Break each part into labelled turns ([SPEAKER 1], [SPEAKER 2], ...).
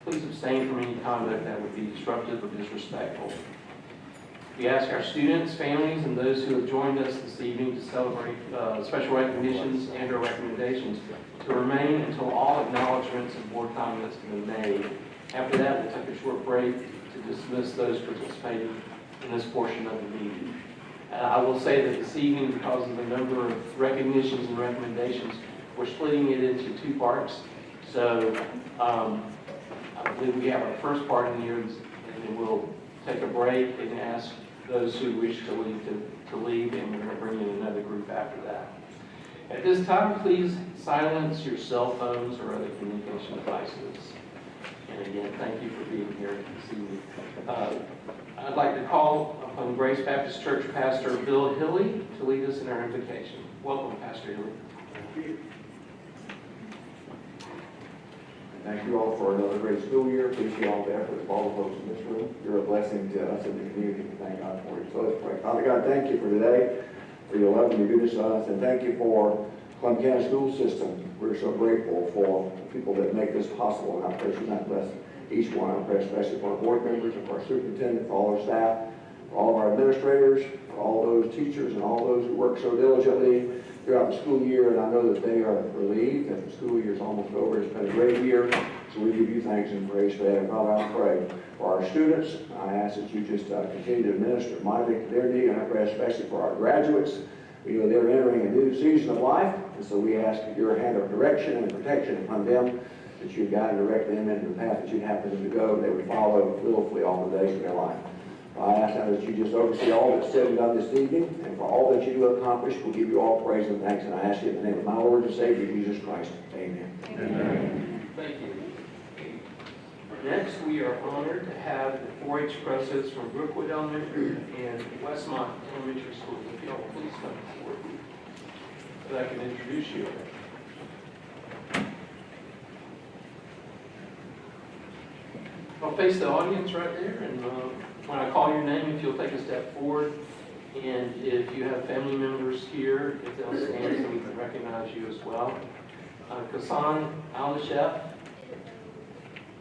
[SPEAKER 1] please abstain from any conduct that would be disruptive or disrespectful. We ask our students, families, and those who have joined us this evening to celebrate special recognitions and or recommendations to remain until all acknowledgments and board comments have been made. After that, we'll take a short break to dismiss those participating in this portion of the meeting. I will say that this evening, because of the number of recognitions and recommendations, we're splitting it into two parts. So I believe we have our first part in here, and then we'll take a break and ask those who wish to leave to leave, and we're going to bring in another group after that. At this time, please silence your cell phones or other communication devices. And again, thank you for being here this evening. I'd like to call upon Grace Baptist Church Pastor Bill Hilly to lead us in our invocation. Welcome, Pastor Hilly.
[SPEAKER 2] Thank you. Thank you all for another great school year. Appreciate all the efforts of all the folks in this room. You're a blessing to us in the community. Thank God for you. So let's pray. Father God, thank you for today, for your love and your goodness to us, and thank you for Columbia County school system. We're so grateful for the people that make this possible, and I pray you not bless each one. I pray especially for our board members and for our superintendent, for all our staff, for all of our administrators, for all those teachers and all those who work so diligently throughout the school year. And I know that they are relieved that the school year is almost over. It's been a great year, so we give you thanks and praise for that. And Father, I pray for our students. I ask that you just continue to minister mightily to their need, and I pray especially for our graduates. We know they're entering a new season of life, and so we ask your hand of direction and protection upon them, that you guide and direct them into the path that you'd have for them to go, and they would follow willfully all the days of their life. I ask now that you just oversee all that's said and done this evening, and for all that you do accomplish, we'll give you all praise and thanks, and I ask you in the name of my Lord and Savior, Jesus Christ. Amen.
[SPEAKER 1] Amen. Thank you. Next, we are honored to have the 4-H presidents from Brookwood Elementary and Westmont Elementary Schools. If y'all please come forward so that I can introduce you. I'll face the audience right there, and when I call your name, if you'll take a step forward, and if you have family members here, if they'll stand so we can recognize you as well. Kasan Al-Nashef,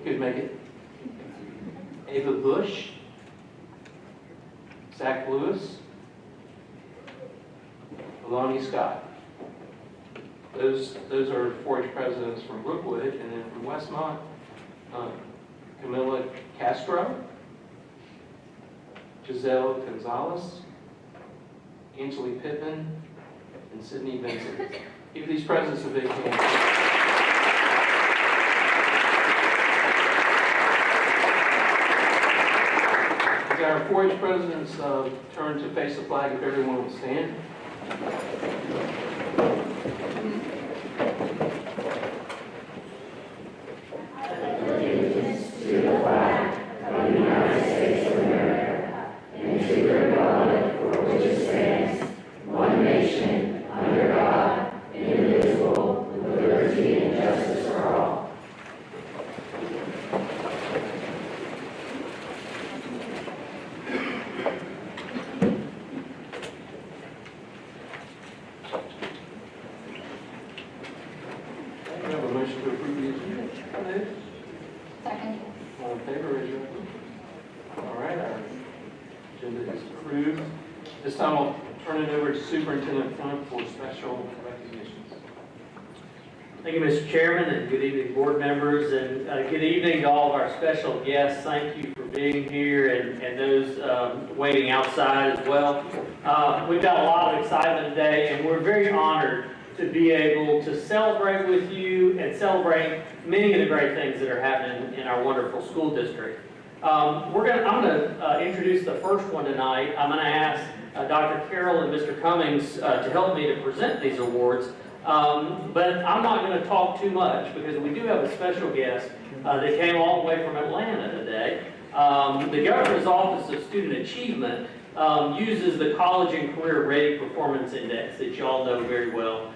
[SPEAKER 1] could make it. Ava Bush, Zach Lewis, Alani Scott. Those are 4-H presidents from Brookwood, and then from Westmont, Camilla Castro, Giselle Gonzalez, Angeli Pittman, and Sydney Vincent. Give these presidents a big hand. It's our 4-H presidents' turn to face the flag, if everyone will stand.
[SPEAKER 3] Second.
[SPEAKER 1] All in favor, raise your hand. All right, our agenda is approved. This time I'll turn it over to Superintendent Funk for special recognitions.
[SPEAKER 4] Thank you, Mr. Chairman, and good evening, board members, and good evening to all of our special guests. Thank you for being here, and those waiting outside as well. We've got a lot of excitement today, and we're very honored to be able to celebrate with you and celebrate many of the great things that are happening in our wonderful school district. I'm going to introduce the first one tonight. I'm going to ask Dr. Carroll and Mr. Cummings to help me to present these awards. But I'm not going to talk too much because we do have a special guest that came all the way from Atlanta today. The Governor's Office of Student Achievement uses the College and Career Ready Performance Index that you all know very well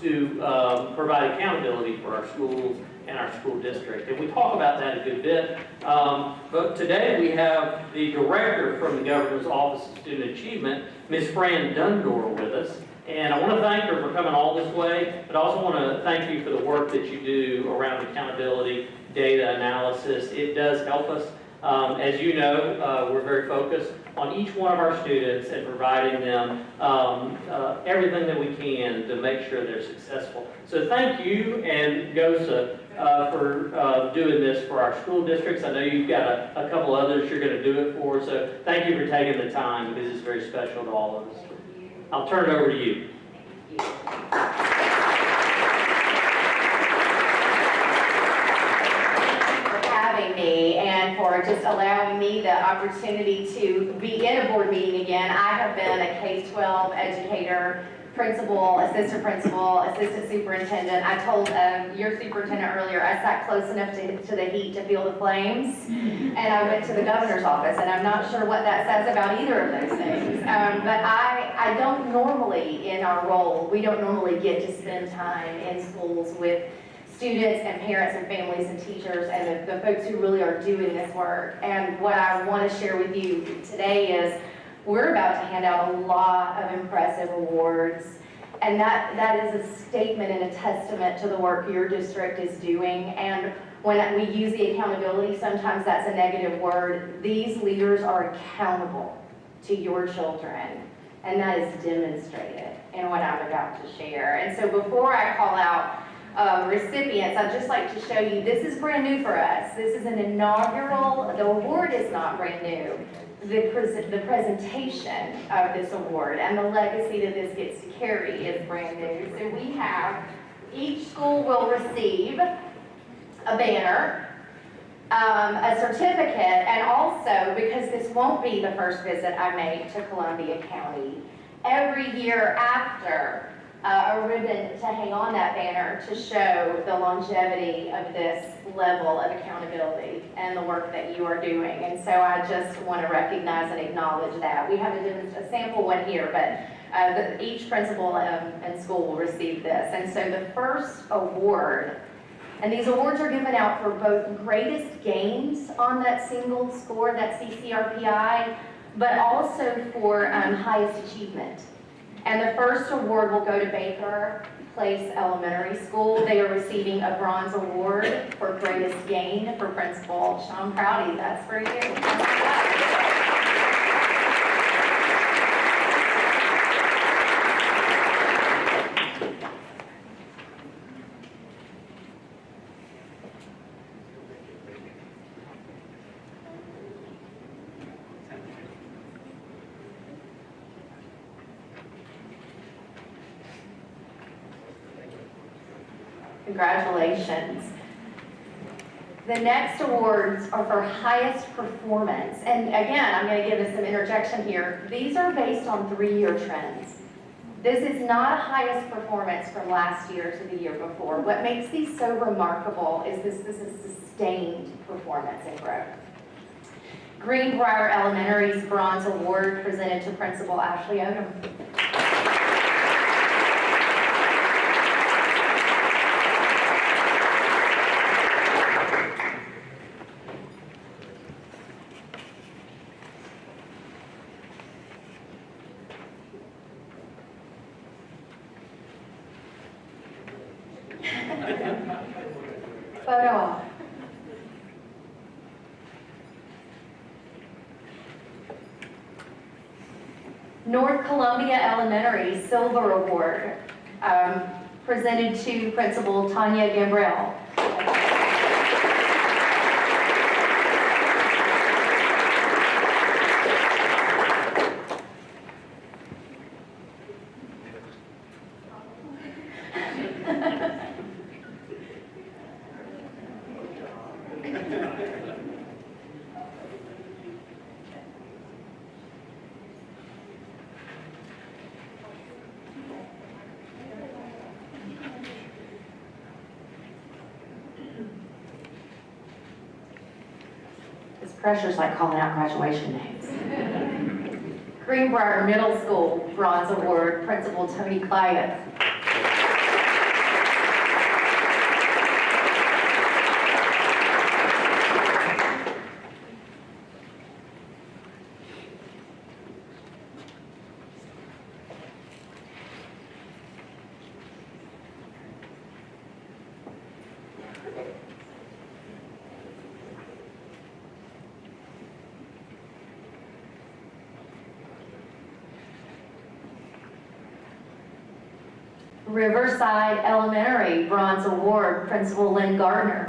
[SPEAKER 4] to provide accountability for our schools and our school district. And we talk about that a good bit. But today we have the director from the Governor's Office of Student Achievement, Ms. Fran Dundor, with us. And I want to thank her for coming all this way, but I also want to thank you for the work that you do around accountability, data analysis. It does help us. As you know, we're very focused on each one of our students and providing them everything that we can to make sure they're successful. So thank you and GOSA for doing this for our school districts. I know you've got a couple others you're going to do it for, so thank you for taking the time because it's very special to all of us. I'll turn it over to you.
[SPEAKER 3] Me and for just allowing me the opportunity to be in a board meeting again. I have been a K-12 educator, principal, assistant superintendent. I told your superintendent earlier, I sat close enough to the heat to feel the flames, and I went to the governor's office, and I'm not sure what that says about either of those things. But I don't normally, in our role, we don't normally get to spend time in schools with students and parents and families and teachers and the folks who really are doing this work. And what I want to share with you today is we're about to hand out a lot of impressive awards. And that is a statement and a testament to the work your district is doing. And when we use the accountability, sometimes that's a negative word. These leaders are accountable to your children. And that is demonstrated in what I'm about to share. And so before I call out recipients, I'd just like to show you, this is brand new for us. This is an inaugural, the award is not brand new. The presentation of this award and the legacy that this gets to carry is brand new. So we have, each school will receive a banner, a certificate, and also, because this won't be the first visit I make to Columbia County, every year after, a ribbon to hang on that banner to show the longevity of this level of accountability and the work that you are doing. And so I just want to recognize and acknowledge that. We have a sample one here, but each principal and school will receive this. And so the first award, and these awards are given out for both greatest gains on that single score, that CCRPI, but also for highest achievement. And the first award will go to Baker Place Elementary School. They are receiving a bronze award for greatest gain for Principal Sean Prouty. That's for you. Congratulations. The next awards are for highest performance. And again, I'm going to give us some interjection here. These are based on 3-year trends. This is not a highest performance from last year to the year before. What makes these so remarkable is this is sustained performance and growth. Greenbrier Elementary's Bronze Award presented to Principal Ashley Odom. Photo op. North Columbia Elementary Silver Award, presented to Principal Tanya Gambrell. This pressure's like calling out graduation names. Greenbrier Middle School Bronze Award, Principal Tony Clyott. Riverside Elementary, Bronze Award, Principal Lynn Gardner.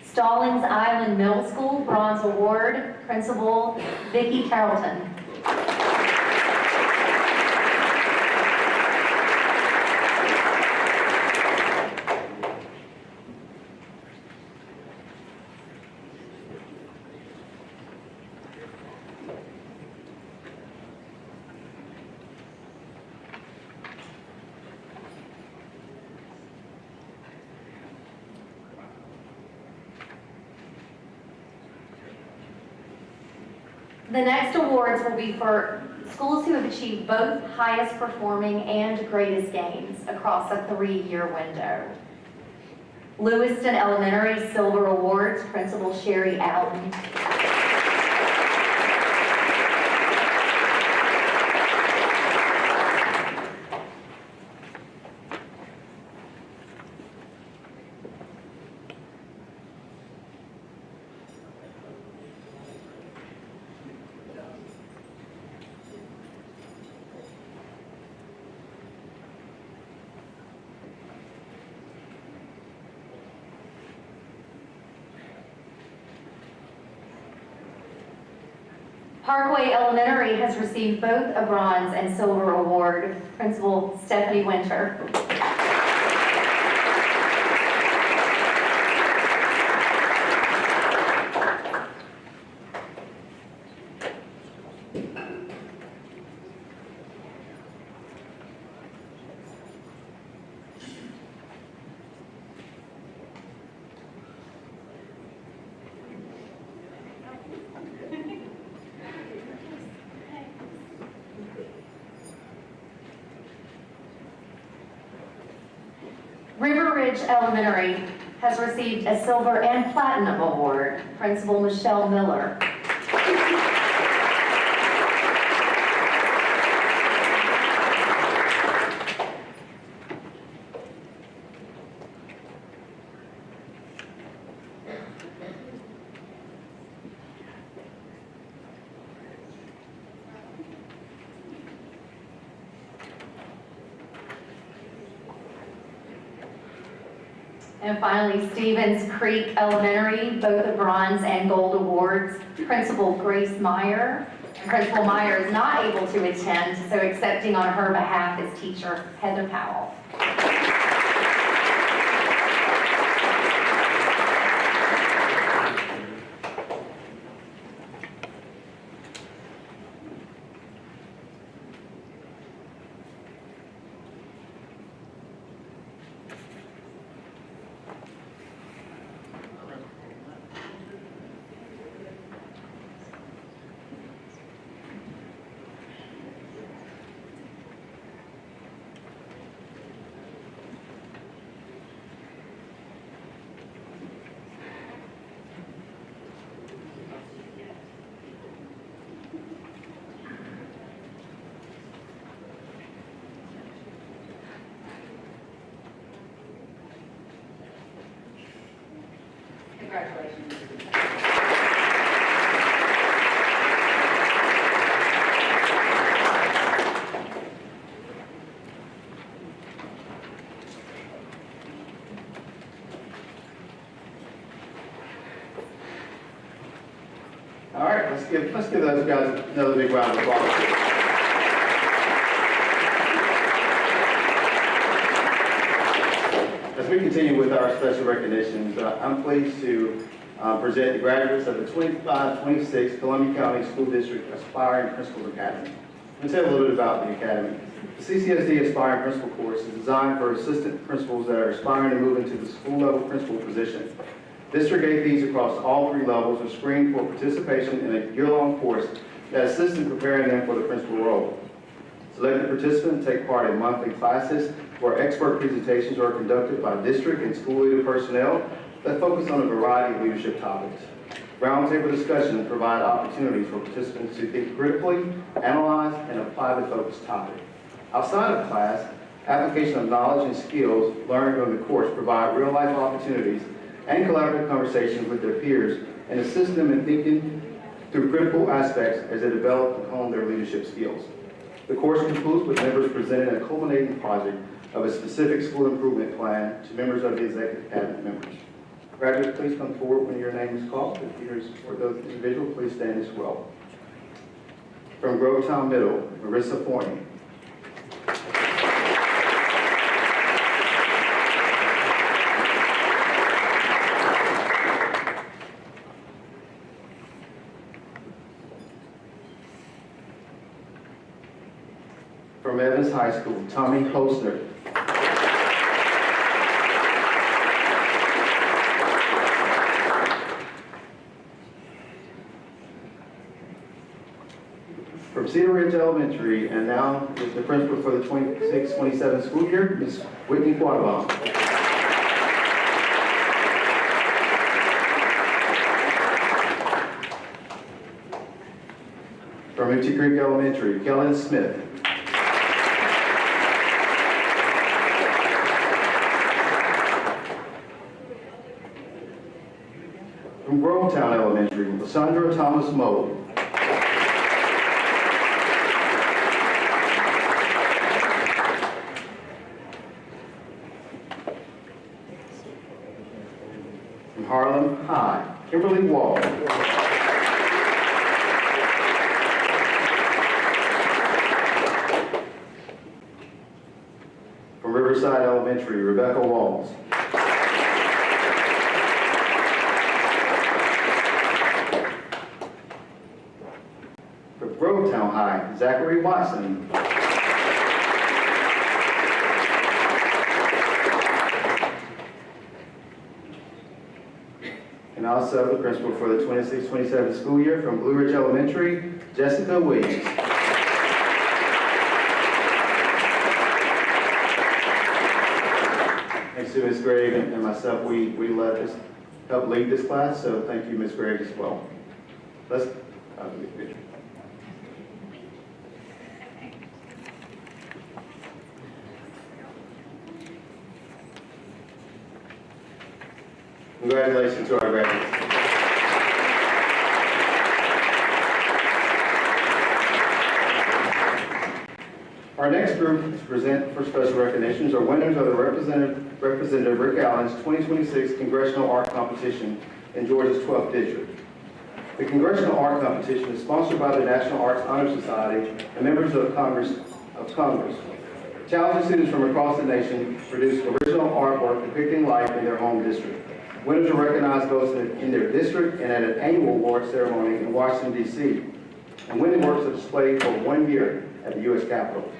[SPEAKER 3] Stallings Island Middle School, Bronze Award, Principal Vicki Carrollton. The next awards will be for schools who have achieved both highest performing and greatest gains across a 3-year window. Lewiston Elementary Silver Awards, Principal Sherry Allen. Parkway Elementary has received both a bronze and silver award. Principal Stephanie Winter. River Ridge Elementary has received a silver and platinum award. Principal Michelle Miller. And finally, Stevens Creek Elementary, both a bronze and gold awards. Principal Grace Meyer. Principal Meyer is not able to attend, so accepting on her behalf is teacher Heather Powell. Congratulations.
[SPEAKER 5] All right, let's give those guys another big round of applause. As we continue with our special recognitions, I'm pleased to present the graduates of the 12MAY2026 Columbia County School District Aspiring Principals Academy. Let me tell you a little bit about the Academy. The CCSD Aspiring Principal course is designed for assistant principals that are aspiring to move into the school-level principal position. District APs across all 3 levels are screened for participation in a year-long course that assists in preparing them for the principal role. Selected participants take part in monthly classes where expert presentations are conducted by district and school leader personnel that focus on a variety of leadership topics. Roundtable discussions provide opportunities for participants to think critically, analyze, and apply the focused topic. Outside of class, application of knowledge and skills learned during the course provide real-life opportunities and collaborative conversations with their peers and assist them in thinking through critical aspects as they develop and hone their leadership skills. The course concludes with members presenting a culminating project of a specific school improvement plan to members of the executive cabinet members. Graduates, please come forward when your name is called. If you support those individuals, please stand as well. From Grovetown Middle, Marissa Forney. From Evans High School, Tommy Hostner. From Cedar Ridge Elementary, and now is the principal for the 26-27 school year, Ms. Whitney Quattlebaum. From Empty Creek Elementary, Kellen Smith. From Grovetown Elementary, Lysandra Thomas Moe. From Harlem High, Kimberly Wall. From Riverside Elementary, Rebecca Walls. From Grovetown High, Zachary Watson. And also the principal for the 26-27 school year from Blue Ridge Elementary, Jessica Williams. Thanks to Ms. Gregg and myself, we helped lead this class, so thank you, Ms. Gregg, as well. Let's do the picture. Congratulations to our graduates. Our next group to present for special recognitions are winners of the Representative Rick Allen's 2026 Congressional Art Competition in Georgia's 12th District. The Congressional Art Competition is sponsored by the National Arts Honor Society and members of Congress. Talented students from across the nation produce original artwork depicting life in their home district. Winners are recognized both in their district and at an annual award ceremony in Washington, D.C. And winning works are displayed for 1 year at the U.S. Capitol.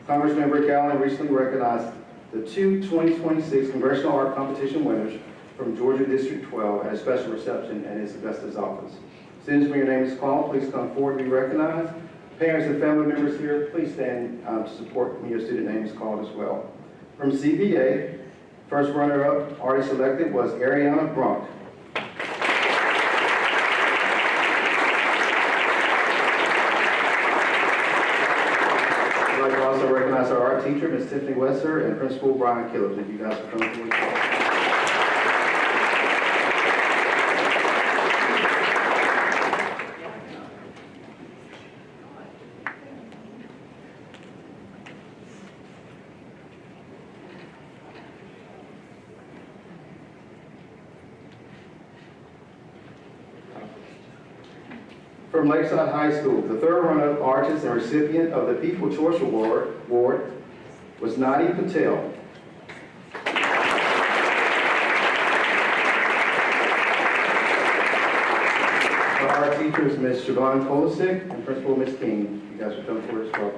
[SPEAKER 5] Congressman Rick Allen recently recognized the two 2026 Congressional Art Competition winners from Georgia District 12 at a special reception at his Augusta's office. Students, when your name is called, please come forward to be recognized. Parents and family members here, please stand to support when your student name is called as well. From CBA, first runner-up artist selected was Ariana Brunk. I'd like to also recognize our art teacher, Ms. Tiffany Wesser, and Principal Brian Killers, if you guys are coming forward. From Lakeside High School, the third runner-up artist and recipient of the People's Choice Award was Nadi Patel. Our art teacher is Ms. Siobhan Kolosik and Principal Ms. King. You guys are coming forward as well.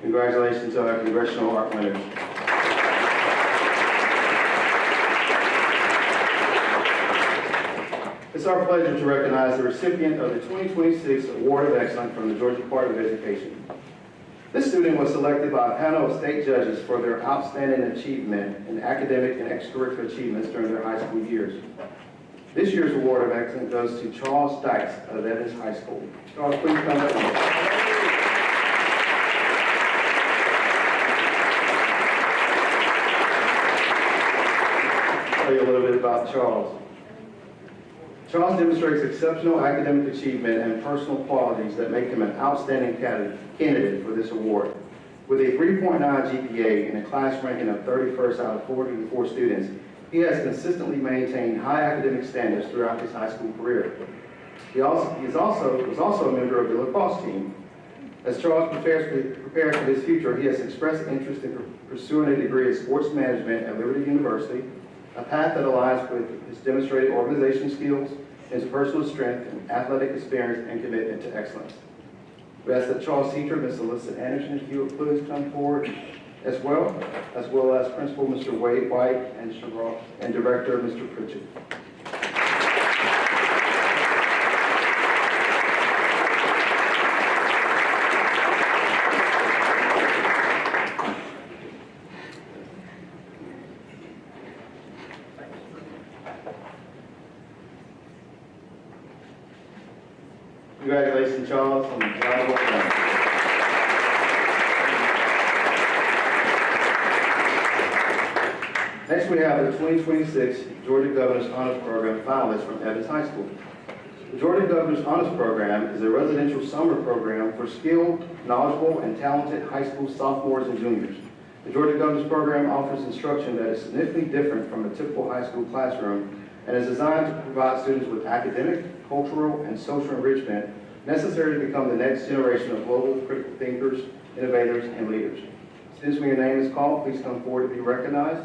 [SPEAKER 5] Congratulations to our Congressional Art winners. It's our pleasure to recognize the recipient of the 2026 Award of Excellence from the Georgia Department of Education. This student was selected by a panel of state judges for their outstanding achievement in academic and extracurricular achievements during their high school years. This year's Award of Excellence goes to Charles Dykes of Evans High School. Charles, please come up. Tell you a little bit about Charles. Charles demonstrates exceptional academic achievement and personal qualities that make him an outstanding candidate for this award. With a 3.9 GPA and a class ranking of 31st out of 44 students, he has consistently maintained high academic standards throughout his high school career. He was also a member of the lacrosse team. As Charles prepares for his future, he has expressed interest in pursuing a degree in sports management at Liberty University, a path that aligns with his demonstrated organization skills, interpersonal strength, and athletic experience and commitment to excellence. We ask that Charles' teacher, Ms. Alyssa Anderson, if you would please come forward as well as Principal Mr. Wade White and Director Mr. Pritchett. Congratulations, Charles, on the job well done. Next, we have the 2026 Georgia Governor's Honors Program finalists from Evans High School. The Georgia Governor's Honors Program is a residential summer program for skilled, knowledgeable, and talented high school sophomores and juniors. The Georgia Governor's Program offers instruction that is significantly different from a typical high school classroom and is designed to provide students with academic, cultural, and social enrichment necessary to become the next generation of global critical thinkers, innovators, and leaders. Students, when your name is called, please come forward to be recognized.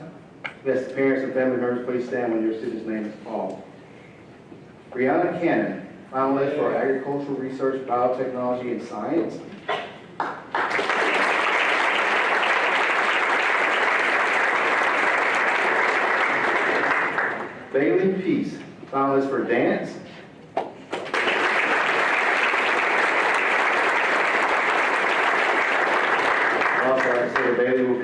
[SPEAKER 5] Yes, parents and family members, please stand when your student's name is called. Brianna Cannon, finalist for Agricultural Research, Biotechnology, and Science. Bailey Peace, finalist for Dance. Bailey will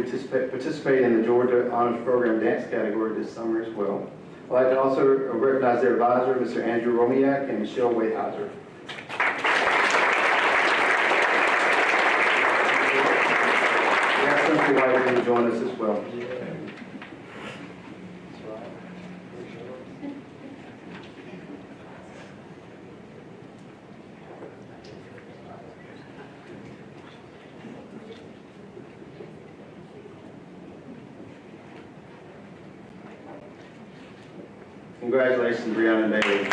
[SPEAKER 5] participate in the Georgia Honors Program Dance category this summer as well. I'd like to also recognize their advisor, Mr. Andrew Romiak and Michelle Wayhauser. We ask them to join us as well. Congratulations, Brianna and Bailey.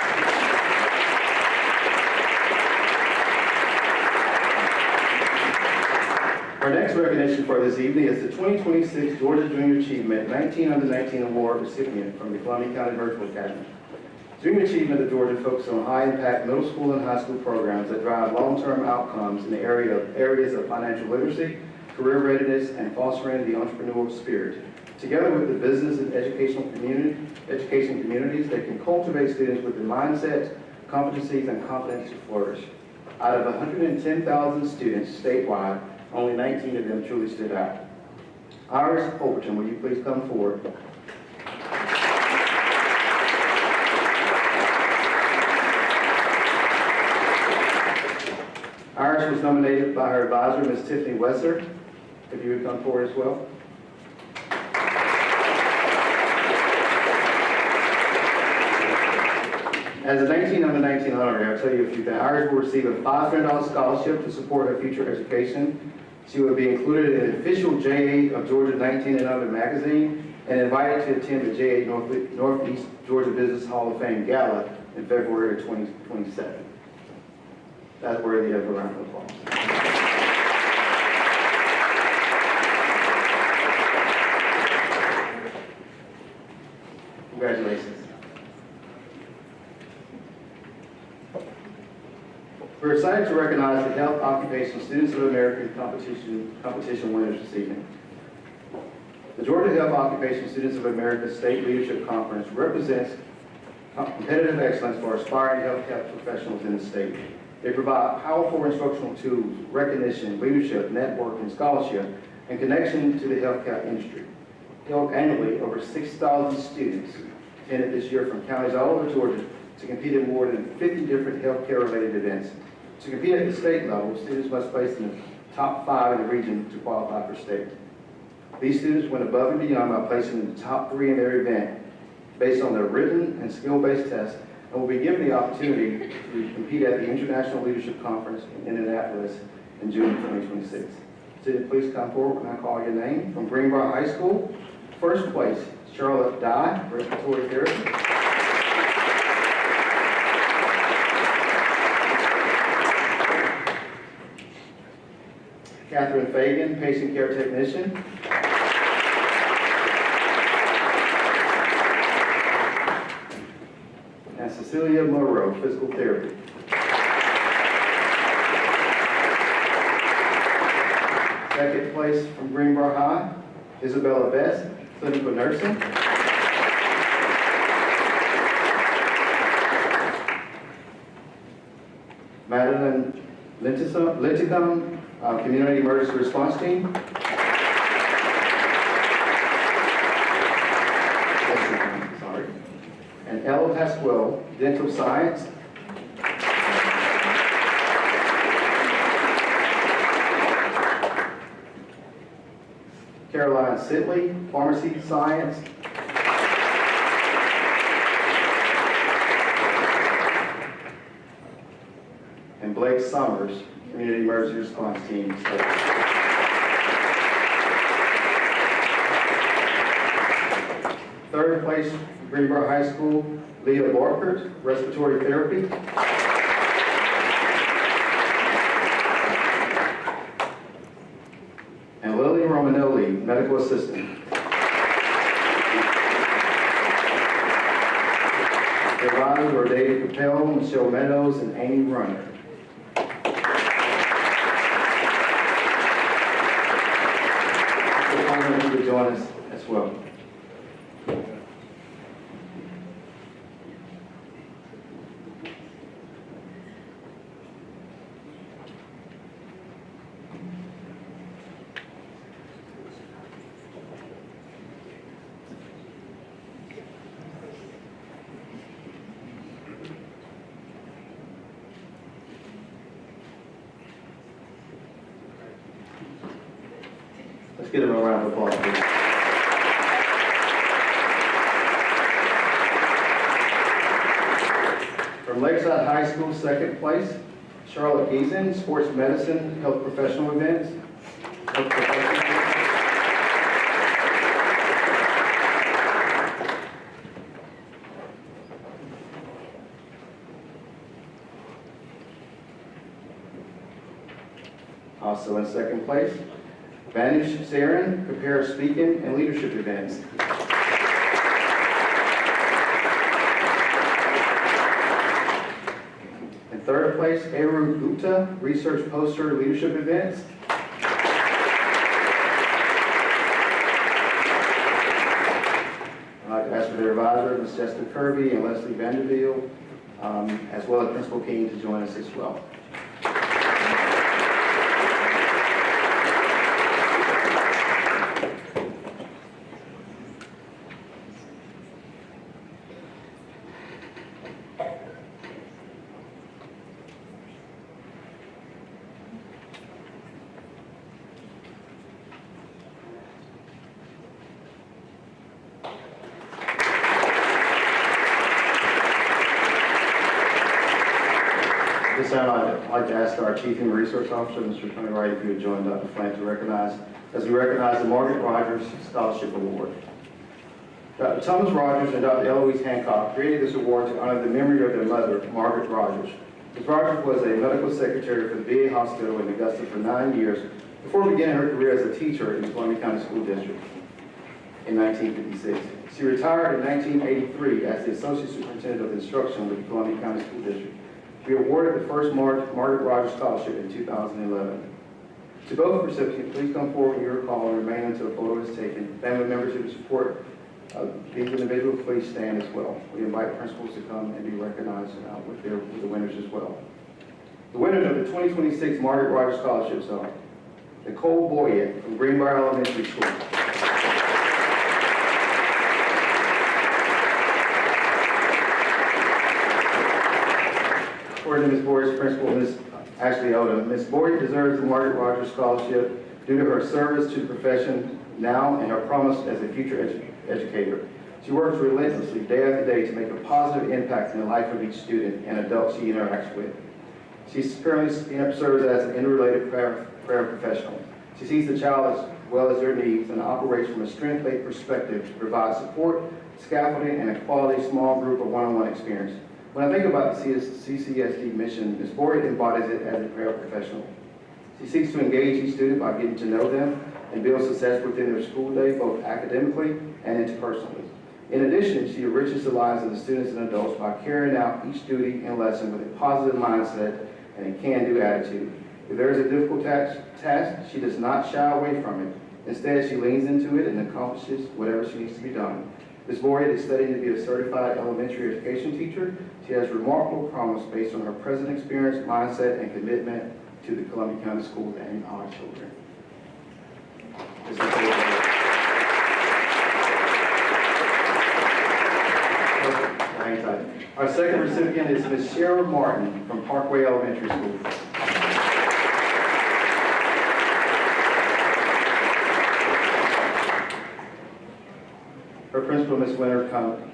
[SPEAKER 5] Our next recognition for this evening is the 2026 Georgia Junior Achievement 19 Under 19 Award recipient from the Columbia County Virtual Academy. Junior Achievement of Georgia focuses on high-impact middle school and high school programs that drive long-term outcomes in the areas of financial literacy, career readiness, and fostering the entrepreneurial spirit. Together with the business and education communities that can cultivate students with the mindsets, competencies, and confidence to flourish. Out of 110,000 students statewide, only 19 of them truly stood out. Iris Overton, will you please come forward? Iris was nominated by her advisor, Ms. Tiffany Wesser. If you would come forward as well. As a 19 Under 19 honorary, I'll tell you a few things. Iris will receive a $500 scholarship to support her future education. She will be included in the official J8 of Georgia 19 and Under magazine and invited to attend the J8 Northeast Georgia Business Hall of Fame Gala in February of 2027. That's worthy of a round of applause. Congratulations. We're excited to recognize the Health Occupation Students of America competition winners this evening. The Georgia Health Occupation Students of America State Leadership Conference represents competitive excellence for aspiring healthcare professionals in the state. They provide powerful instructional tools, recognition, leadership, networking, scholarship, and connection to the healthcare industry. Held annually, over 6,000 students attended this year from counties all over Georgia to compete in more than 50 different healthcare-related events. To compete at the state level, students must place in the top 5 in the region to qualify for state. These students went above and beyond by placing in the top 3 in their event based on their written and skill-based tests, and will be given the opportunity to compete at the International Leadership Conference in Indianapolis in June 2026. Student, please come forward when I call your name. From Greenbrier High School, first place, Charlotte Dye, respiratory therapy. Catherine Fagan, patient care technician. And Cecilia Monroe, physical therapy. Second place from Greenbrier High, Isabella Best, clinical nursing. Madeline Linticum, community emergency response team. Sorry. And Elle Pasquale, dental science. Caroline Sitley, pharmacy science. And Blake Summers, community emergency response team. Third place, Greenbrier High School, Leah Barkert, respiratory therapy. And Lily Romanelli, medical assistant. The riders were David Capel, Michelle Meadows, and Amy Runner. To join us as well. Let's give them a round of applause, please. From Lakeside High School, second place, Charlotte Giesen, sports medicine, health professional events. Also in second place, Vanish Sarin, prepare speaking and leadership events. In third place, Aru Gupta, research poster leadership events. I'd like to ask for their advisor, Ms. Jessica Kirby and Leslie Vanderbilt, as well as Principal King to join us as well. This time, I'd like to ask our Chief Human Resource Officer, Mr. Tony Wright, if he would join Dr. Flint to recognize, as we recognize the Margaret Rogers Scholarship Award. Dr. Thomas Rogers and Dr. Eloise Hancock created this award to honor the memory of their mother, Margaret Rogers. Ms. Rogers was a medical secretary for the VA Hospital in Augusta for 9 years before beginning her career as a teacher in the Columbia County School District in 1956. She retired in 1983 as the Associate Superintendent of Instruction with the Columbia County School District. We awarded the first Margaret Rogers Scholarship in 2011. To both recipients, please come forward when you are called and remain until a photo is taken. Family members who support these individuals, please stand as well. We invite principals to come and be recognized with the winners as well. The winners of the 2026 Margaret Rogers Scholarships are Nicole Boyett from Greenbrier Elementary School. According to Ms. Boyd's principal, Ms. Ashley Odom, Ms. Boyd deserves the Margaret Rogers Scholarship due to her service to the profession now and her promise as a future educator. She works relentlessly day after day to make a positive impact in the life of each student and adult she interacts with. She currently serves as an interrelated prayer professional. She sees the child as well as their needs and operates from a strength-based perspective to provide support, scaffolding, and a quality small group or one-on-one experience. When I think about the CCSD mission, Ms. Boyd embodies it as a prayer professional. She seeks to engage each student by getting to know them and build success within their school day, both academically and interpersonally. In addition, she enriches the lives of the students and adults by carrying out each duty and lesson with a positive mindset and a can-do attitude. If there is a difficult task, she does not shy away from it. Instead, she leans into it and accomplishes whatever she needs to be done. Ms. Boyd is studying to be a certified elementary education teacher. She has remarkable promise based on her present experience, mindset, and commitment to the Columbia County Schools and our children. Our second recipient is Ms. Cheryl Martin from Parkway Elementary School. Her principal, Ms. Winter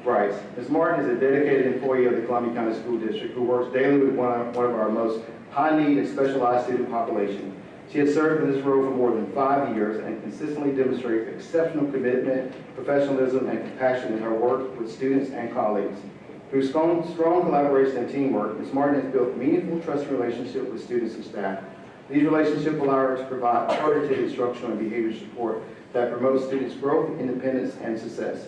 [SPEAKER 5] writes, Ms. Martin is a dedicated employee of the Columbia County School District who works daily with one of our most high-need and specialized student population. She has served in this role for more than 5 years and consistently demonstrates exceptional commitment, professionalism, and compassion in her work with students and colleagues. Through strong collaboration and teamwork, Ms. Martin has built meaningful, trusting relationships with students and staff. These relationships allow her to provide targeted instructional and behavior support that promotes students' growth, independence, and success.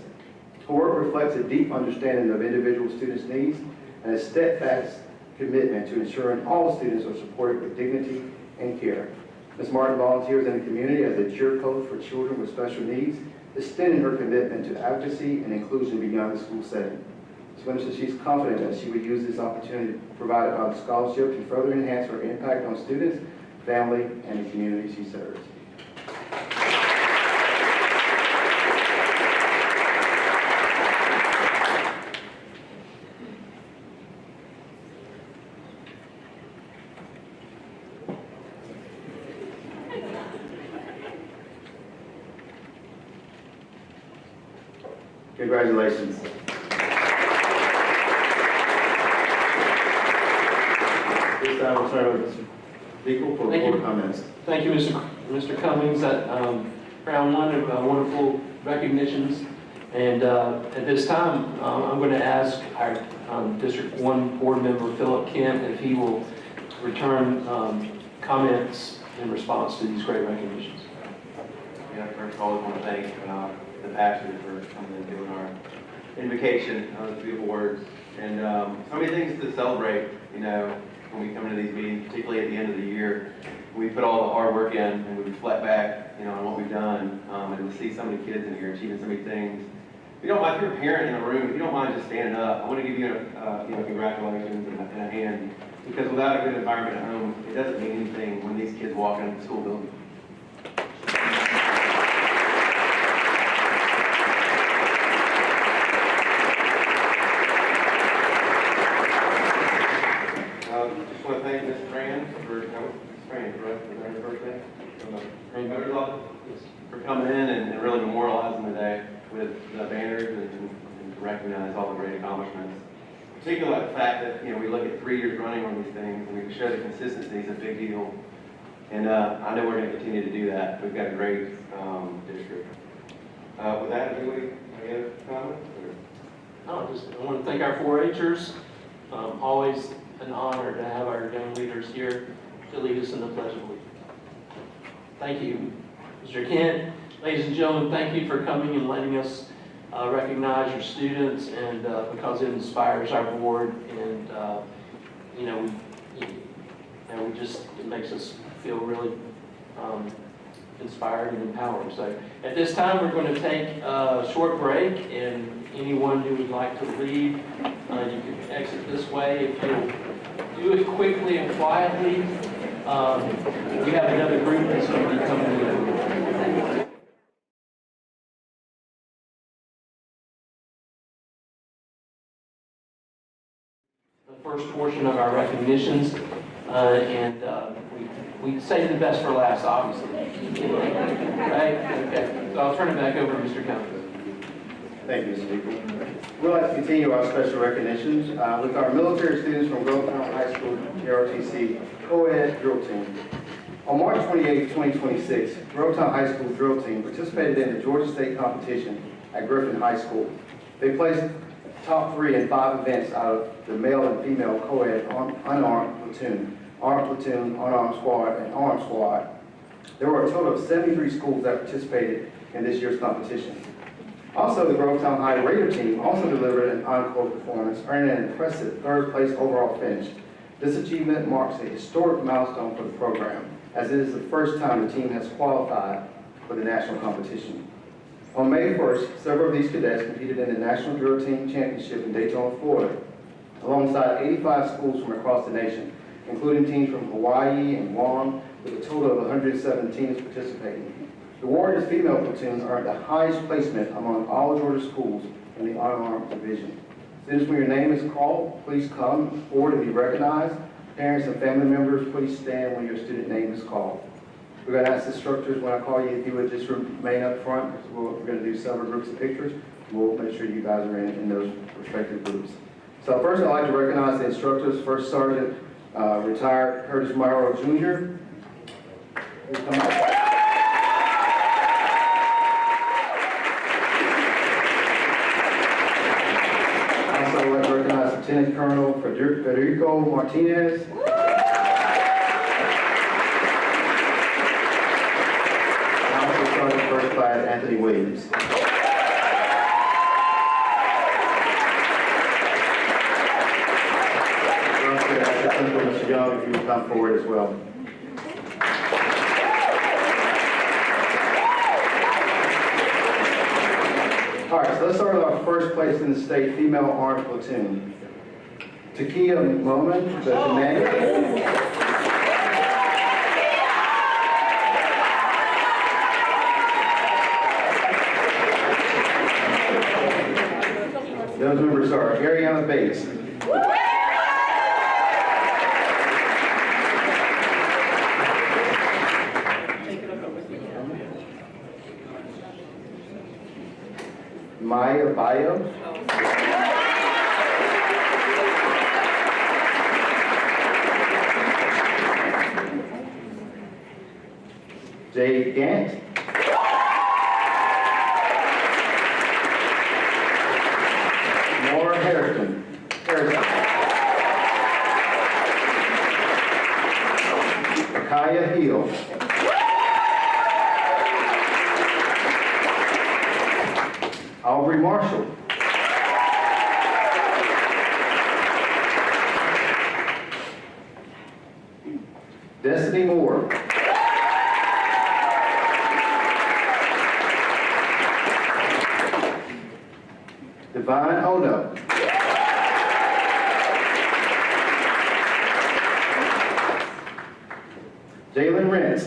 [SPEAKER 5] Her work reflects a deep understanding of individual students' needs and a steadfast commitment to ensuring all students are supported with dignity and care. Ms. Martin volunteers in the community as a cheer coach for children with special needs, extending her commitment to advocacy and inclusion beyond the school setting. Ms. Winter says she's confident that she would use this opportunity provided by the scholarship to further enhance her impact on students, family, and the community she serves. Congratulations. This time we'll start with Mr. Beagle for board comments.
[SPEAKER 1] Thank you, Mr. Cummings. Round one of wonderful recognitions. And at this time, I'm going to ask our District 1 board member, Philip Kent, if he will return comments in response to these great recognitions.
[SPEAKER 6] Yeah, first of all, I want to thank the pastors for coming and giving our invocation on those beautiful words. And so many things to celebrate, you know, when we come into these meetings, particularly at the end of the year. We put all the hard work in and we reflect back, you know, on what we've done, and to see so many kids in here achieving so many things. If you don't mind, if you're a parent in a room, if you don't mind just standing up, I want to give you congratulations and a hand, because without a good environment at home, it doesn't mean anything when these kids walk into the school building. Just want to thank Ms. Fran for coming in and really memorializing the day with banners and to recognize all the great accomplishments. Particularly the fact that, you know, we look at 3 years running on these things and we show the consistency is a big deal. And I know we're going to continue to do that. We've got a great district. With that, any other comments?
[SPEAKER 1] I want to thank our 4-Hers. Always an honor to have our young leaders here to lead us in the Pledge of Allegiance. Thank you, Mr. Kent. Ladies and gentlemen, thank you for coming and letting us recognize your students, and because it inspires our board and you know, we just, it makes us feel really inspired and empowered. So at this time, we're going to take a short break, and anyone who would like to leave, you can exit this way. If you'll do it quickly and quietly, we have another group that's going to be coming in. The first portion of our recognitions, and we save the best for last, obviously. Right? Okay. So I'll turn it back over to Mr. Cummings.
[SPEAKER 5] Thank you, Mr. Speaker. We'd like to continue our special recognitions with our military students from Grovetown High School JRTC Co-Ed Drill Team. On March 28, 2026, Grovetown High School Drill Team participated in the Georgia State competition at Griffin High School. They placed top 3 in 5 events out of the male and female co-ed unarmed platoon, armed platoon, unarmed squad, and armed squad. There were a total of 73 schools that participated in this year's competition. Also, the Grovetown High Raider team also delivered an encore performance, earning an impressive 3rd place overall finish. This achievement marks a historic milestone for the program, as it is the first time the team has qualified for the national competition. On May 1st, several of these cadets competed in the National Drill Team Championship in Daytona, Florida, alongside 85 schools from across the nation, including teams from Hawaii and Guam, with a total of 107 teams participating. The Warriors female platoon earned the highest placement among all Georgia schools in the unarmed division. Students, when your name is called, please come forward and be recognized. Parents and family members, please stand when your student name is called. We're going to ask the instructors when I call you if you would just remain up front, because we're going to do several groups of pictures. We'll make sure you guys are in those respective groups. So first, I'd like to recognize the instructors. First Sergeant retired Curtis Morrow Jr. Please come up. Also, I'd like to recognize Lieutenant Colonel Federico Martinez. First class Anthony Williams. Mr. Young, if you would come forward as well. All right, so let's start with our first place in the state female armed platoon. Takia Moman, the commander. Those members are Ariana Bates. Maya Bayo. Jay Gant. Harrison. Kaya Hill. Aubrey Marshall. Destiny Moore. Divine Odo. Jalen Rentz.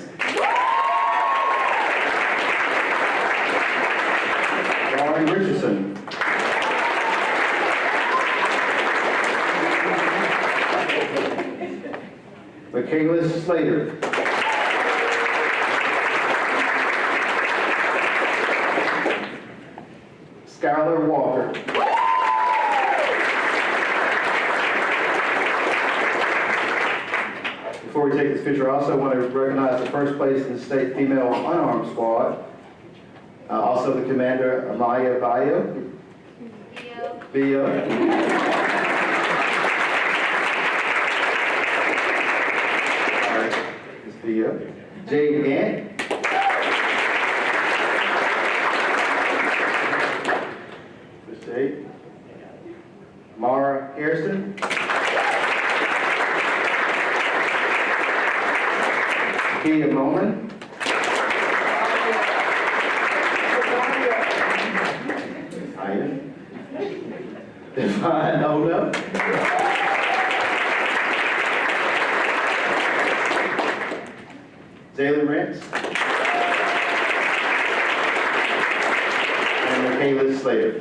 [SPEAKER 5] Lauren Richardson. Michaela Slater. Skylar Walker. Before we take this picture, I also want to recognize the first place in the state female unarmed squad. Also the commander, Amaya Bayo. Bio. All right, it's Bio. Jay Gant. Mara Harrison. Kia Moman. Aya. Devon Oda. Jalen Rentz. And Michaela Slater.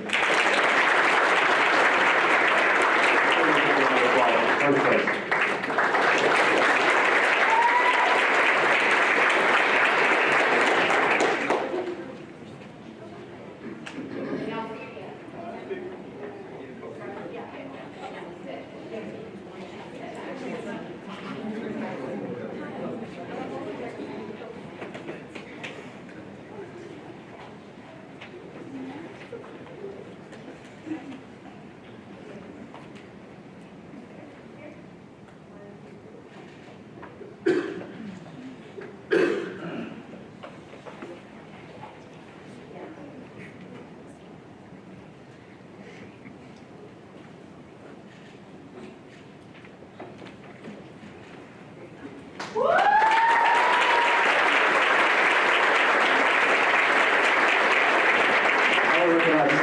[SPEAKER 5] First place.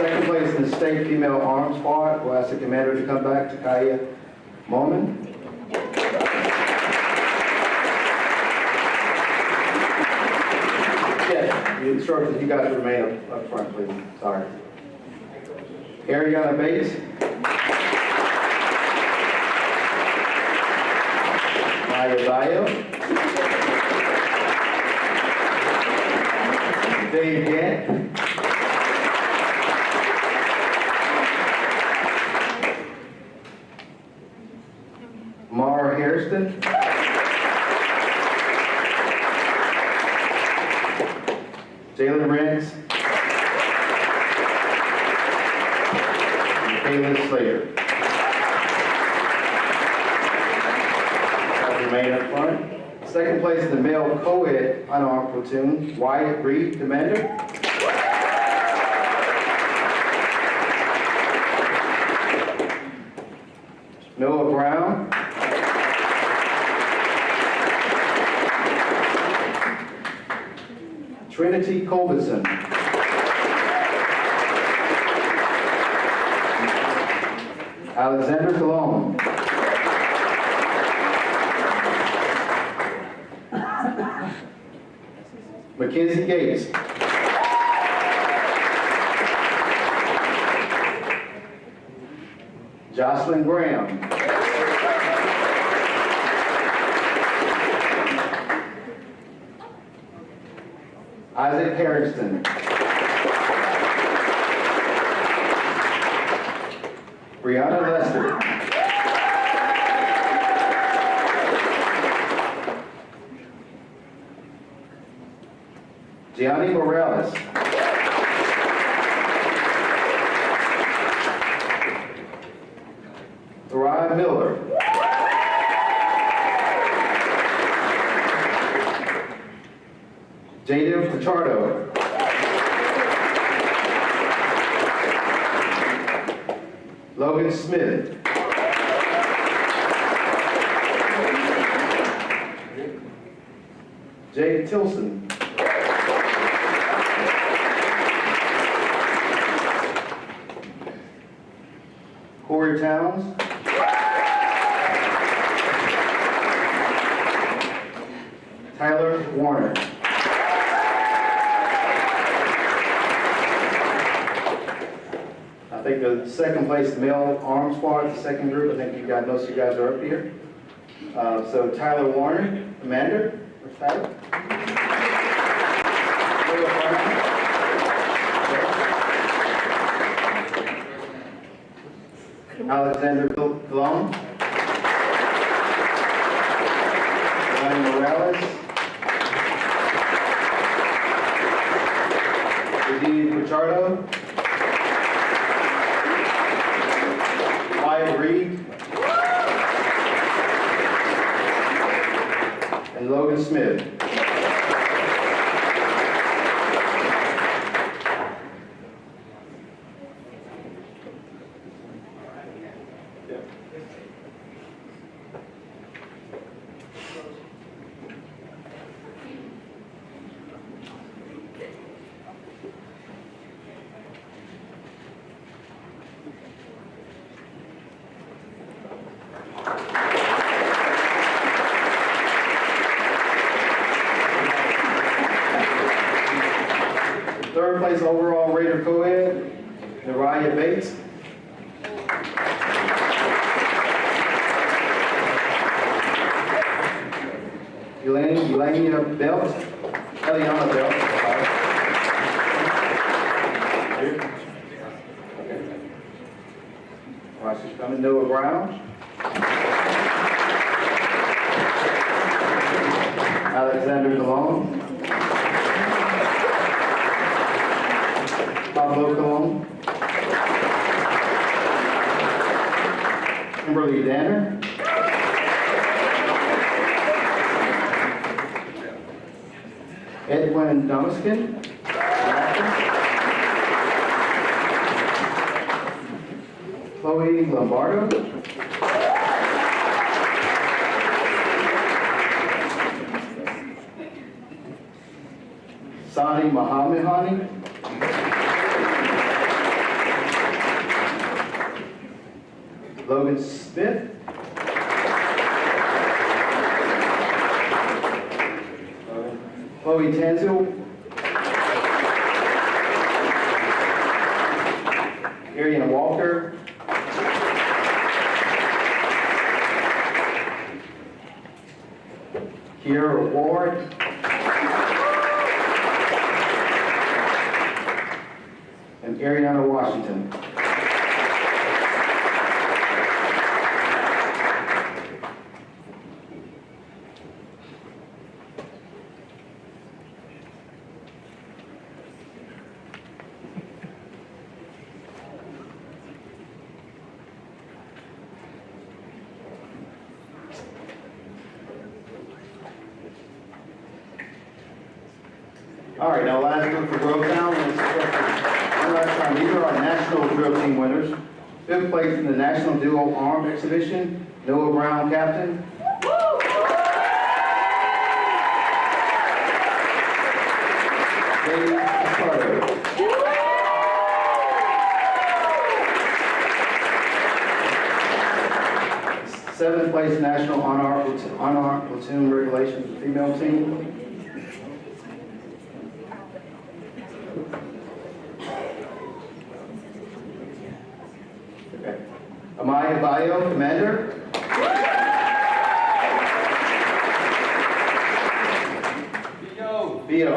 [SPEAKER 5] Second place in the state female arms squad. We'll ask the commander to come back to Kaya Moman. Yes, the instructors, you guys remain up front, please. Sorry. Ariana Bates. Maya Bayo. Dave Gant. Mara Hairston. Jalen Rentz. And Kayla Slater. Guys remain up front. Second place in the male co-ed unarmed platoon, Wyatt Reed, Commander. Noah Brown. Trinity Culbertson. Alexander Cologne. Mackenzie Gates. Jocelyn Graham. Isaac Harrison. Brianna Lester. Gianni Morales. Ryan Miller. Jaden Pichardo. Logan Smith. Jake Tilson. Corey Towns. Tyler Warner. I think the second place male arm squad, the second group, I think you guys, most of you guys are up here. So Tyler Warner, Commander. Where's Tyler? Alexander Cologne. Ryan Morales. Eugene Pichardo. Wyatt Reed. And Logan Smith. Eliana Belt. All right, she's coming. Noah Brown. Alexander DeLong. Pablo Colon. Kimberly Danner. Edwin Domiskin. Chloe Lombardo. Sani Mohamedani. Logan Smith. Chloe Tanzil. Ariana Walker. Kiera Ward. And Ariana Washington. All right, now last group for Grovetown. One last time, these are our national drill team winners. 5th place in the National Duo Arm Exhibition, Noah Brown, captain. Dave Carter. 7th place National Unarmed Platoon Regulations female team. Okay. Amaya Bayo, commander. Vito.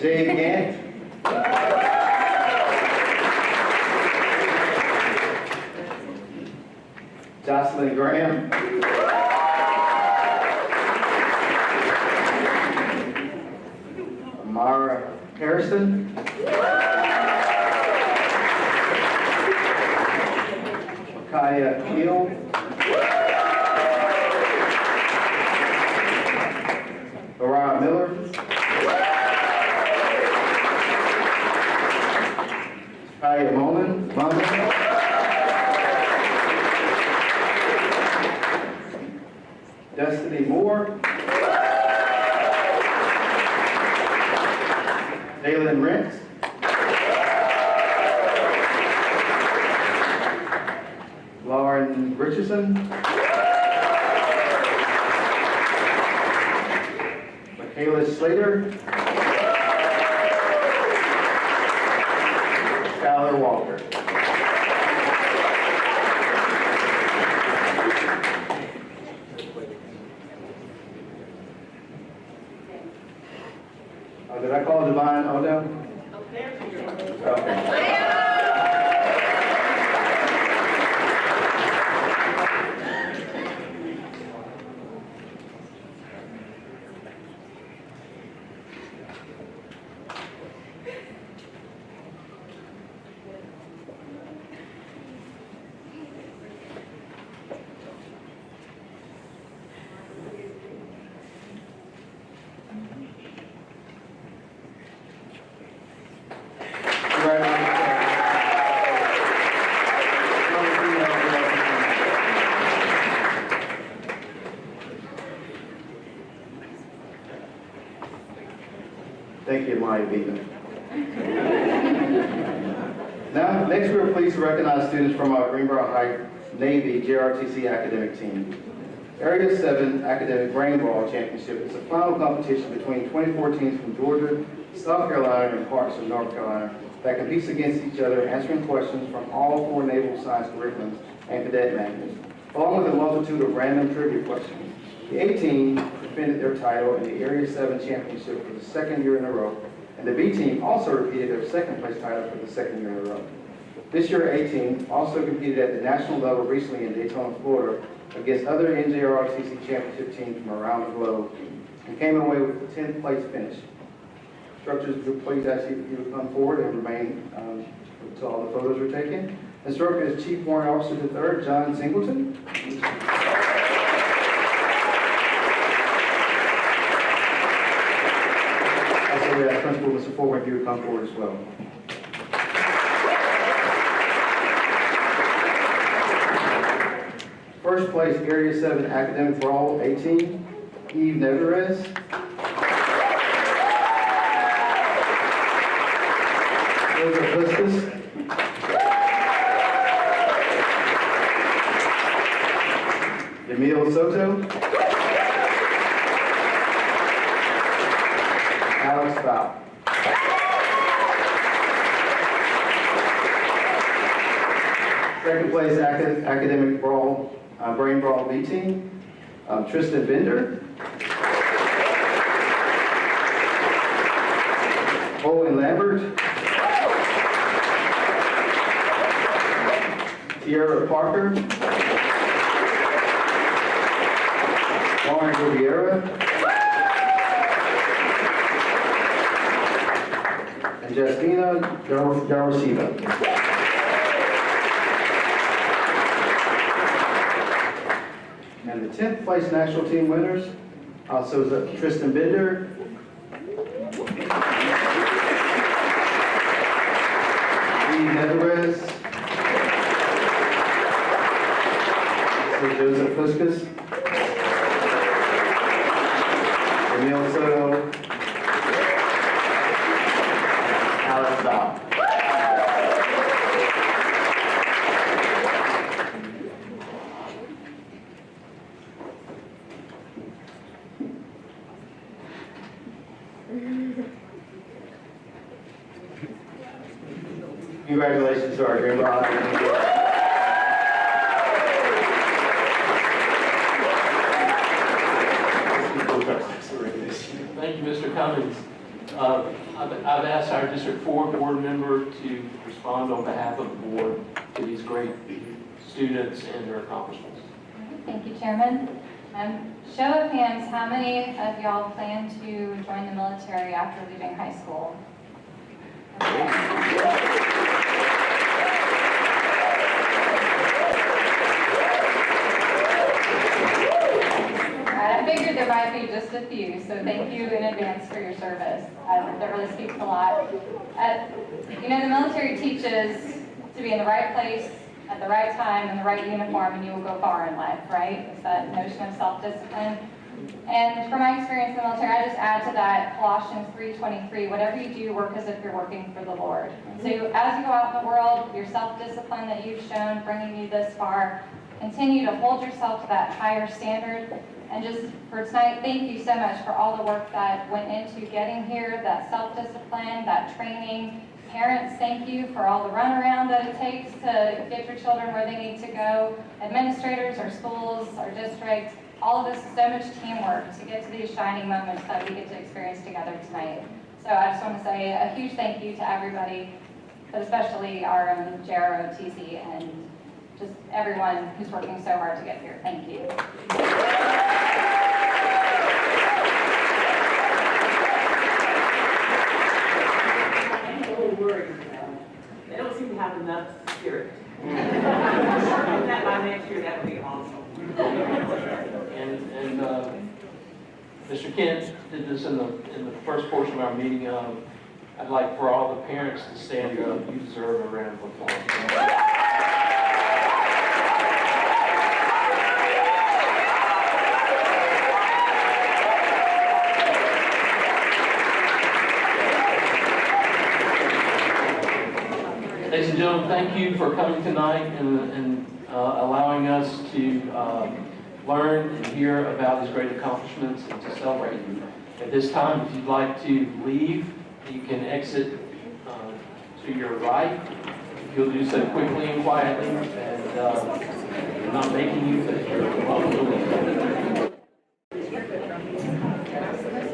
[SPEAKER 5] Jay Gant. Jocelyn Graham. Mara Harrison. Kaya Keel. Mariah Miller. Kaya Moman. Destiny Moore. Dalen Rentz. Lauren Richardson. Michaela Slater. Skylar Walker. Did I call Divine Odell? Okay. Thank you, Maya Beaton. Now, next we are pleased to recognize students from our Greenboro High Navy JRTC academic team. Area 7 Academic Brain Ball Championship is a final competition between 24 teams from Georgia, South Carolina, and parts of North Carolina that competes against each other, answering questions from all 4 naval science curriculums and cadet manuals. along with a multitude of random trivia questions. The A team defended their title in the Area 7 Championship for the second year in a row, and the B team also repeated their second place title for the second year in a row. This year, A team also competed at the national level recently in Daytona, Florida, against other NJROTC championship teams from around the globe, and came away with a 10th place finish. Instructors, please ask you to come forward and remain until all the photos are taken. Instructor is Chief Warrant Officer III, John Singleton. Also, we ask Principal Mr. Ford if you would come forward as well. First place, Area 7 Academic Brawl 18, Eve Neverez. Joseph Liskus. Emil Soto. Alex Fowl. Second place, Academic Brawl, Brain Brawl B team, Tristan Bender. Owen Lambert. Tierra Parker. Lauren Riviera. And Justina Garasiva. And the 10th place national team winners, also is Tristan Bender, Lee Neverez, Joseph Fuscus, Emil Soto, Alex Dow. Congratulations to our Green Ball.
[SPEAKER 1] Thank you, Mr. Cummings. I've asked our District 4 board member to respond on behalf of the board to these great students and their accomplishments.
[SPEAKER 7] Thank you, Chairman. Show of hands, how many of y'all plan to join the military after leaving high school? Okay. I figured there might be just a few, so thank you in advance for your service. That really speaks a lot. You know, the military teaches to be in the right place, at the right time, in the right uniform, and you will go far in life, right? It's that notion of self-discipline. And from my experience in the military, I just add to that Colossians 3:23, whatever you do, work as if you're working for the Lord. So as you go out in the world, your self-discipline that you've shown, bringing you this far, continue to hold yourself to that higher standard. And just for tonight, thank you so much for all the work that went into getting here, that self-discipline, that training. Parents, thank you for all the runaround that it takes to get your children where they need to go. Administrators, our schools, our district, all of this is so much teamwork to get to these shining moments that we get to experience together tonight. So I just want to say a huge thank you to everybody, but especially our JROTC and just everyone who's working so hard to get here. Thank you.
[SPEAKER 8] They don't seem to have enough spirit. That by next year, that would be awesome.
[SPEAKER 1] And Mr. Kent did this in the first portion of our meeting. I'd like for all the parents to stand up. You deserve a round of applause. Ladies and gentlemen, thank you for coming tonight and allowing us to learn and hear about these great accomplishments and to celebrate you. At this time, if you'd like to leave, you can exit to your right. You'll do so quickly and quietly. And I'm not making you think you're welcome.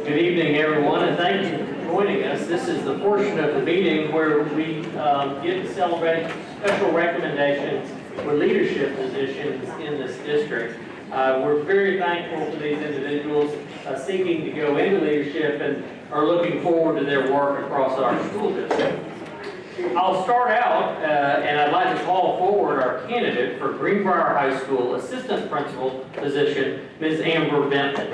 [SPEAKER 4] Good evening, everyone, and thank you for joining us. This is the portion of the meeting where we get to celebrate special recommendations for leadership positions in this district. We're very thankful for these individuals seeking to go into leadership and are looking forward to their work across our school district. I'll start out, and I'd like to call forward our candidate for Greenbrier High School Assistant Principal position, Ms. Amber Benton.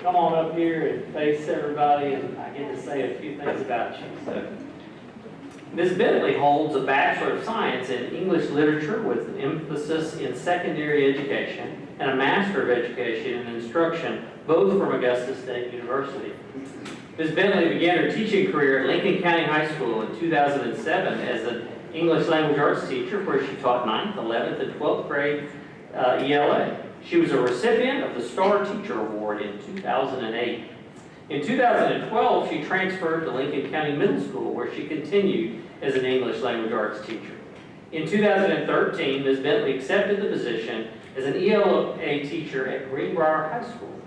[SPEAKER 4] Come on up here and face everybody, and I get to say a few things about you. So, Ms. Bentley holds a Bachelor of Science in English Literature with an emphasis in secondary education and a Master of Education in Instruction, both from Augusta State University. Ms. Bentley began her teaching career at Lincoln County High School in 2007 as an English Language Arts teacher, where she taught 9th, 11th, and 12th grade ELA. She was a recipient of the Star Teacher Award in 2008. In 2012, she transferred to Lincoln County Middle School, where she continued as an English Language Arts teacher. In 2013, Ms. Bentley accepted the position as an ELA teacher at Greenbrier High School.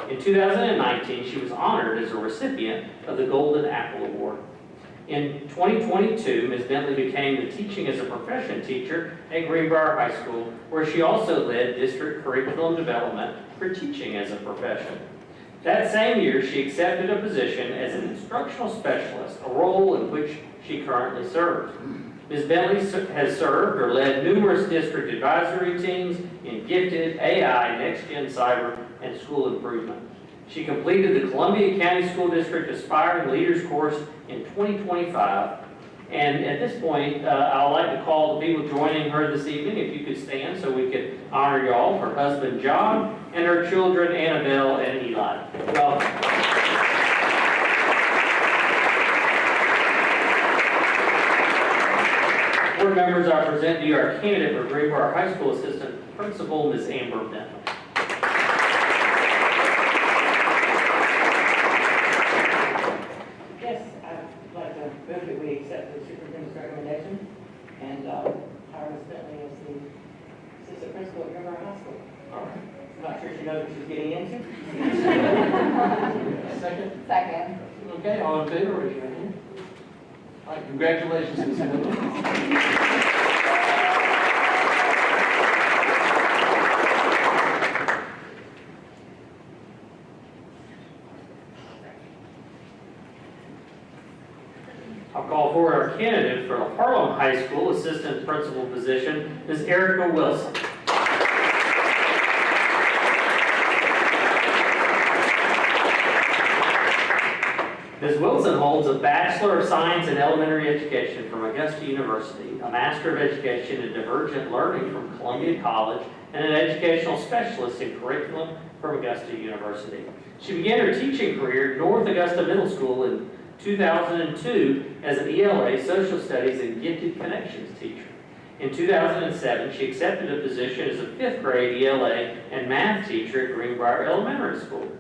[SPEAKER 4] In 2019, she was honored as a recipient of the Golden Apple Award. In 2022, Ms. Bentley became the Teaching as a Profession teacher at Greenbrier High School, where she also led district curriculum development for teaching as a profession. That same year, she accepted a position as an instructional specialist, a role in which she currently serves. Ms. Bentley has served or led numerous district advisory teams in gifted, AI, next-gen cyber, and school improvement. She completed the Columbia County School District Aspiring Leaders course in 2025. And at this point, I'd like to call the people joining her this evening, if you could stand so we could honor y'all, her husband John, and her children Annabelle and Eli. Welcome. Board members, I present to you our candidate for Greenbrier High School Assistant Principal, Ms. Amber Benton.
[SPEAKER 8] Move that we accept the superintendent's recommendation and hire Ms. Bentley as the assistant principal at Greenbrier High School.
[SPEAKER 1] All right.
[SPEAKER 8] I'm not sure she knows what she's getting into.
[SPEAKER 1] Second?
[SPEAKER 7] Second.
[SPEAKER 1] Okay, all in favor, raise your hand. All right, congratulations, Ms. Bentley. I'll call forward our candidate for the Harlem High School Assistant Principal position, Ms. Erica Wilson. Ms. Wilson holds a Bachelor of Science in Elementary Education from Augusta University, a Master of Education in Divergent Learning from Columbia College, and an Educational Specialist in Curriculum from Augusta University. She began her teaching career at North Augusta Middle School in 2002 as an ELA Social Studies and Gifted Connections teacher. In 2007, she accepted a position as a 5th grade ELA and math teacher at Greenbrier Elementary School.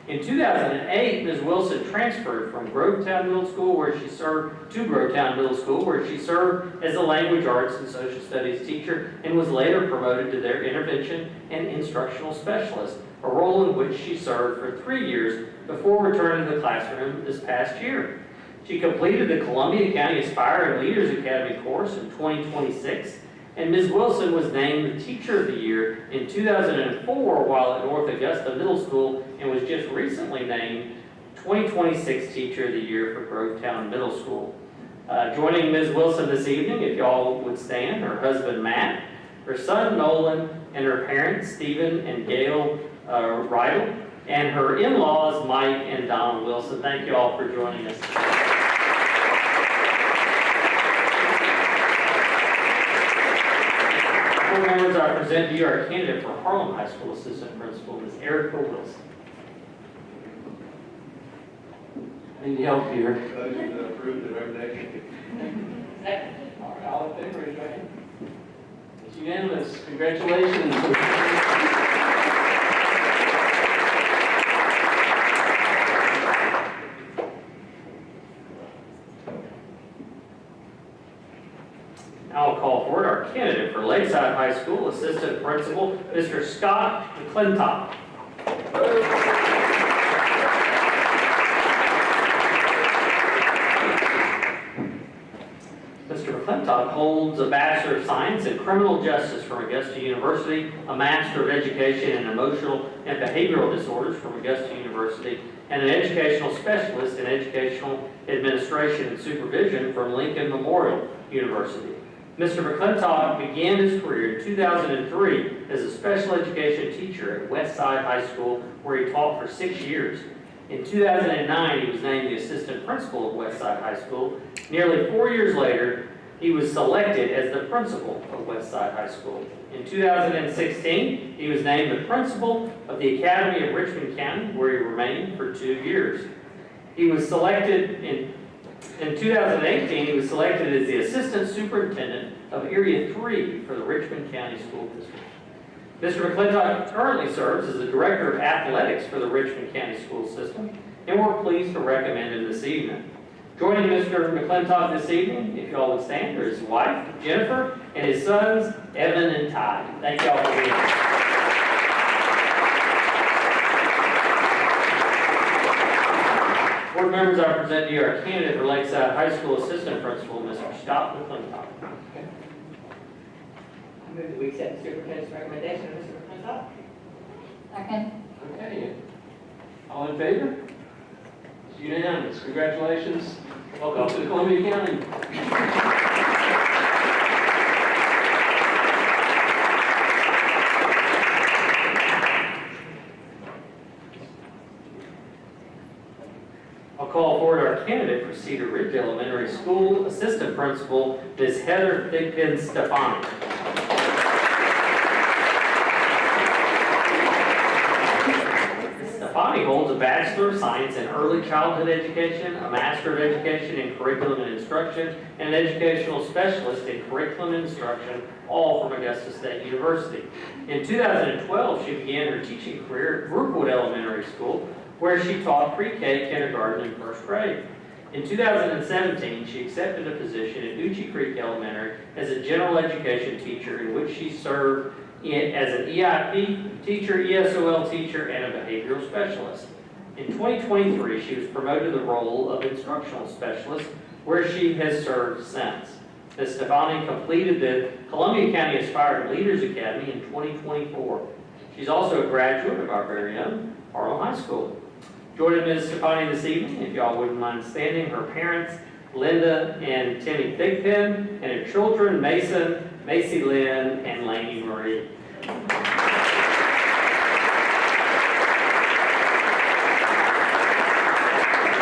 [SPEAKER 1] In 2008, Ms. Wilson transferred from Grovetown Middle School, where she served, to Grovetown Middle School, where she served as a Language Arts and Social Studies teacher and was later promoted to their Intervention and Instructional Specialist, a role in which she served for 3 years before returning to the classroom this past year. She completed the Columbia County Aspiring Leaders Academy course in 2026, and Ms. Wilson was named the Teacher of the Year in 2004 while at North Augusta Middle School, and was just recently named 2026 Teacher of the Year for Grovetown Middle School. Joining Ms. Wilson this evening, if y'all would stand, her husband Matt, her son Nolan, and her parents Stephen and Gail Rydell, and her in-laws Mike and Don Wilson. Thank you all for joining us. Board members, I present to you our candidate for Harlem High School Assistant Principal, Ms. Erica Wilson. I need help here.
[SPEAKER 6] Motion to approve the recommendation.
[SPEAKER 8] Second.
[SPEAKER 1] All right, all in favor, raise your hand. It's unanimous. Congratulations.
[SPEAKER 4] Assistant Principal, Mr. Scott McClintock. Mr. McClintock holds a Bachelor of Science in Criminal Justice from Augusta University, a Master of Education in Emotional and Behavioral Disorders from Augusta University, and an Educational Specialist in Educational Administration and Supervision from Lincoln Memorial University. Mr. McClintock began his career in 2003 as a special education teacher at Westside High School, where he taught for 6 years. In 2009, he was named the assistant principal of Westside High School. Nearly 4 years later, he was selected as the principal of Westside High School. In 2016, he was named the principal of the Academy of Richmond County, where he remained for 2 years. He was selected in 2018, he was selected as the assistant superintendent of Area 3 for the Richmond County School District. Mr. McClintock currently serves as the Director of Athletics for the Richmond County School System, and we're pleased to recommend him this evening. Joining Mr. McClintock this evening, if y'all would stand, are his wife, Jennifer, and his sons, Evan and Ty. Thank y'all for being here. Board members, I present to you our candidate for Lakeside High School Assistant Principal, Mr. Scott McClintock.
[SPEAKER 8] I move that we accept the superintendent's recommendation of Mr. McClintock.
[SPEAKER 7] Second.
[SPEAKER 1] Okay. All in favor? It's unanimous. Congratulations. Welcome to Columbia County. I'll call forward our candidate for Cedar Ridge Elementary School Assistant Principal, Ms. Heather Thigpen-Stefani. Stefani holds a Bachelor of Science in Early Childhood Education, a Master of Education in Curriculum and Instruction, and an Educational Specialist in Curriculum and Instruction, all from Augusta State University. In 2012, she began her teaching career at Brookwood Elementary School, where she taught pre-K, kindergarten, and first grade. In 2017, she accepted a position at Uchi Creek Elementary as a general education teacher, in which she served as an EIP teacher, ESOL teacher, and a behavioral specialist. In 2023, she was promoted to the role of instructional specialist, where she has served since. Ms. Stefani completed the Columbia County Aspiring Leaders Academy in 2024. She's also a graduate of our very own Harlem High School. Joining Ms. Stefani this evening, if y'all wouldn't mind standing, her parents, Linda and Timmy Thigpen, and her children, Mason, Macy Lynn, and Lainey Marie.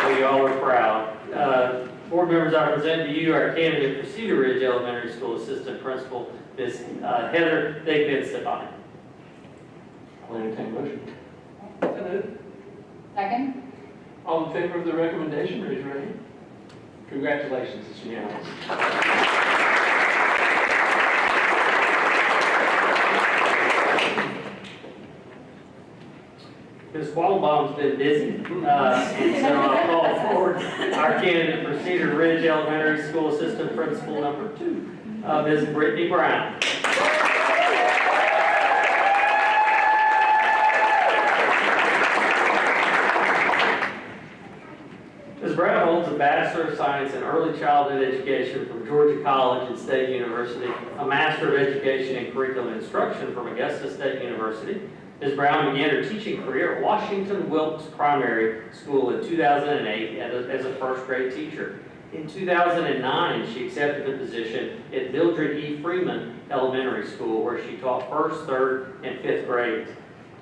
[SPEAKER 1] So y'all are proud. Board members, I present to you our candidate for Cedar Ridge Elementary School Assistant Principal, Ms. Heather Thigpen-Stefani. I'll entertain a motion.
[SPEAKER 8] So moved.
[SPEAKER 7] Second.
[SPEAKER 1] All in favor of the recommendation, raise your hand. Congratulations, it's unanimous. Ms. Quattlebaum's been busy, and so I'll call forward our candidate for Cedar Ridge Elementary School Assistant Principal number 2, Ms. Brittany Brown. Ms. Brown holds a Bachelor of Science in Early Childhood Education from Georgia College and State University, a Master of Education in Curriculum and Instruction from Augusta State University. Ms. Brown began her teaching career at Washington Wilkes Primary School in 2008 as a first grade teacher. In 2009, she accepted a position at Mildred E. Freeman Elementary School, where she taught first, third, and fifth grades.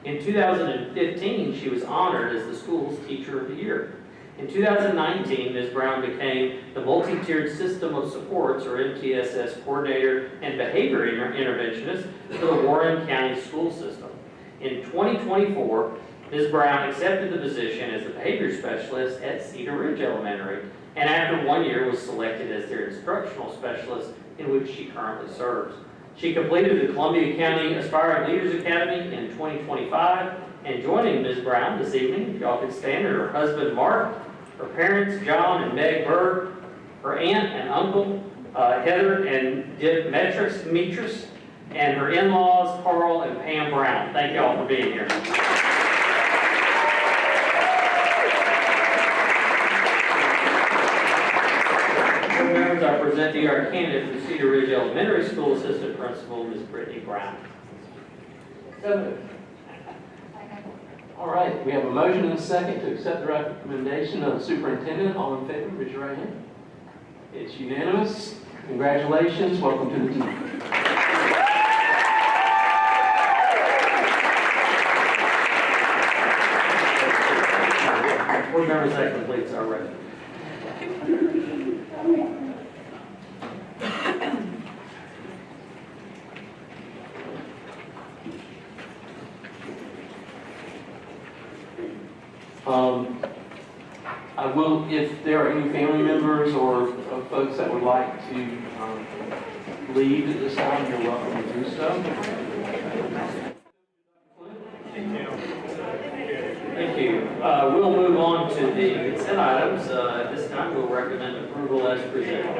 [SPEAKER 1] In 2015, she was honored as the school's Teacher of the Year. In 2019, Ms. Brown became the Multi-Tiered System of Supports, or MTSS, Coordinator and Behavior Interventionist for the Warren County School System. In 2024, Ms. Brown accepted the position as the Behavior Specialist at Cedar Ridge Elementary, and after 1 year was selected as their Instructional Specialist, in which she currently serves. She completed the Columbia County Aspiring Leaders Academy in 2025, and joining Ms. Brown this evening, if y'all could stand, are her husband Mark, her parents John and Meg Berg, her aunt and uncle Heather and Demetris,
[SPEAKER 4] and her in-laws, Carl and Pam Brown. Thank y'all for being here. Board members, I present to you our candidate for the Cedar Ridge Elementary School Assistant Principal, Ms. Brittany Brown.
[SPEAKER 8] So moved.
[SPEAKER 1] All right, we have a motion and a second to accept the recommendation of the superintendent. All in favor, raise your right hand. It's unanimous. Congratulations. Welcome to the team.
[SPEAKER 4] Board members, that completes our record.
[SPEAKER 1] I will, if there are any family members or folks that would like to leave at this time, you're welcome to do so.
[SPEAKER 4] Thank you. We'll move on to the consent items. At this time, we'll recommend approval as presented.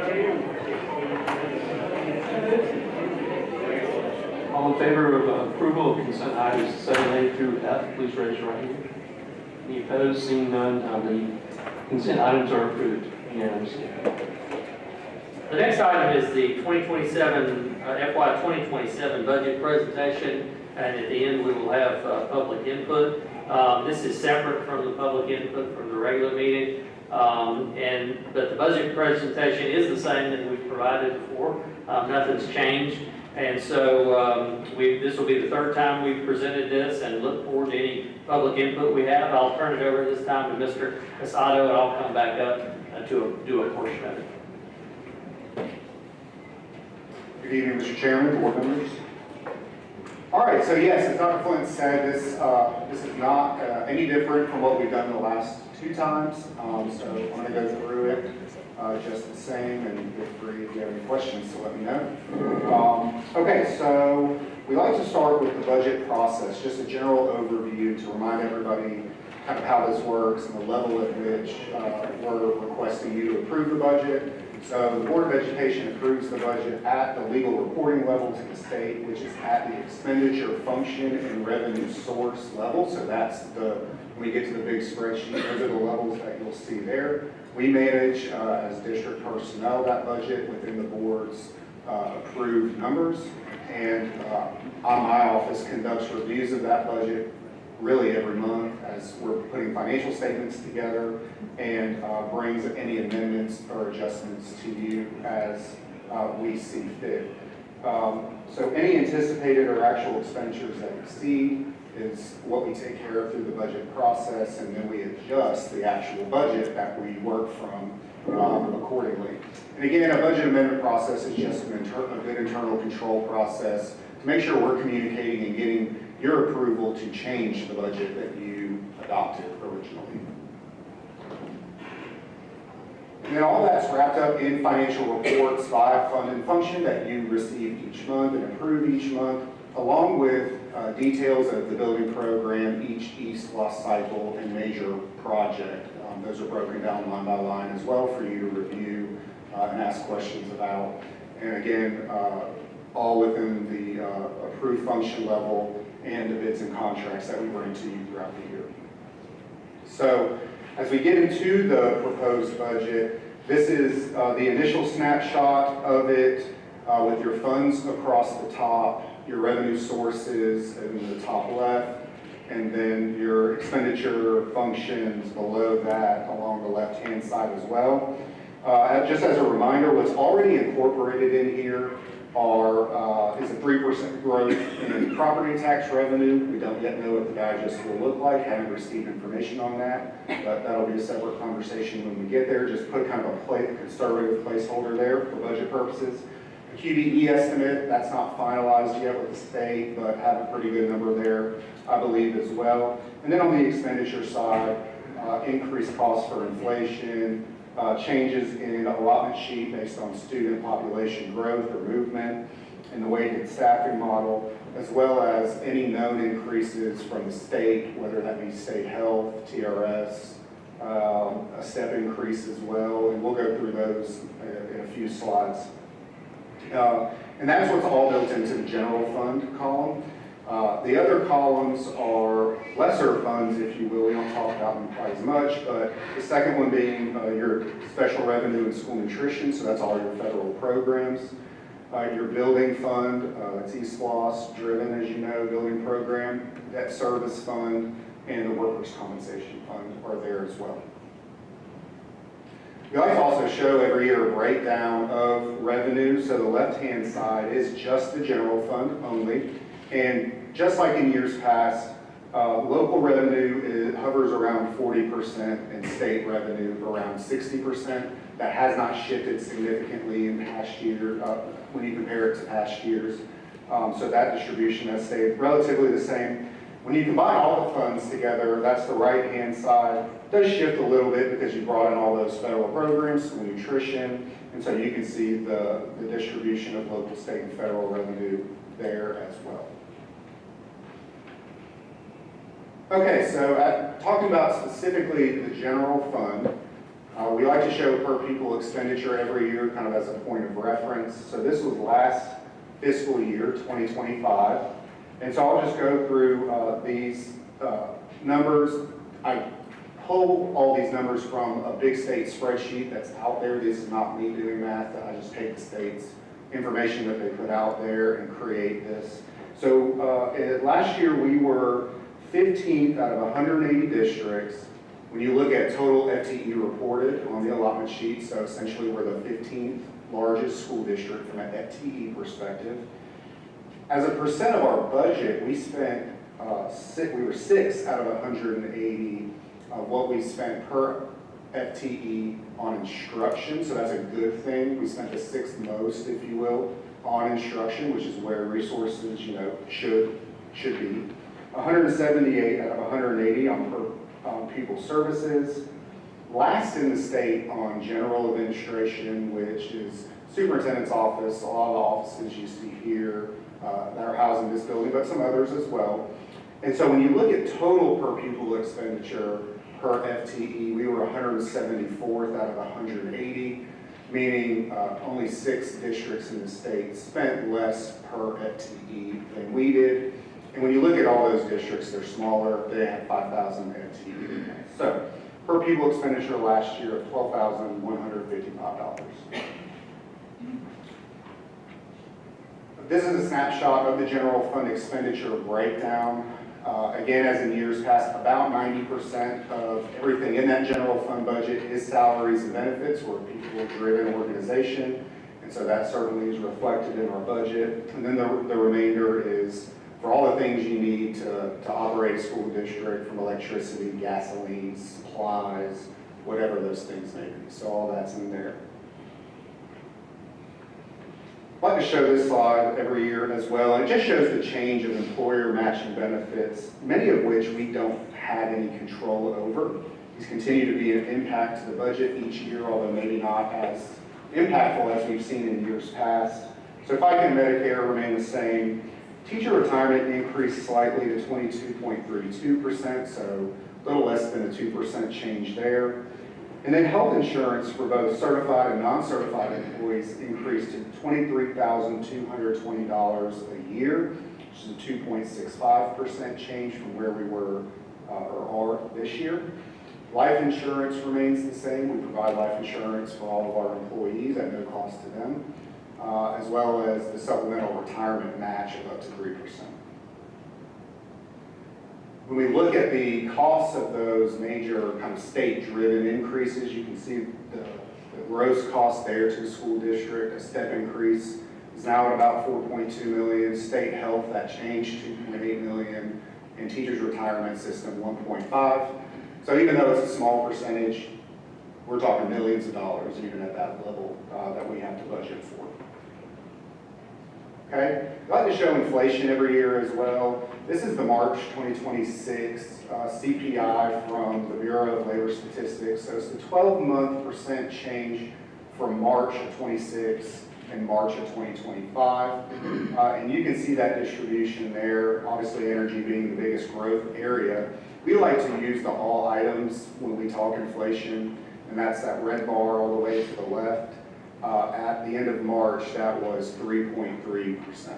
[SPEAKER 1] All in favor of approval of consent items 7A through F, please raise your right hand. Any opposed? Seeing none, the consent items are approved unanimously.
[SPEAKER 4] The next item is the 2027, FY 2027 budget presentation, and at the end we will have public input. This is separate from the public input from the regular meeting, but the budget presentation is the same that we've provided before. Nothing's changed. And so this will be the third time we've presented this, and look forward to any public input we have. I'll turn it over this time to Mr. Casado, and I'll come back up to do a portion of it.
[SPEAKER 9] Good evening, Mr. Chairman, board members. All right, so yes, as Dr. Flint said, this is not any different from what we've done the last two times. So I'm going to go through it just the same, and feel free if you have any questions to let me know. Okay, so we like to start with the budget process, just a general overview to remind everybody kind of how this works and the level at which we're requesting you to approve the budget. So the Board of Education approves the budget at the legal reporting level to the state, which is at the expenditure function and revenue source level. So that's when we get to the big spreadsheet, those are the levels that you'll see there. We manage, as district personnel, that budget within the board's approved numbers. And my office conducts reviews of that budget really every month as we're putting financial statements together, and brings any amendments or adjustments to you as we see fit. So any anticipated or actual expenditures that exceed is what we take care of through the budget process, and then we adjust the actual budget that we work from accordingly. And again, a budget amendment process is just a good internal control process to make sure we're communicating and getting your approval to change the budget that you adopted originally. And then all that's wrapped up in financial reports via fund and function that you receive each month and approve each month, along with details of the building program, each East-West cycle, and major project. Those are broken down line by line as well for you to review and ask questions about. And again, all within the approved function level and the bids and contracts that we bring to you throughout the year. So as we get into the proposed budget, this is the initial snapshot of it with your funds across the top, your revenue sources in the top left, and then your expenditure functions below that along the left-hand side as well. Just as a reminder, what's already incorporated in here is a 3% growth in property tax revenue. We don't yet know what the digest will look like, haven't received information on that, but that'll be a separate conversation when we get there. Just put kind of a conservative placeholder there for budget purposes. The QBE estimate, that's not finalized yet with the state, but have a pretty good number there, I believe, as well. And then on the expenditure side, increased costs for inflation, changes in allotment sheet based on student population growth or movement, and the weighted staffing model, as well as any known increases from the state, whether that be state health, TRS, a step increase as well, and we'll go through those in a few slides. And that's what's all built into the general fund column. The other columns are lesser funds, if you will. We don't talk about them quite as much, but the second one being your special revenue and school nutrition, so that's all your federal programs. Your building fund, it's eSPLOS driven, as you know, building program, debt service fund, and the workers' compensation fund are there as well. We like to also show every year a breakdown of revenue. So the left-hand side is just the general fund only. And just like in years past, local revenue hovers around 40% and state revenue around 60%. That has not shifted significantly in past years when you compare it to past years. So that distribution has stayed relatively the same. When you combine all the funds together, that's the right-hand side. It does shift a little bit because you brought in all those federal programs, school nutrition, and so you can see the distribution of local, state, and federal revenue there as well. Okay, so talking about specifically the general fund, we like to show per pupil expenditure every year kind of as a point of reference. So this was last fiscal year, 2025. And so I'll just go through these numbers. I pull all these numbers from a big state spreadsheet that's out there. This is not me doing math. I just take the state's information that they put out there and create this. So last year we were 15th out of 180 districts. When you look at total FTE reported on the allotment sheet, so essentially we're the 15th largest school district from an FTE perspective. As a percent of our budget, we spent, we were 6 out of 180 of what we spent per FTE on instruction, so that's a good thing. We spent the 6th most, if you will, on instruction, which is where resources, you know, should be. 178 out of 180 on per pupil services. Last in the state on general administration, which is superintendent's office, a lot of the offices you see here that are housed in this building, but some others as well. And so when you look at total per pupil expenditure per FTE, we were 174th out of 180, meaning only 6 districts in the state spent less per FTE than we did. And when you look at all those districts, they're smaller, they have 5,000 FTE. So per pupil expenditure last year of $12,155. This is a snapshot of the general fund expenditure breakdown. Again, as in years past, about 90% of everything in that general fund budget is salaries and benefits. We're a people-driven organization, and so that certainly is reflected in our budget. And then the remainder is for all the things you need to operate a school district, from electricity, gasoline, supplies, whatever those things may be. So all that's in there. I like to show this slide every year as well, and it just shows the change of employer matching benefits, many of which we don't have any control over. These continue to be an impact to the budget each year, although maybe not as impactful as we've seen in years past. So FICA and Medicare remain the same. Teacher retirement increased slightly to 22.32%, so a little less than a 2% change there. And then health insurance for both certified and non-certified employees increased to $23,220 a year, which is a 2.65% change from where we were or are this year. Life insurance remains the same. We provide life insurance for all of our employees at no cost to them, as well as the supplemental retirement match of up to 3%. When we look at the costs of those major kind of state-driven increases, you can see the gross cost there to the school district. A step increase is now at about $4.2 million. State health, that changed, $2.8 million. And teachers' retirement system, $1.5. So even though it's a small percentage, we're talking millions of dollars even at that level that we have to budget for. Okay, I like to show inflation every year as well. This is the March 2026 CPI from the Bureau of Labor Statistics. So it's the 12-month% change from March of 26 and March of 2025. And you can see that distribution there, obviously energy being the biggest growth area. We like to use the all items when we talk inflation, and that's that red bar all the way to the left. At the end of March, that was 3.3%.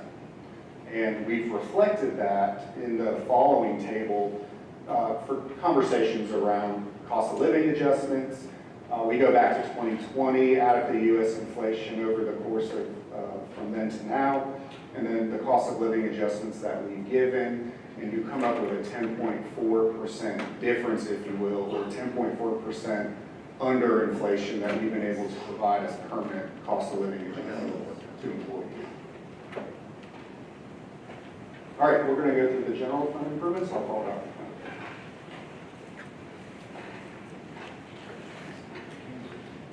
[SPEAKER 9] And we've reflected that in the following table for conversations around cost of living adjustments. We go back to 2020, added the U.S. inflation over the course of from then to now, and then the cost of living adjustments that we've given, and you come up with a 10.4% difference, if you will, or 10.4% under inflation that we've been able to provide as permanent cost of living adjustments to employees. All right, we're going to go through the general fund improvements. I'll call it out.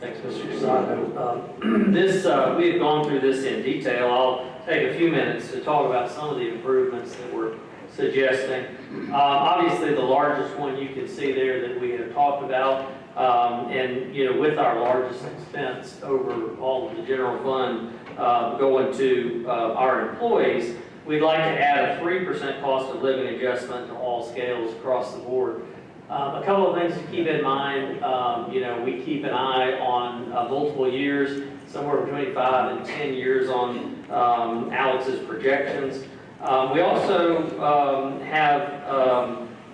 [SPEAKER 4] Thanks, Mr. Sato. We have gone through this in detail. I'll take a few minutes to talk about some of the improvements that we're suggesting. Obviously, the largest one you can see there that we have talked about, and with our largest expense over all of the general fund going to our employees, we'd like to add a 3% cost of living adjustment to all scales across the board. A couple of things to keep in mind, we keep an eye on multiple years, somewhere between 5 and 10 years on Alex's projections. We also have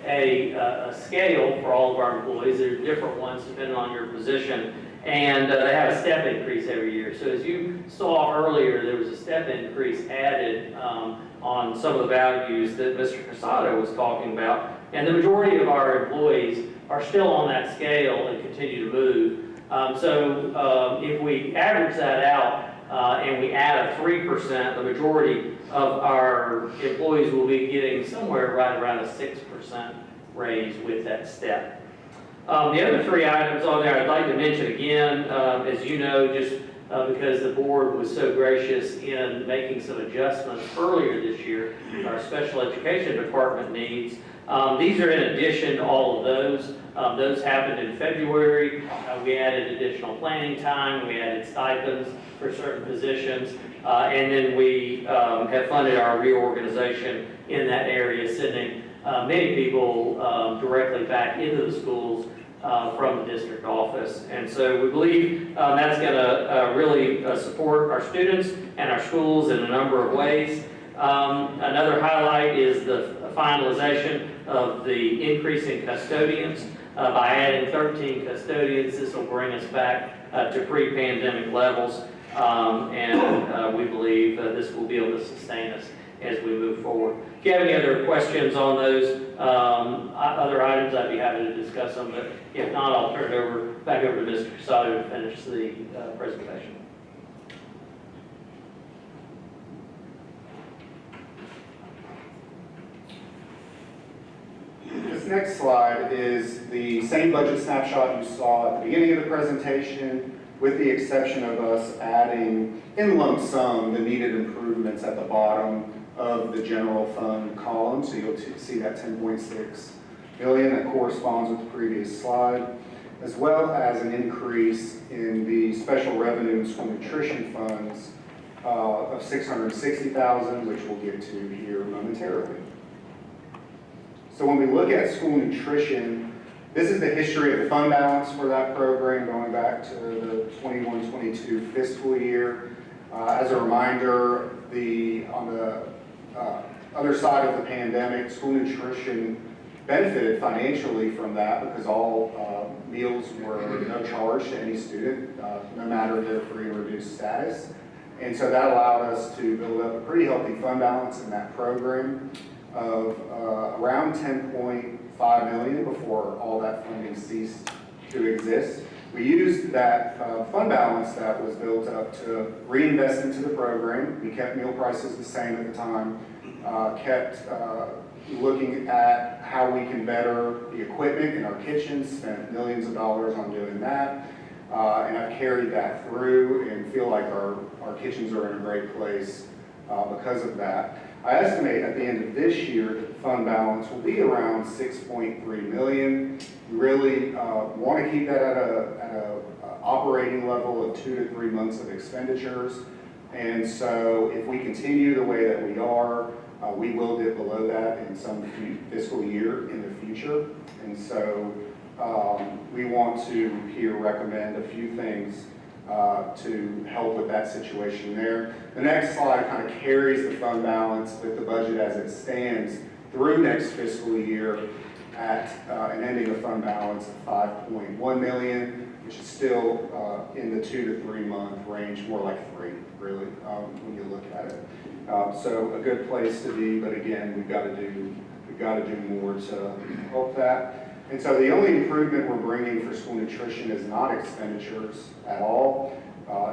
[SPEAKER 4] a scale for all of our employees. There are different ones depending on your position, and they have a step increase every year. So as you saw earlier, there was a step increase added on some of the values that Mr. Casado was talking about. And the majority of our employees are still on that scale and continue to move. So if we average that out and we add a 3%, the majority of our employees will be getting somewhere right around a 6% raise with that step. The other three items on there I'd like to mention again, as you know, just because the board was so gracious in making some adjustments earlier this year, our special education department needs. These are in addition to all of those. Those happened in February. We added additional planning time. We added stipends for certain positions. And then we have funded our reorganization in that area, sending many people directly back into the schools from the district office. And so we believe that's going to really support our students and our schools in a number of ways. Another highlight is the finalization of the increase in custodians. By adding 13 custodians, this will bring us back to pre-pandemic levels, and we believe this will be able to sustain us as we move forward. If you have any other questions on those other items, I'd be happy to discuss them, but if not, I'll turn it back over to Mr. Casado to finish the presentation.
[SPEAKER 9] This next slide is the same budget snapshot you saw at the beginning of the presentation, with the exception of us adding in lump sum the needed improvements at the bottom of the general fund column. So you'll see that 10.6 million that corresponds with the previous slide, as well as an increase in the special revenue and school nutrition funds of $660,000, which we'll get to here momentarily. So when we look at school nutrition, this is the history of the fund balance for that program going back to the 21-22 fiscal year. As a reminder, on the other side of the pandemic, school nutrition benefited financially from that because all meals were no charge to any student, no matter their free and reduced status. And so that allowed us to build up a pretty healthy fund balance in that program of around $10.5 million before all that funding ceased to exist. We used that fund balance that was built up to reinvest into the program. We kept meal prices the same at the time, kept looking at how we can better the equipment in our kitchens, spent millions of dollars on doing that, and I've carried that through and feel like our kitchens are in a great place because of that. I estimate at the end of this year that the fund balance will be around $6.3 million. We really want to keep that at a operating level of 2 to 3 months of expenditures. And so if we continue the way that we are, we will dip below that in some fiscal year in the future. And so we want to here recommend a few things to help with that situation there. The next slide kind of carries the fund balance with the budget as it stands through next fiscal year at an ending of fund balance of $5.1 million, which is still in the 2 to 3 month range, more like 3 really when you look at it. So a good place to be, but again, we've got to do more to help that. And so the only improvement we're bringing for school nutrition is not expenditures at all.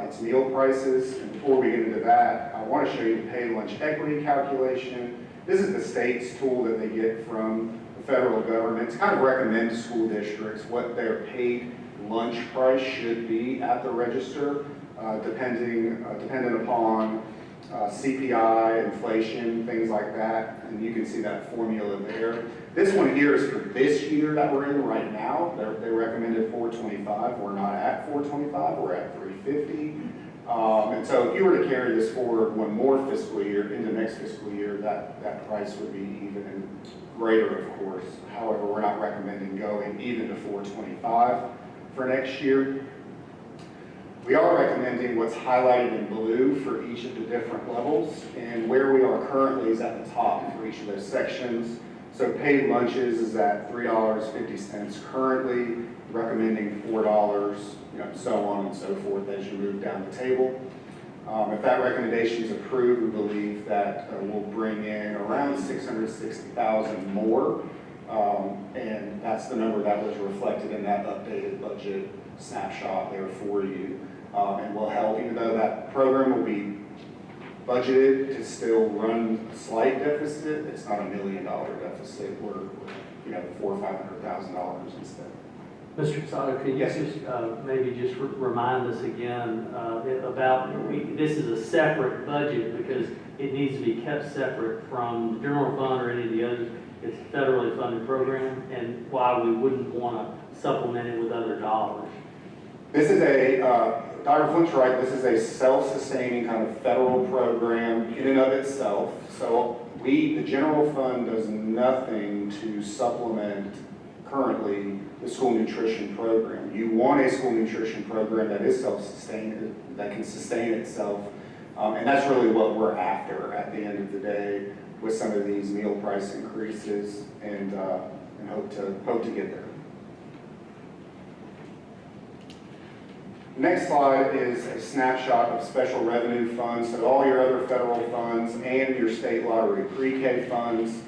[SPEAKER 9] It's meal prices. And before we get into that, I want to show you the paid lunch equity calculation. This is the state's tool that they get from the federal government to kind of recommend to school districts what their paid lunch price should be at the register, dependent upon CPI, inflation, things like that, and you can see that formula there. This one here is for this year that we're in right now. They recommended $4.25. We're not at $4.25. We're at $3.50. And so if you were to carry this forward one more fiscal year into next fiscal year, that price would be even greater, of course. However, we're not recommending going even to $4.25 for next year. We are recommending what's highlighted in blue for each of the different levels, and where we are currently is at the top for each of those sections. So paid lunches is at $3.50 currently, recommending $4, so on and so forth as you move down the table. If that recommendation is approved, we believe that we'll bring in around $660,000 more, and that's the number that was reflected in that updated budget snapshot there for you. And will help, even though that program will be budgeted to still run a slight deficit, it's not $1 million deficit. We're $400,000 or $500,000 instead.
[SPEAKER 4] Mr. Casado, could you
[SPEAKER 9] Yes.
[SPEAKER 4] just maybe just remind us again about, this is a separate budget because it needs to be kept separate from the general fund or any of the others. It's a federally funded program, and why we wouldn't want to supplement it with other dollars.
[SPEAKER 9] This is Dr. Flint's right, this is a self-sustaining kind of federal program in and of itself. So the general fund does nothing to supplement currently the school nutrition program. You want a school nutrition program that is self-sustaining, that can sustain itself. And that's really what we're after at the end of the day with some of these meal price increases, and hope to get there. Next slide is a snapshot of special revenue funds. So all your other federal funds and your state lottery pre-K funds,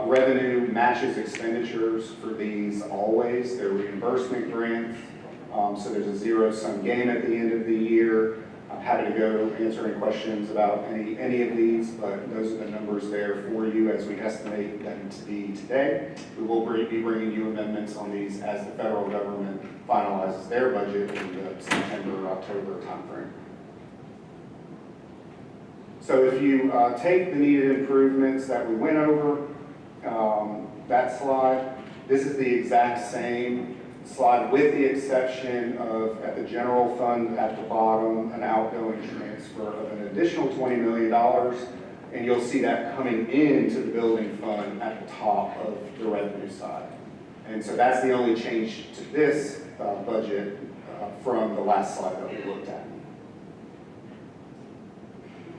[SPEAKER 9] revenue matches expenditures for these always. They're reimbursement grants, so there's a zero-sum game at the end of the year. I'm happy to go answer any questions about any of these, but those are the numbers there for you as we estimate them to be today. We will be bringing you amendments on these as the federal government finalizes their budget in the September-October timeframe. So if you take the needed improvements that we went over, that slide, this is the exact same slide with the exception of, at the general fund at the bottom, an outgoing transfer of an additional $20 million, and you'll see that coming into the building fund at the top of the revenue side. And so that's the only change to this budget from the last slide that we looked at.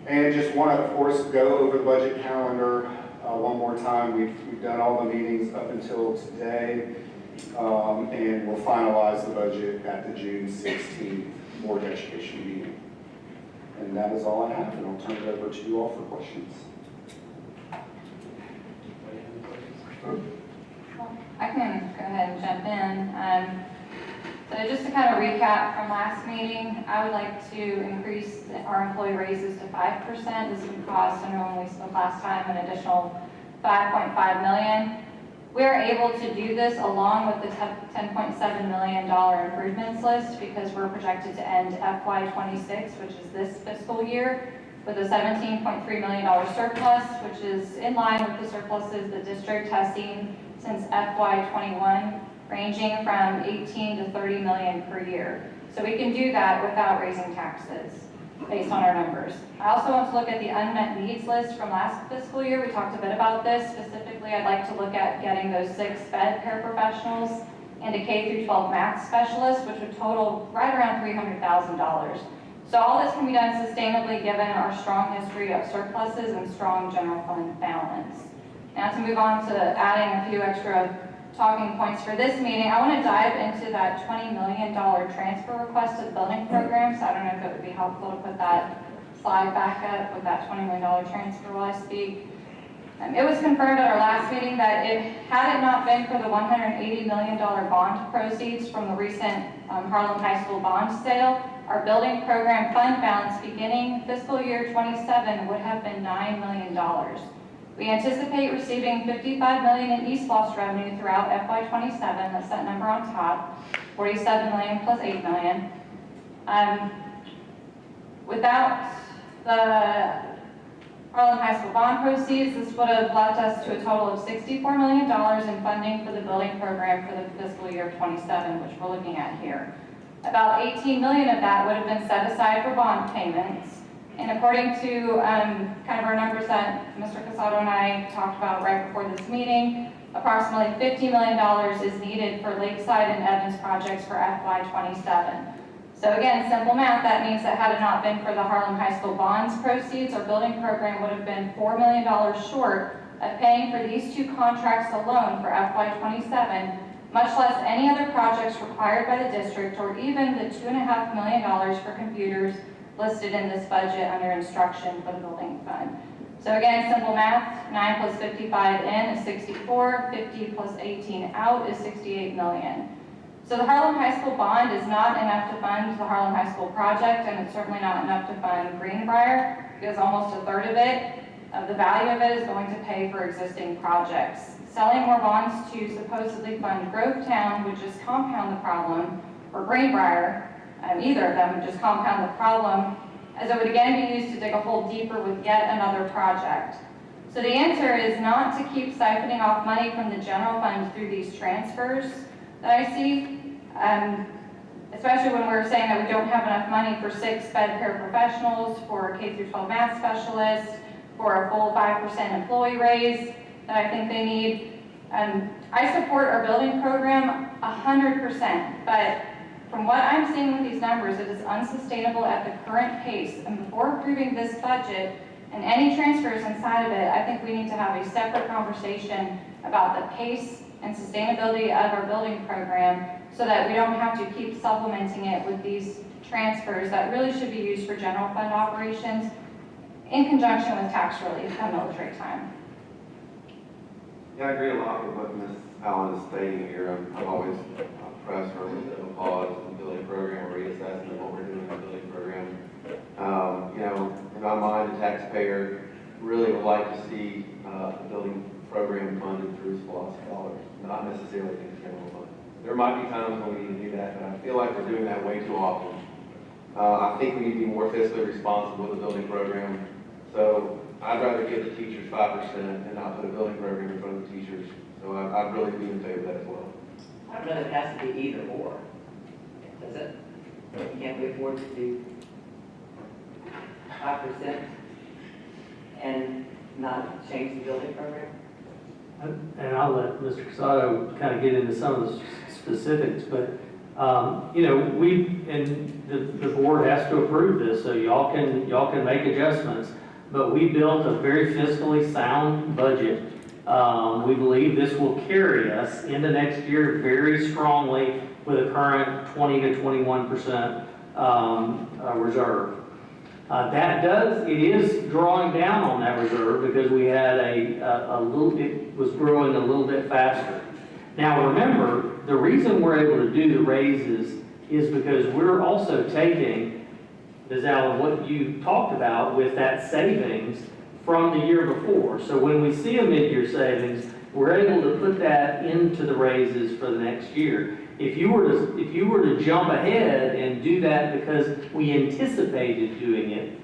[SPEAKER 9] And just want to, of course, go over the budget calendar one more time. We've done all the meetings up until today. And we'll finalize the budget at the June 16th Board of Education meeting. And that is all I have, and I'll turn it over to you all for questions.
[SPEAKER 7] I can go ahead and jump in. So just to kind of recap from last meeting, I would like to increase our employee raises to 5%. This would cost, I know when we spoke last time, an additional $5.5 million. We are able to do this along with the $10.7 million improvements list because we're projected to end FY26, which is this fiscal year, with a $17.3 million surplus, which is in line with the surpluses the district has seen since FY21, ranging from 18 to 30 million per year. So we can do that without raising taxes based on our numbers. I also want to look at the unmet needs list from last fiscal year. We talked a bit about this. Specifically, I'd like to look at getting those 6 fed paraprofessionals and a K through 12 math specialist, which would total right around $300,000. So all this can be done sustainably given our strong history of surpluses and strong general fund balance. Now to move on to adding a few extra talking points for this meeting, I want to dive into that $20 million transfer request to the building program. So I don't know if it would be helpful to put that slide back up with that $20 million transfer while I speak. It was confirmed at our last meeting that had it not been for the $180 million bond proceeds from the recent Harlem High School bond sale, our building program fund balance beginning fiscal year 27 would have been $9 million. We anticipate receiving $55 million in East Loss revenue throughout FY27. That's that number on top, $47 million plus $8 million. Without the Harlem High School bond proceeds, this would have left us to a total of $64 million in funding for the building program for the fiscal year 27, which we're looking at here. About $18 million of that would have been set aside for bond payments. And according to kind of our numbers that Mr. Casado and I talked about right before this meeting, approximately $50 million is needed for Lakeside and Evans projects for FY27. So again, simple math, that means that had it not been for the Harlem High School bonds proceeds, our building program would have been $4 million short of paying for these two contracts alone for FY27, much less any other projects required by the district or even the $2.5 million for computers listed in this budget under instruction for the building fund. So again, simple math, 9 plus 55 in is 64, 50 plus 18 out is 68 million. So the Harlem High School bond is not enough to fund the Harlem High School project, and it's certainly not enough to fund Greenbrier, because almost a third of it, of the value of it, is going to pay for existing projects. Selling more bonds to supposedly fund Grovetown would just compound the problem, or Greenbrier, either of them would just compound the problem, as it would again be used to dig a hole deeper with yet another project. So the answer is not to keep siphoning off money from the general fund through these transfers that I see, especially when we're saying that we don't have enough money for 6 sped paraprofessionals, for a K through 12 math specialist, for a full 5% employee raise that I think they need. I support our building program 100%, but from what I'm seeing with these numbers, it is unsustainable at the current pace. And before approving this budget and any transfers inside of it, I think we need to have a separate conversation about the pace and sustainability of our building program so that we don't have to keep supplementing it with these transfers that really should be used for general fund operations in conjunction with tax relief at military time.
[SPEAKER 6] Yeah, I agree a lot with what Ms. Allen is stating here. I've always pressed for a pause in the building program, reassessment of what we're doing in the building program. In my mind, the taxpayer really would like to see the building program funded through SPLOST dollars, not necessarily through the general fund. There might be times when we need to do that, but I feel like we're doing that way too often. I think we need to be more fiscally responsible with the building program. So I'd rather give the teachers 5% and not put a building program in front of the teachers. So I'd really be in favor of that as well.
[SPEAKER 8] I don't know if it has to be either or. Does it? Can't we afford to do 5% and not change the building program?
[SPEAKER 4] And I'll let Mr. Casado kind of get into some of the specifics, but, the board has to approve this, so y'all can make adjustments. But we built a very fiscally sound budget. We believe this will carry us into next year very strongly with a current 20 to 21% reserve. It is drawing down on that reserve because we had it was growing a little bit faster. Now remember, the reason we're able to do the raises is because we're also taking, Ms. Allen, what you talked about with that savings from the year before. So when we see a mid-year savings, we're able to put that into the raises for the next year. If you were to jump ahead and do that because we anticipated doing it,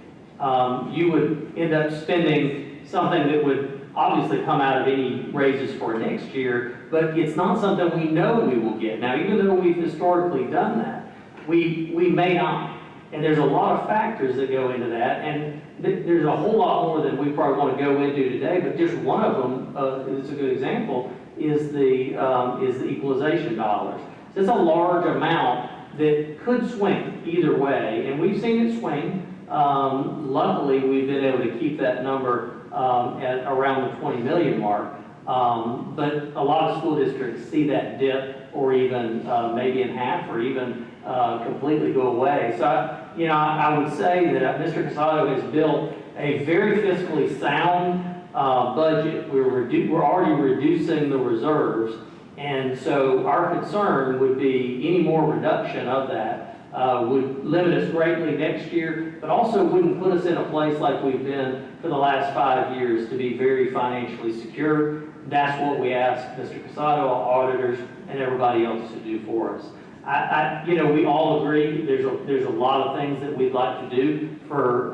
[SPEAKER 4] you would end up spending something that would obviously come out of any raises for next year, but it's not something we know we will get. Now, even though we've historically done that, we may not. And there's a lot of factors that go into that, and there's a whole lot more than we probably want to go into today, but just one of them is a good example, is the equalization dollars. So it's a large amount that could swing either way, and we've seen it swing. Luckily, we've been able to keep that number at around the 20 million mark. But a lot of school districts see that dip, or even maybe in half, or even completely go away. So, I would say that Mr. Casado has built a very fiscally sound budget. We're already reducing the reserves, and so our concern would be any more reduction of that would limit us greatly next year, but also wouldn't put us in a place like we've been for the last 5 years to be very financially secure. That's what we ask Mr. Casado, auditors, and everybody else to do for us. We all agree there's a lot of things that we'd like to do for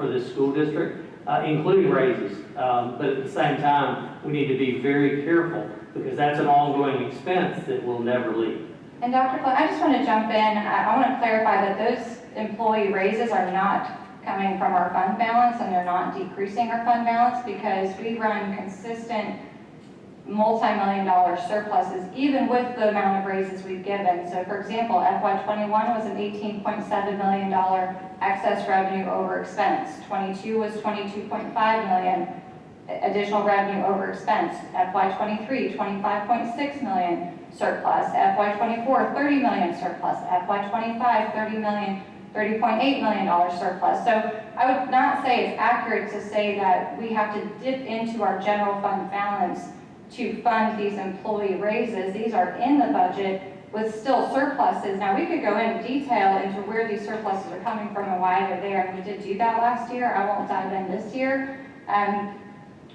[SPEAKER 4] this school district, including raises. But at the same time, we need to be very careful because that's an ongoing expense that will never leave.
[SPEAKER 7] And Dr. Flynn, I just want to jump in. I want to clarify that those employee raises are not coming from our fund balance, and they're not decreasing our fund balance, because we run consistent multi-million-dollar surpluses, even with the amount of raises we've given. So for example, FY21 was an $18.7 million excess revenue over expense. 22 was $22.5 million additional revenue over expense. FY23, $25.6 million surplus. FY24, $30 million surplus. FY25, $30.8 million surplus. So I would not say it's accurate to say that we have to dip into our general fund balance to fund these employee raises. These are in the budget with still surpluses. Now, we could go into detail into where these surpluses are coming from and why they're there, and we did do that last year. I won't dive in this year.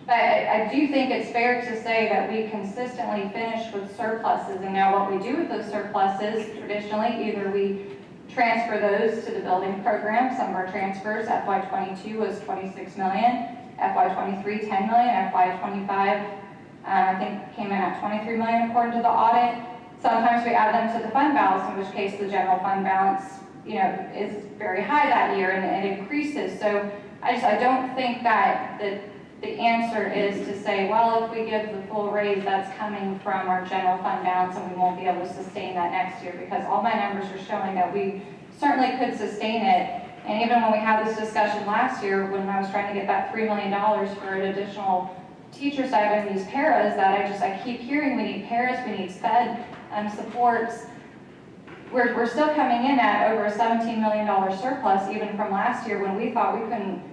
[SPEAKER 7] But I do think it's fair to say that we consistently finish with surpluses. And now what we do with those surpluses, traditionally, either we transfer those to the building program. Some of our transfers, FY22 was $26 million, FY23, $10 million, FY25, I think came in at $23 million according to the audit. Sometimes we add them to the fund balance, in which case the general fund balance, is very high that year and it increases. So I don't think that the answer is to say, well, if we give the full raise, that's coming from our general fund balance and we won't be able to sustain that next year, because all my numbers are showing that we certainly could sustain it. And even when we had this discussion last year, when I was trying to get that $3 million for an additional teacher side of these paras, that I keep hearing we need paras, we need sped supports. We're still coming in at over a $17 million surplus, even from last year when we thought we couldn't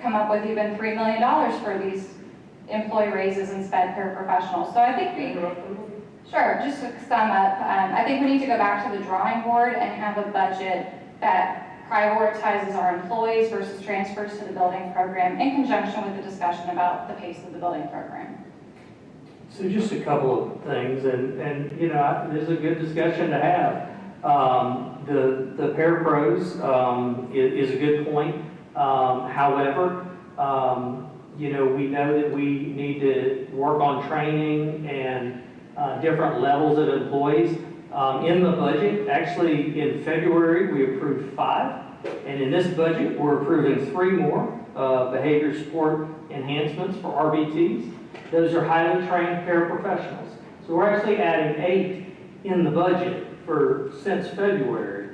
[SPEAKER 7] come up with even $3 million for these employee raises and sped paraprofessionals. So I think sure, just to sum up, I think we need to go back to the drawing board and have a budget that prioritizes our employees versus transfers to the building program in conjunction with the discussion about the pace of the building program.
[SPEAKER 4] So just a couple of things, and this is a good discussion to have. The parapros is a good point. However, we know that we need to work on training and different levels of employees. In the budget, actually in February, we approved 5, and in this budget, we're approving 3 more behavior support enhancements for RBTs. Those are highly trained paraprofessionals. So we're actually adding 8 in the budget since February,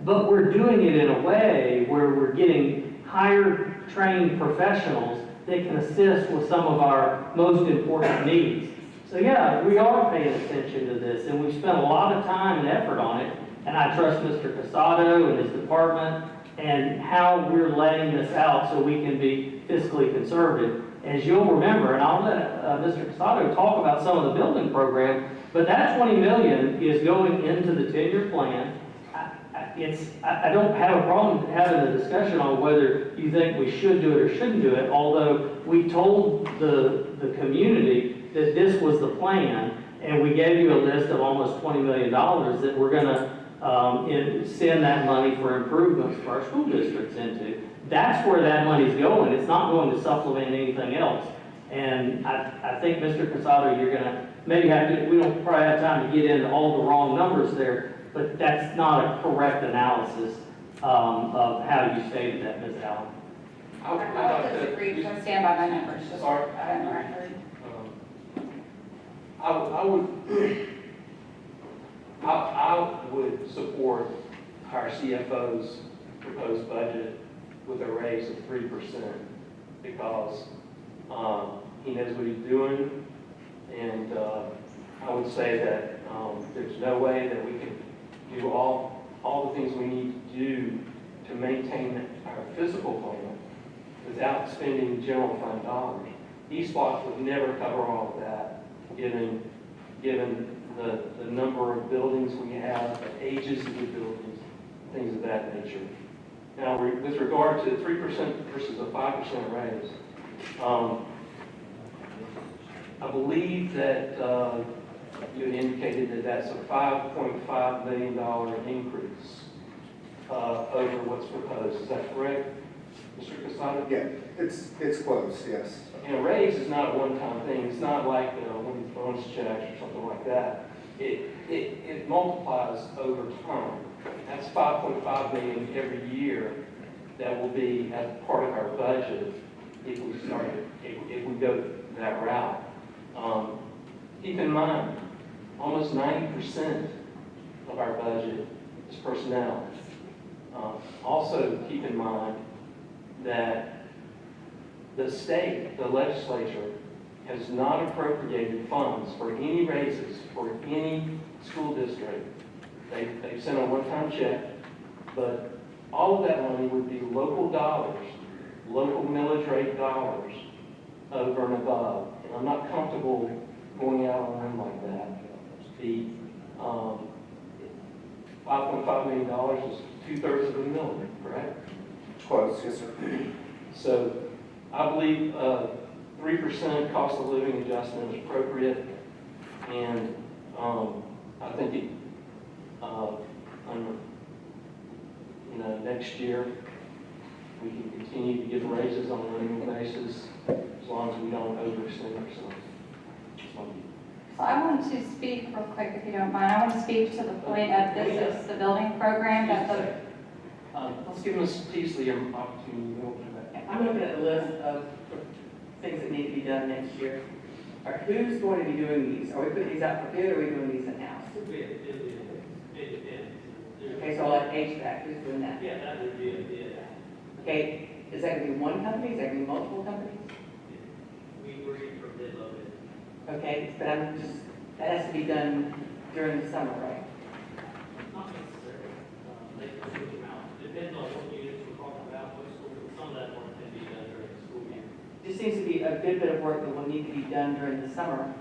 [SPEAKER 4] but we're doing it in a way where we're getting higher trained professionals that can assist with some of our most important needs. So yeah, we are paying attention to this, and we've spent a lot of time and effort on it, and I trust Mr. Casado and his department and how we're laying this out so we can be fiscally conservative. As you'll remember, and I'll let Mr. Casado talk about some of the building program, but that $20 million is going into the 10-year plan. I don't have a problem having a discussion on whether you think we should do it or shouldn't do it, although we told the community that this was the plan, and we gave you a list of almost $20 million that we're going to send that money for improvements for our school districts into. That's where that money's going. It's not going to supplement anything else. And I think, Mr. Casado, you're going to maybe we don't probably have time to get into all the wrong numbers there, but that's not a correct analysis of how you stated that, Ms. Allen.
[SPEAKER 7] I disagree, so I stand by my numbers, just on the record.
[SPEAKER 1] I would support our CFO's proposed budget with a raise of 3% because he knows what he's doing, and I would say that there's no way that we can do all the things we need to do to maintain our physical plan without spending general fund dollars. East Block would never cover all of that, given the number of buildings we have, the ages of the buildings, things of that nature. Now, with regard to 3% versus a 5% raise, I believe that you had indicated that that's a $5.5 million increase over what's proposed. Is that correct, Mr. Casado?
[SPEAKER 9] Yeah, it's close, yes.
[SPEAKER 1] And a raise is not a one-time thing. It's not like one of these bonus checks or something like that. It multiplies over time. That's $5.5 million every year that will be as part of our budget if we go that route. Keep in mind, almost 90% of our budget is personnel. Also keep in mind that the state, the legislature, has not appropriated funds for any raises for any school district. They've sent a one-time check, but all of that money would be local dollars, local millage rate dollars over and above. And I'm not comfortable going out on a limb like that. The $5.5 million is 2/3 of a million, correct?
[SPEAKER 9] Close, yes, sir.
[SPEAKER 1] So I believe 3% cost of living adjustment is appropriate, and I think it, next year we can continue to give raises on an annual basis as long as we don't overextend ourselves.
[SPEAKER 7] So I want to speak real quick, if you don't mind. I want to speak to the point of this is the building program that the
[SPEAKER 1] Let's give Ms. Teasley an opportunity. We'll come back.
[SPEAKER 8] I'm looking at the list of things that need to be done next year. Who's going to be doing these? Are we putting these out for bid, or are we doing these in-house? Okay, so like HVAC, who's doing that?
[SPEAKER 4] Yeah, that would be a bid.
[SPEAKER 8] Okay, is that going to be one company? Is that going to be multiple companies?
[SPEAKER 4] We agreed for bid loaded.
[SPEAKER 8] Okay, but that has to be done during the summer, right?
[SPEAKER 4] Not necessarily. They can switch them out. Depends on what units we're talking about, what school, some of that work can be done during the school year.
[SPEAKER 8] Just seems to be a good bit of work that will need to be done during the summer.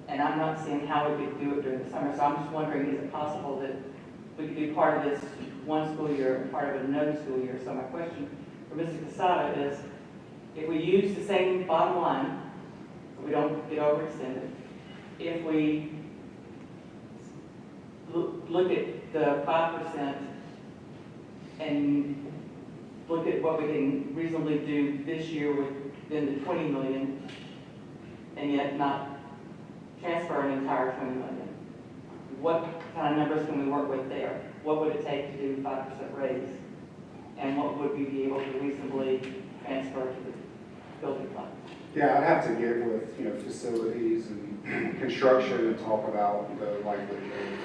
[SPEAKER 8] And I'm not seeing how we could do it during the summer, so I'm just wondering, is it possible that we could do part of this one school year and part of it another school year? So my question for Mr. Casada is, if we use the same bottom line, so we don't get overextended, if we look at the 5% and look at what we can reasonably do this year within the 20 million, and yet not transfer an entire 20 million, what kind of numbers can we work with there? What would it take to do 5% raise? And what would we be able to reasonably transfer to the building fund?
[SPEAKER 9] Yeah, I'd have to get with, facilities and construction and talk about the likelihood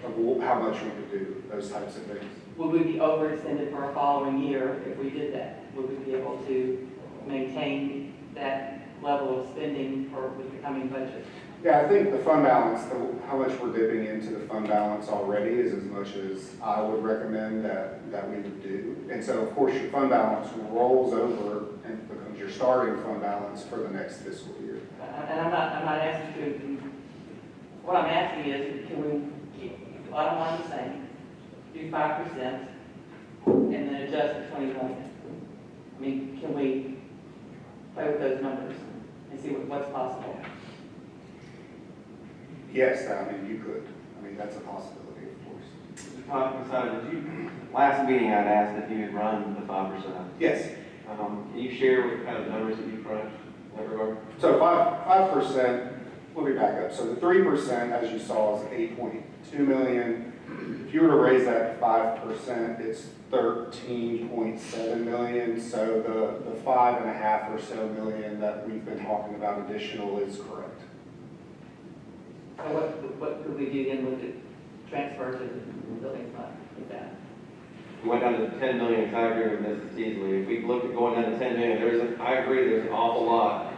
[SPEAKER 9] of how much we could do, those types of things.
[SPEAKER 8] Would we be overextended for a following year if we did that? Would we be able to maintain that level of spending for the coming budget?
[SPEAKER 9] Yeah, I think the fund balance, how much we're dipping into the fund balance already is as much as I would recommend that we would do. And so, of course, your fund balance rolls over and becomes your starting fund balance for the next fiscal year.
[SPEAKER 8] And I'm not asking to, what I'm asking is, can we keep the bottom line the same, do 5%, and then adjust the 20 million? I mean, can we play with those numbers and see what's possible?
[SPEAKER 9] Yes, you could. That's a possibility, of course.
[SPEAKER 6] Last meeting I'd asked if you had run the 5%.
[SPEAKER 9] Yes.
[SPEAKER 6] Can you share what kind of numbers that you crunched in that regard?
[SPEAKER 9] So 5%, let me back up. So the 3%, as you saw, is 8.2 million. If you were to raise that 5%, it's 13.7 million. So the 5.5 or so million that we've been talking about additional is correct.
[SPEAKER 8] what could we do then with the transfer to the building fund with that?
[SPEAKER 6] We went down to 10 million, because I agree with Mrs. Teasley. If we look at going down to 10 million, I agree, there's an awful lot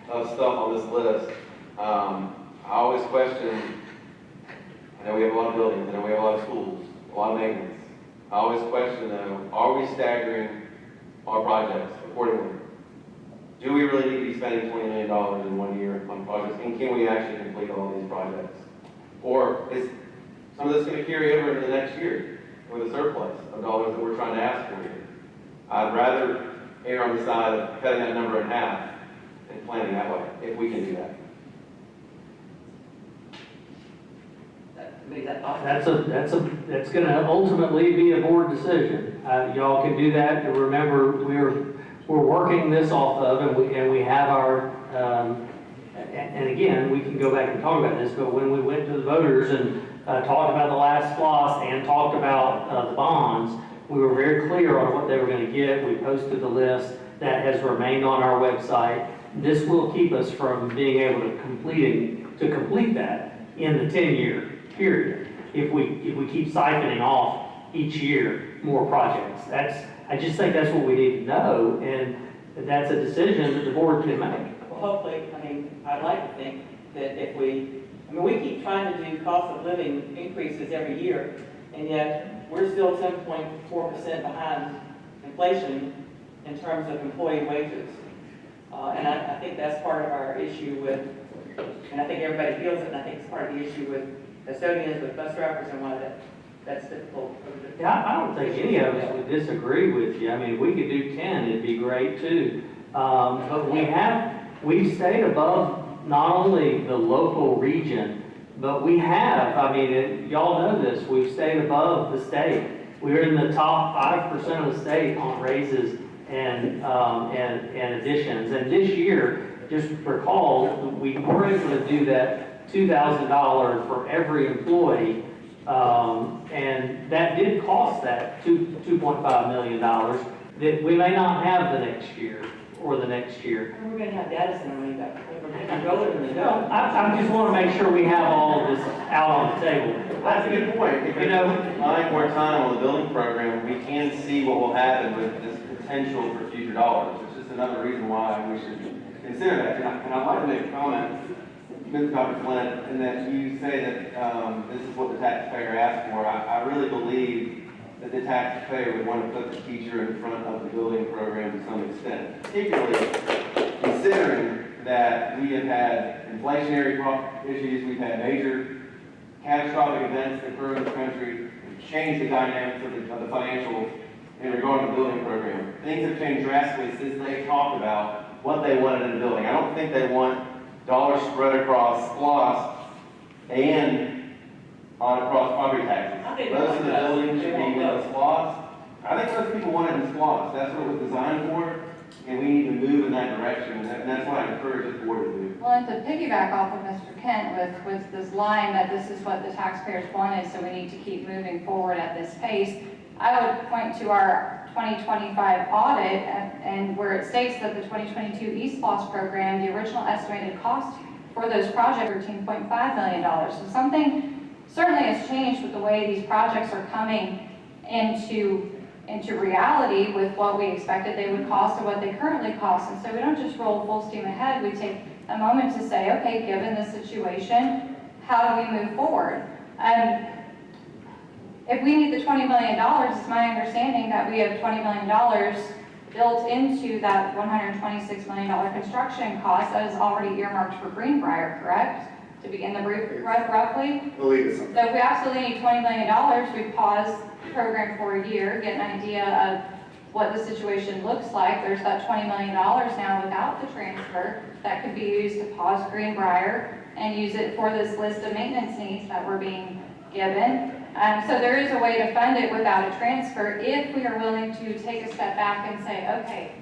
[SPEAKER 6] of stuff on this list. I always question, I know we have a lot of buildings, I know we have a lot of schools, a lot of maintenance. I always question though, are we staggering our projects accordingly? Do we really need to be spending $20 million in 1 year on projects, and can we actually complete all these projects? Or is some of this going to carry over into the next year with a surplus of dollars that we're trying to ask for here? I'd rather err on the side of cutting that number in half and planning that way, if we can do that.
[SPEAKER 8] Is that possible?
[SPEAKER 4] That's gonna ultimately be a board decision. Y'all can do that, and remember, we're working this off of, and we have our, and again, we can go back and talk about this, but when we went to the voters and talked about the last SPLOST and talked about the bonds, we were very clear on what they were gonna get. We posted the list that has remained on our website. This will keep us from being able to complete that in the 10-year period. If we keep siphoning off each year more projects, I just think that's what we need to know, and that's a decision that the board can make.
[SPEAKER 8] Well, hopefully, I mean, I'd like to think that if we keep trying to do cost of living increases every year, and yet we're still 10.4% behind inflation in terms of employee wages. And I think that's part of our issue with, and I think everybody feels it, and I think it's part of the issue with custodians, with bus drivers, and why that's difficult.
[SPEAKER 4] Yeah, I don't think any of us would disagree with you. I mean, if we could do 10, it'd be great too. But we've stayed above not only the local region, but we have, I mean, y'all know this, we've stayed above the state. We're in the top 5% of the state on raises and additions. And this year, just recall, we were able to do that $2,000 for every employee, and that did cost that $2.5 million that we may not have the next year or the next year.
[SPEAKER 8] We're going to have data center money back.
[SPEAKER 4] I just want to make sure we have all of this out on the table.
[SPEAKER 6] That's a good point. If
[SPEAKER 4] You know,
[SPEAKER 6] buying more time on the building program, we can see what will happen with this potential for future dollars. It's just another reason why we should consider that. And I'd like to make a comment, Dr. Flint, in that you say that this is what the taxpayer asked for. I really believe that the taxpayer would want to put the teacher in front of the building program to some extent, particularly considering that we have had inflationary issues, we've had major catastrophic events that occur in the country, and changed the dynamics of the financials in regard to the building program. Things have changed drastically since they talked about what they wanted in the building. I don't think they want dollars spread across SPLOST and across property taxes. Most of the buildings should be with SPLOST. I think most people want it in SPLOST. That's what it was designed for, and we need to move in that direction, and that's what I encourage this board to do.
[SPEAKER 7] Well, and to piggyback off of Mr. Kent with this line that this is what the taxpayers wanted, so we need to keep moving forward at this pace, I would point to our 2025 audit and where it states that the 2022 eSPLOST program, the original estimated cost for those projects, $13.5 million. So something certainly has changed with the way these projects are coming into reality with what we expected they would cost and what they currently cost. And so we don't just roll full steam ahead. We take a moment to say, okay, given the situation, how do we move forward? If we need the $20 million, it's my understanding that we have $20 million built into that $126 million construction cost that is already earmarked for Greenbrier, correct? To begin the brief, roughly?
[SPEAKER 9] Believe it.
[SPEAKER 7] So if we absolutely need $20 million, we pause the program for a year, get an idea of what the situation looks like. There's that $20 million now without the transfer that could be used to pause Greenbrier and use it for this list of maintenance needs that we're being given. So there is a way to fund it without a transfer if we are willing to take a step back and say, okay,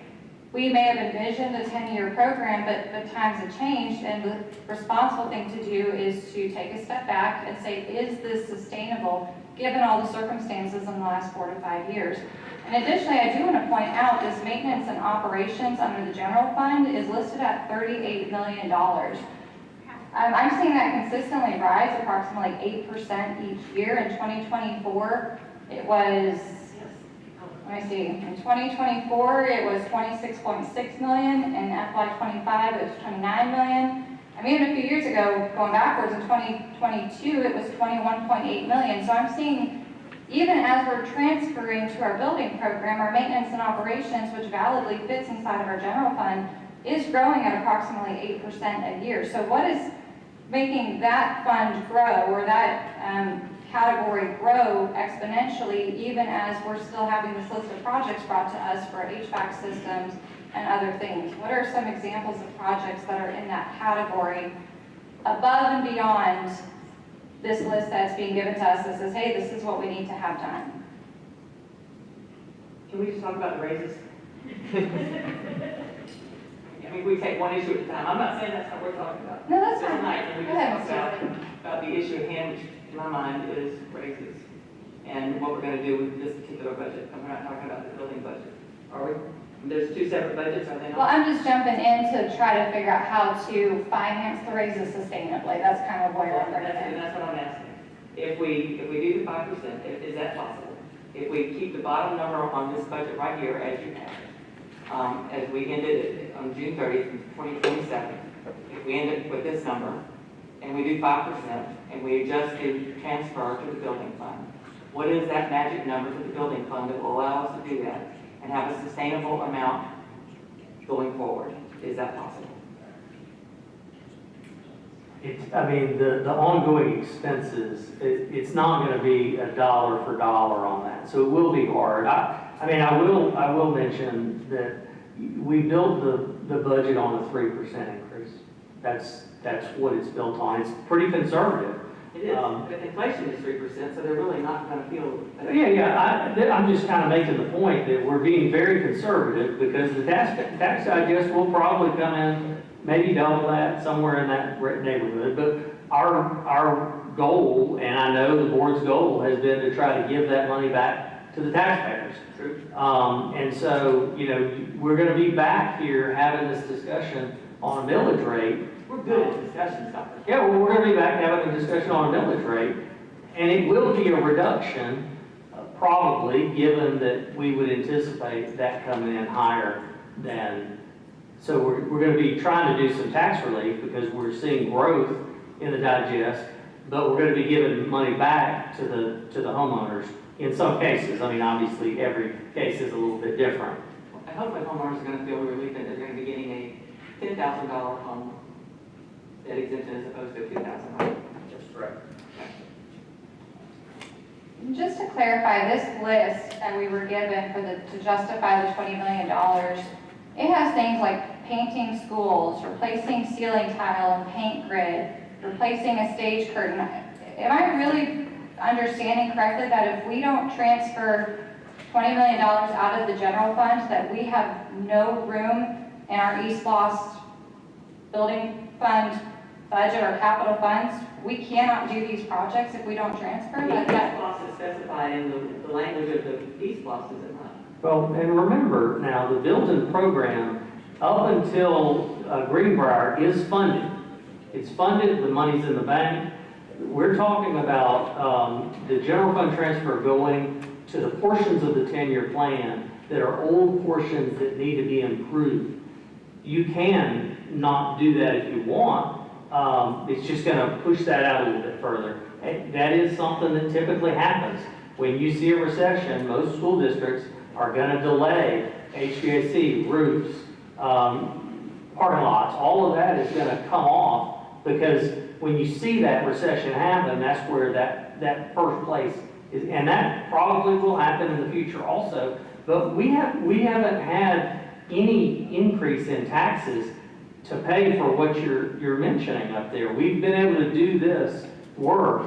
[SPEAKER 7] we may have envisioned a 10-year program, but times have changed, and the responsible thing to do is to take a step back and say, is this sustainable given all the circumstances in the last 4 to 5 years? And additionally, I do want to point out this maintenance and operations under the general fund is listed at $38 million. I'm seeing that consistently rise approximately 8% each year. In 2024, it was, let me see, in 2024, it was 26.6 million. In FY25, it was 29 million. I mean, even a few years ago, going backwards, in 2022, it was 21.8 million. So I'm seeing, even as we're transferring to our building program, our maintenance and operations, which validly fits inside of our general fund, is growing at approximately 8% a year. So what is making that fund grow, or that category grow exponentially, even as we're still having this list of projects brought to us for HVAC systems and other things? What are some examples of projects that are in that category above and beyond this list that's being given to us that says, hey, this is what we need to have done?
[SPEAKER 8] Can we just talk about the raises? I mean, we take one issue at a time. I'm not saying that's what we're talking about.
[SPEAKER 7] No, that's fine.
[SPEAKER 8] Tonight, and we
[SPEAKER 7] Go
[SPEAKER 8] just
[SPEAKER 7] ahead,
[SPEAKER 8] talk about the issue at hand, which in my mind is raises, and what we're going to do with this particular budget. And we're not talking about the building budget, are we? There's two separate budgets, are they not?
[SPEAKER 7] Well, I'm just jumping in to try to figure out how to finance the raises sustainably. That's kind of where I'm bringing
[SPEAKER 8] And
[SPEAKER 7] in.
[SPEAKER 8] that's what I'm asking. If we do the 5%, is that possible? If we keep the bottom number on this budget right here, as you have it, as we ended it on June 30th, 2027, if we end it with this number, and we do 5%, and we adjust the transfer to the building fund, what is that magic number to the building fund that will allow us to do that and have a sustainable amount going forward? Is that possible?
[SPEAKER 4] I mean, the ongoing expenses, it's not going to be a dollar for dollar on that, so it will be hard. I mean, I will mention that we built the budget on a 3% increase. That's what it's built on. It's pretty conservative.
[SPEAKER 8] It is, but inflation is 3%, so they're really not going to feel.
[SPEAKER 4] I'm just kind of making the point that we're being very conservative because the tax digest will probably come in maybe double that, somewhere in that neighborhood. But our goal, and I know the board's goal, has been to try to give that money back to the taxpayers.
[SPEAKER 8] True.
[SPEAKER 4] And so, you know, we're going to be back here having this discussion on a millage rate.
[SPEAKER 8] We're good at discussions, Doctor.
[SPEAKER 4] Yeah, well, we're going to be back having a discussion on a millage rate, and it will be a reduction, probably, given that we would anticipate that coming in higher than. So we're going to be trying to do some tax relief because we're seeing growth in the digest, but we're going to be giving money back to the homeowners in some cases. I mean, obviously, every case is a little bit different.
[SPEAKER 8] I hope that homeowners are going to feel relief that they're going to be getting a $10,000 home debt exemption as opposed to a $2,000.
[SPEAKER 4] That's correct.
[SPEAKER 7] Just to clarify, this list that we were given to justify the $20 million, it has things like painting schools, replacing ceiling tile and paint grid, replacing a stage curtain. Am I really understanding correctly that if we don't transfer $20 million out of the general fund, that we have no room in our East Lost building fund budget or capital funds? We cannot do these projects if we don't transfer?
[SPEAKER 8] The East Loss is specified in the language of the East Loss, is it not?
[SPEAKER 4] Well, and remember now, the built-in program, up until Greenbrier, is funded. It's funded, the money's in the bank. We're talking about the general fund transfer going to the portions of the 10-year plan that are old portions that need to be improved. You can not do that if you want. It's just going to push that out a little bit further. That is something that typically happens. When you see a recession, most school districts are going to delay HVAC, roofs, parking lots. All of that is going to come off because when you see that recession happen, that's where that first place is. And that probably will happen in the future also. But we haven't had any increase in taxes to pay for what you're mentioning up there. We've been able to do this work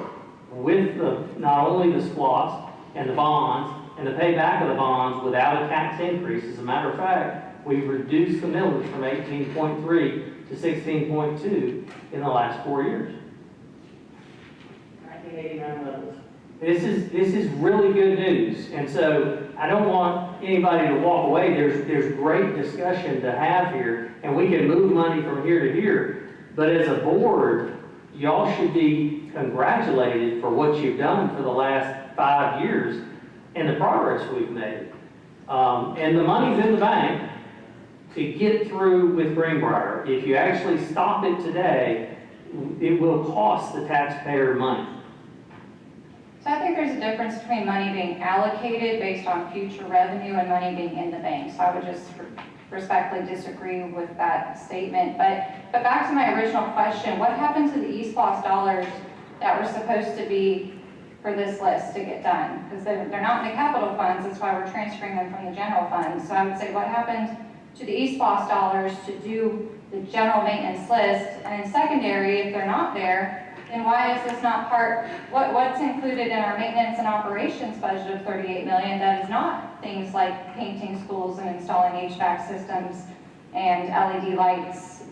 [SPEAKER 4] with not only the SPLOST and the bonds and the payback of the bonds without a tax increase. As a matter of fact, we've reduced the millage from 18.3 to 16.2 in the last 4 years.
[SPEAKER 8] 1989 levels.
[SPEAKER 4] This is really good news, and so I don't want anybody to walk away. There's great discussion to have here, and we can move money from here to here. But as a board, y'all should be congratulated for what you've done for the last 5 years and the progress we've made. And the money's in the bank to get through with Greenbrier. If you actually stop it today, it will cost the taxpayer money.
[SPEAKER 7] So I think there's a difference between money being allocated based on future revenue and money being in the bank. So I would just respectfully disagree with that statement. But back to my original question, what happened to the eSPOS dollars that were supposed to be for this list to get done? Because they're not in the capital funds, that's why we're transferring them from the general fund. So I would say, what happened to the eSPOS dollars to do the general maintenance list? And in secondary, if they're not there, then why is this not part, what's included in our maintenance and operations budget of $38 million that is not things like painting schools and installing HVAC systems and LED lights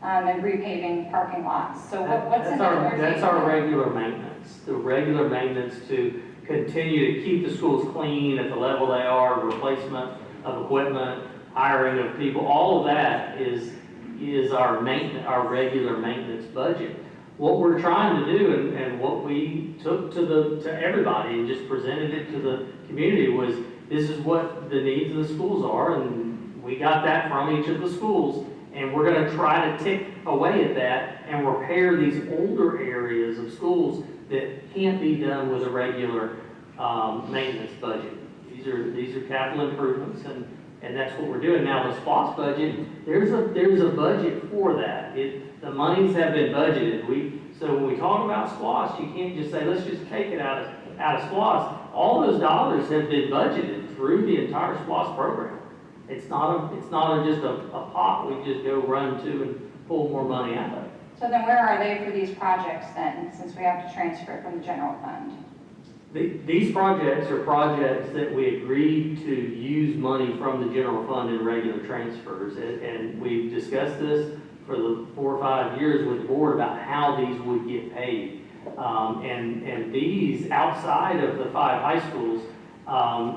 [SPEAKER 7] and repaving parking lots? So what's in there?
[SPEAKER 4] That's our regular maintenance. The regular maintenance to continue to keep the schools clean at the level they are, replacement of equipment, hiring of people, all of that is our maintenance, our regular maintenance budget. What we're trying to do and what we took to everybody and just presented it to the community was, this is what the needs of the schools are, and we got that from each of the schools, and we're going to try to tick away at that and repair these older areas of schools that can't be done with a regular maintenance budget. These are capital improvements, and that's what we're doing. Now, the SPOS budget, there's a budget for that. The monies have been budgeted. So when we talk about SPOS, you can't just say, let's just take it out of SPOS. All those dollars have been budgeted through the entire SPOS program. It's not just a pot we just go run to and pull more money out of.
[SPEAKER 7] So then where are they for these projects then, since we have to transfer it from the general fund?
[SPEAKER 4] These projects are projects that we agreed to use money from the general fund in regular transfers. And we've discussed this for the 4 or 5 years with the board about how these would get paid. And these, outside of the 5 high schools,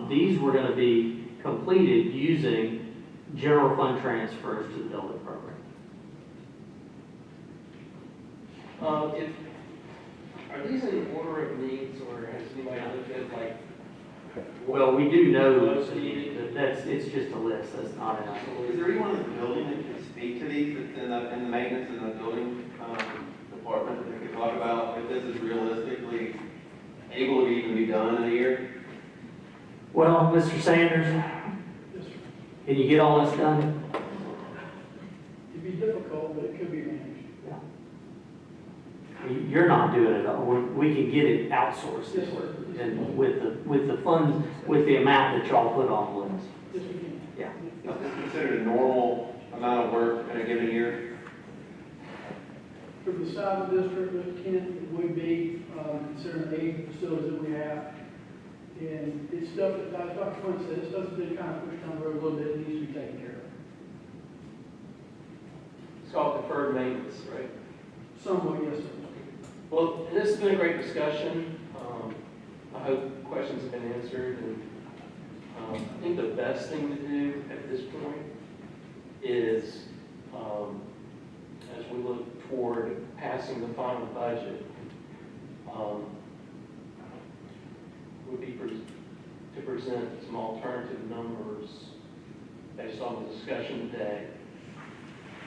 [SPEAKER 4] these were going to be completed using general fund transfers to the building program.
[SPEAKER 1] Are these in order of needs, or has anybody looked at, like?
[SPEAKER 4] Well, we do know it's just a list, that's not an actual.
[SPEAKER 6] Is there anyone in the building that can speak to these, that's in the maintenance in the building department, that can talk about if this is realistically able to even be done in a year?
[SPEAKER 4] Well, Mr. Sanders, can you get all this done?
[SPEAKER 10] It'd be difficult, but it could be managed.
[SPEAKER 4] You're not doing it all. We can get it outsourced,
[SPEAKER 10] Yes, sir.
[SPEAKER 4] and with the funds, with the amount that y'all put on the list.
[SPEAKER 10] Yes, we can.
[SPEAKER 4] Yeah.
[SPEAKER 6] Is this considered a normal amount of work in a given year?
[SPEAKER 10] For the size of the district, that Kent would be, considering the age of facilities that we have. And it's stuff that, as Dr. Flint said, this stuff's been kind of pushed down the road a little bit, it needs to be taken care of.
[SPEAKER 1] It's called deferred maintenance, right?
[SPEAKER 10] Somewhat, yes, sir.
[SPEAKER 1] Well, this has been a great discussion. I hope questions have been answered, and I think the best thing to do at this point is, as we look toward passing the final budget, would be to present some alternative numbers based on the discussion today,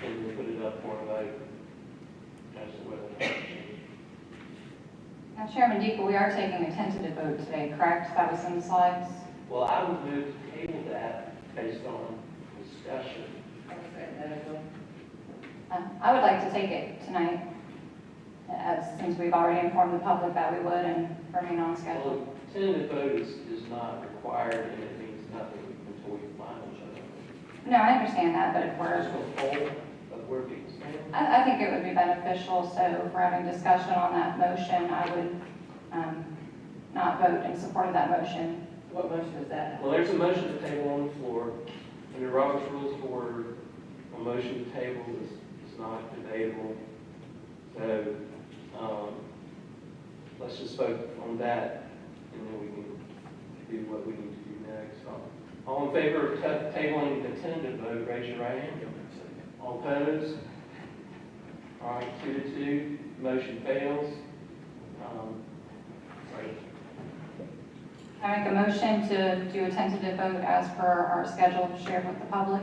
[SPEAKER 1] and then put it up for a vote as to whether or not.
[SPEAKER 7] Now, Chairman Deepa, we are taking a tentative vote today, correct? That was in the slides?
[SPEAKER 1] Well, I would move to table that based on discussion.
[SPEAKER 7] I would like to take it tonight, since we've already informed the public that we would and remain on schedule.
[SPEAKER 1] Well, tentative vote is not required, and it means nothing until we final vote.
[SPEAKER 7] No, I understand that, but if
[SPEAKER 1] Just
[SPEAKER 7] we're,
[SPEAKER 1] a poll of where people stand.
[SPEAKER 7] I think it would be beneficial, so if we're having discussion on that motion, I would not vote in support of that motion.
[SPEAKER 8] What motion is that?
[SPEAKER 1] Well, there's a motion to table on the floor. Under Robert's Rules of Order, a motion to table is not debatable. So, let's just vote on that, and then we can do what we need to do next. All in favor of tabling the tentative vote, raise your right hand. All opposed? All right, 2-2, motion fails. Sorry.
[SPEAKER 7] I make a motion to do a tentative vote as per our schedule shared with the public.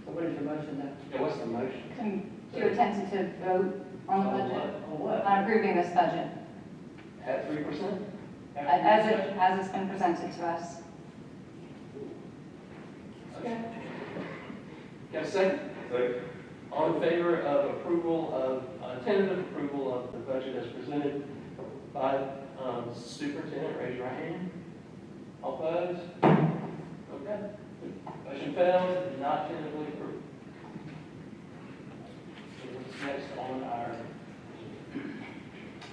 [SPEAKER 8] So what is your motion then?
[SPEAKER 1] Yeah, what's the motion?
[SPEAKER 7] To do a tentative vote on the budget,
[SPEAKER 1] On what?
[SPEAKER 7] on approving this budget,
[SPEAKER 1] At 3%?
[SPEAKER 7] as it's been presented to us.
[SPEAKER 1] Okay. Got a second?
[SPEAKER 6] Second.
[SPEAKER 1] All in favor of approval of, tentative approval of the budget as presented by superintendent, raise your hand. All opposed? Okay. Motion fails, not tentatively approved. So what's next on our,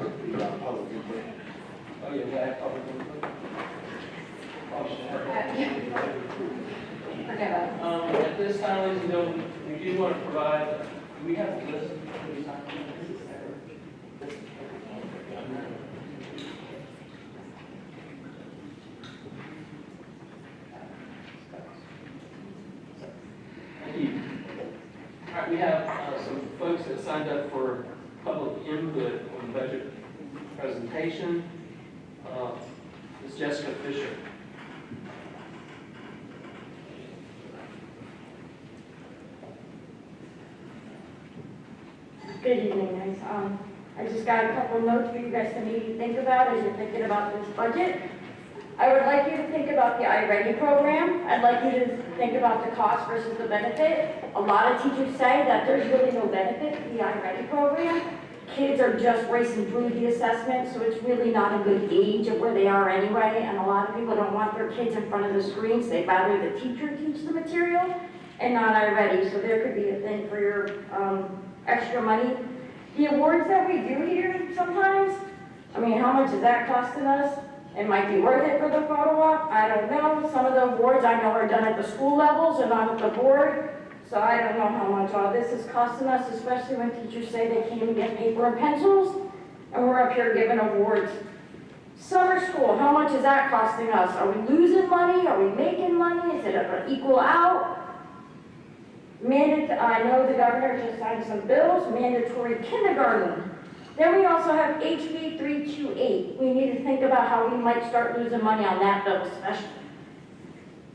[SPEAKER 1] oh yeah, we have public input. Probably should have.
[SPEAKER 7] Forgive us.
[SPEAKER 1] At this time, ladies and gentlemen, we do want to provide, do we have a list? Thank you. All right, we have some folks that signed up for public input on the budget presentation. Ms. Jessica Fisher.
[SPEAKER 11] Good evening, guys. I just got a couple of notes for you guys to maybe think about as you're thinking about this budget. I would like you to think about the iReady program. I'd like you to think about the cost versus the benefit. A lot of teachers say that there's really no benefit to the iReady program. Kids are just racing through the assessment, so it's really not a good gauge of where they are anyway, and a lot of people don't want their kids in front of the screens. They'd rather the teacher teach the material and not iReady, so there could be a thing for your extra money. The awards that we do here sometimes, I mean, how much is that costing us? It might be worth it for the photo op, I don't know. Some of the awards I know are done at the school levels and not at the board, so I don't know how much all this is costing us, especially when teachers say they can't even get paper and pencils, and we're up here giving awards. Summer school, how much is that costing us? Are we losing money? Are we making money? Is it an equal out? I know the governor just signed some bills, mandatory kindergarten. Then we also have HB 328. We need to think about how we might start losing money on that bill especially.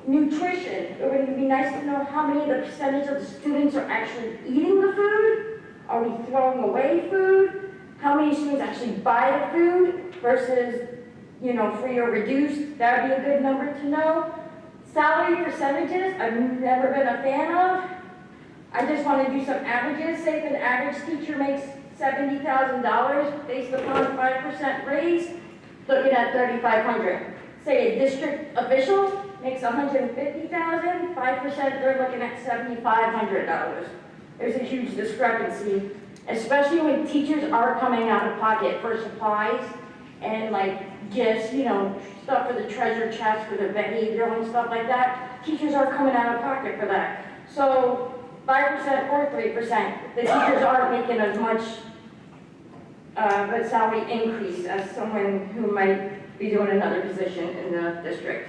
[SPEAKER 11] Nutrition, it would be nice to know how many of the percentage of the students are actually eating the food. Are we throwing away food? How many students actually buy the food versus, free or reduced? That would be a good number to know. Salary percentages, I've never been a fan of. I just want to do some averages. Say if an average teacher makes $70,000 based upon a 5% raise, looking at $3,500. Say a district official makes $150,000, 5%, they're looking at $7,500. There's a huge discrepancy, especially when teachers are coming out of pocket for supplies and like gifts, stuff for the treasure chest, for their behavioral and stuff like that. Teachers are coming out of pocket for that. So 5% or 3%, the teachers aren't making as much of a salary increase as someone who might be doing another position in the district.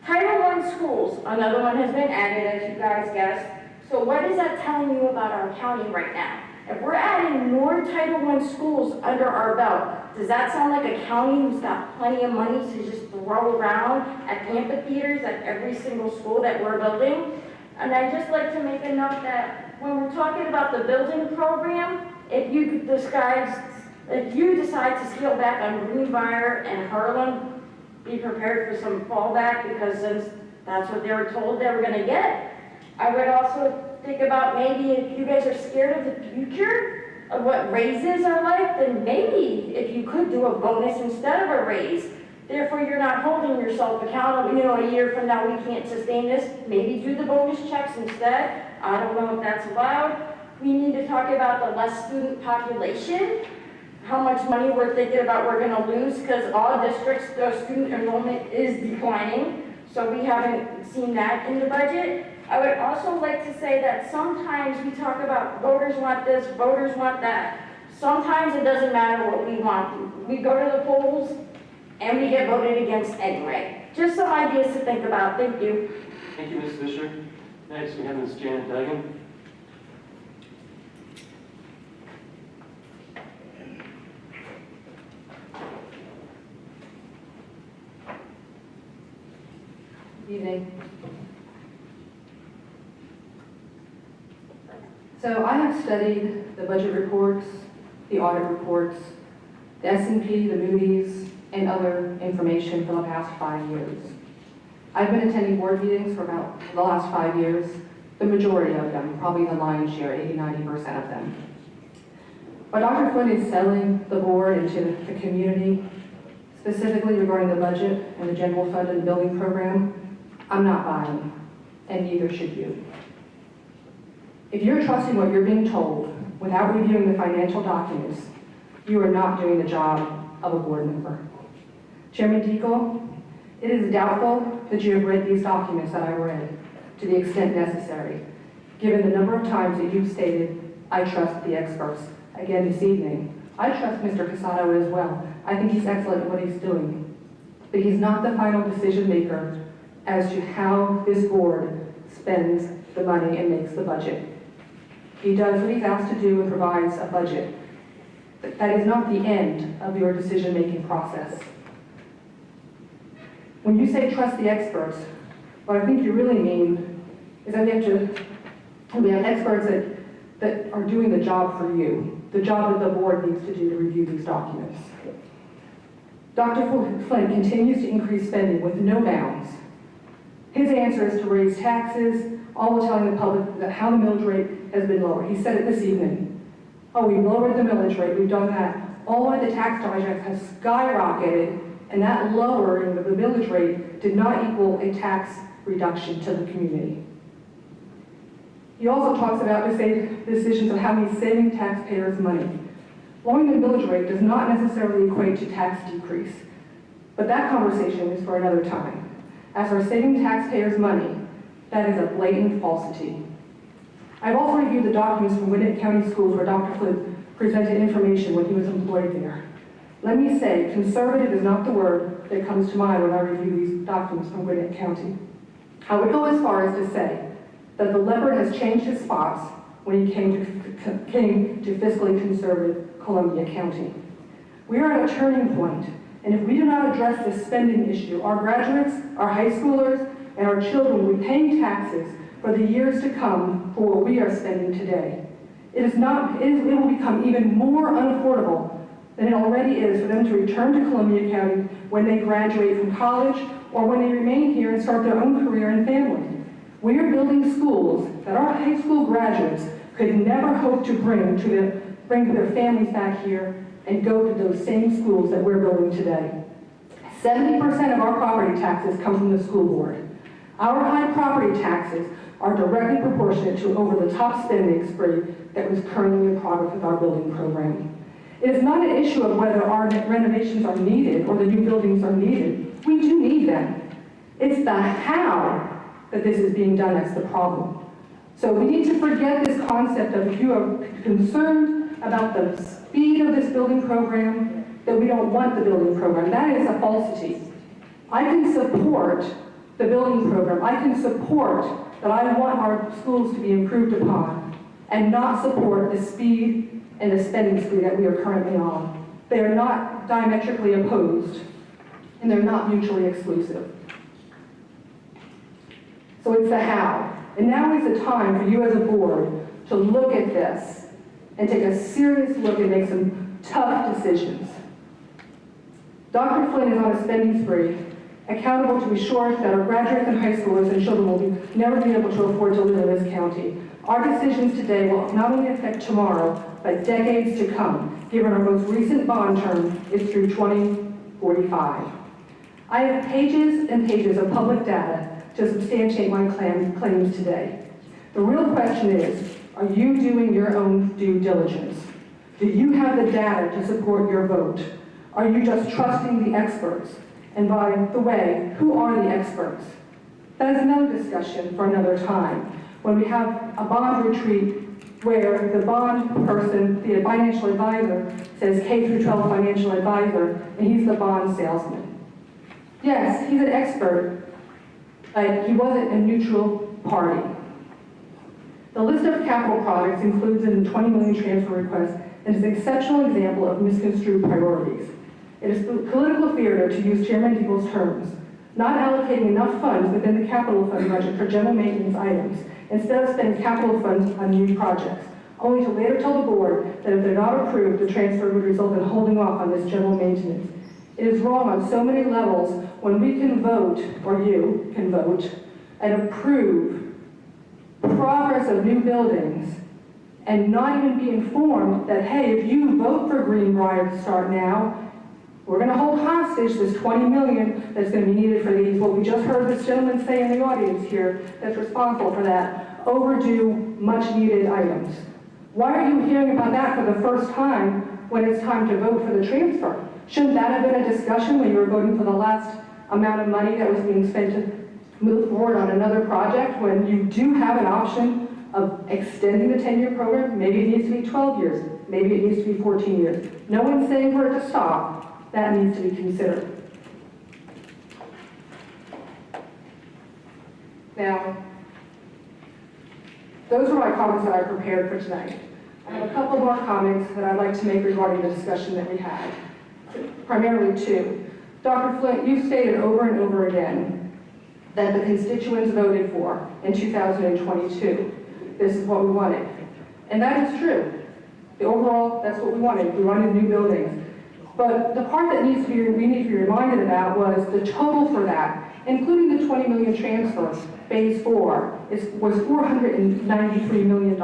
[SPEAKER 11] Title I schools, another one has been added, as you guys guessed. So what is that telling you about our county right now? If we're adding more Title I schools under our belt, does that sound like a county who's got plenty of money to just throw around at amphitheaters at every single school that we're building? And I'd just like to make a note that when we're talking about the building program, if you decide to scale back on Greenbrier and Harlem, be prepared for some fallback, because since that's what they were told they were going to get. I would also think about maybe if you guys are scared of the future, of what raises are like, then maybe if you could do a bonus instead of a raise. Therefore, you're not holding yourself accountable, a year from now we can't sustain this. Maybe do the bonus checks instead. I don't know if that's allowed. We need to talk about the less student population, how much money we're thinking about we're going to lose, because all districts, the student enrollment is declining. So we haven't seen that in the budget. I would also like to say that sometimes we talk about voters want this, voters want that. Sometimes it doesn't matter what we want. We go to the polls and we get voted against anyway. Just some ideas to think about. Thank you.
[SPEAKER 1] Thank you, Ms. Fisher. Next, we have Ms. Janet Duggan.
[SPEAKER 12] Evening. So I have studied the budget reports, the audit reports, the S&P, the Moody's, and other information for the past 5 years. I've been attending board meetings for about the last 5 years, the majority of them, probably the lion's share, 80–90% of them. But Dr. Flynn is selling the board into the community, specifically regarding the budget and the general fund and the building program. I'm not buying, and neither should you. If you're trusting what you're being told without reviewing the financial documents, you are not doing the job of a board member. Chairman Deagle, it is doubtful that you have read these documents that I read to the extent necessary, given the number of times that you've stated, I trust the experts. Again this evening, I trust Mr. Casado as well. I think he's excellent at what he's doing. But he's not the final decision maker as to how this board spends the money and makes the budget. He does what he's asked to do and provides a budget. But that is not the end of your decision-making process. When you say trust the experts, what I think you really mean is that we have experts that are doing the job for you, the job that the board needs to do to review these documents. Dr. Flynn continues to increase spending with no bounds. His answer is to raise taxes, all while telling the public that how the millage rate has been lowered. He said it this evening. Oh, we lowered the millage rate, we've done that. All of the tax dollars has skyrocketed, and that lowering of the millage rate did not equal a tax reduction to the community. He also talks about decisions of how he's saving taxpayers money. Lowering the millage rate does not necessarily equate to tax decrease, but that conversation is for another time. As for saving taxpayers money, that is a blatant falsity. I've also reviewed the documents from Gwinnett County Schools where Dr. Flynn presented information when he was employed there. Let me say, conservative is not the word that comes to mind when I review these documents from Gwinnett County. I would go as far as to say that the leopard has changed his spots when he came to fiscally conservative Columbia County. We are at a turning point, and if we do not address this spending issue, our graduates, our high schoolers, and our children will be paying taxes for the years to come for what we are spending today. It will become even more unaffordable than it already is for them to return to Columbia County when they graduate from college or when they remain here and start their own career and family. We are building schools that our high school graduates could never hope to bring to their families back here and go to those same schools that we're building today. 70% of our property taxes come from the school board. Our high property taxes are directly proportionate to over-the-top spending spree that was currently in progress with our building program. It is not an issue of whether our renovations are needed or the new buildings are needed. We do need them. It's the how that this is being done that's the problem. So we need to forget this concept of if you are concerned about the speed of this building program, that we don't want the building program. That is a falsity. I can support the building program. I can support that I want our schools to be improved upon and not support the speed and the spending spree that we are currently on. They are not diametrically opposed, and they're not mutually exclusive. So it's the how. And now is the time for you as a board to look at this and take a serious look and make some tough decisions. Dr. Flynn is on a spending spree, accountable to ensure that our graduates and high schoolers and children will never be able to afford to live in this county. Our decisions today will not only affect tomorrow, but decades to come, given our most recent bond term is through 2045. I have pages and pages of public data to substantiate my claims today. The real question is, are you doing your own due diligence? Do you have the data to support your vote? Are you just trusting the experts? And by the way, who are the experts? That is another discussion for another time, when we have a bond retreat where the bond person, the financial advisor, says K through 12 financial advisor, and he's the bond salesman. Yes, he's an expert, but he wasn't a neutral party. The list of capital projects includes in the 20 million transfer request and is an exceptional example of misconstrued priorities. It is political theater, to use Chairman Deagle's terms, not allocating enough funds within the capital fund budget for general maintenance items, instead of spending capital funds on new projects, only to later tell the board that if they're not approved, the transfer would result in holding off on this general maintenance. It is wrong on so many levels when we can vote, or you can vote, and approve progress of new buildings and not even be informed that, hey, if you vote for Greenbrier to start now, we're going to hold hostage this $20 million that's going to be needed for these, what we just heard this gentleman say in the audience here that's responsible for that, overdue, much-needed items. Why are you hearing about that for the first time when it's time to vote for the transfer? Shouldn't that have been a discussion when you were voting for the last amount of money that was being spent to move forward on another project, when you do have an option of extending the 10-year program? Maybe it needs to be 12 years, maybe it needs to be 14 years. No one's saying for it to stop. That needs to be considered. Now, those are my comments that I prepared for tonight. I have a couple more comments that I'd like to make regarding the discussion that we had, primarily two. Dr. Flint, you've stated over and over again that the constituents voted for in 2022. This is what we wanted. And that is true. The overall, that's what we wanted. We wanted new buildings. But the part that we need to be reminded about was the total for that, including the $20 million transfer, phase 4, was $493 million.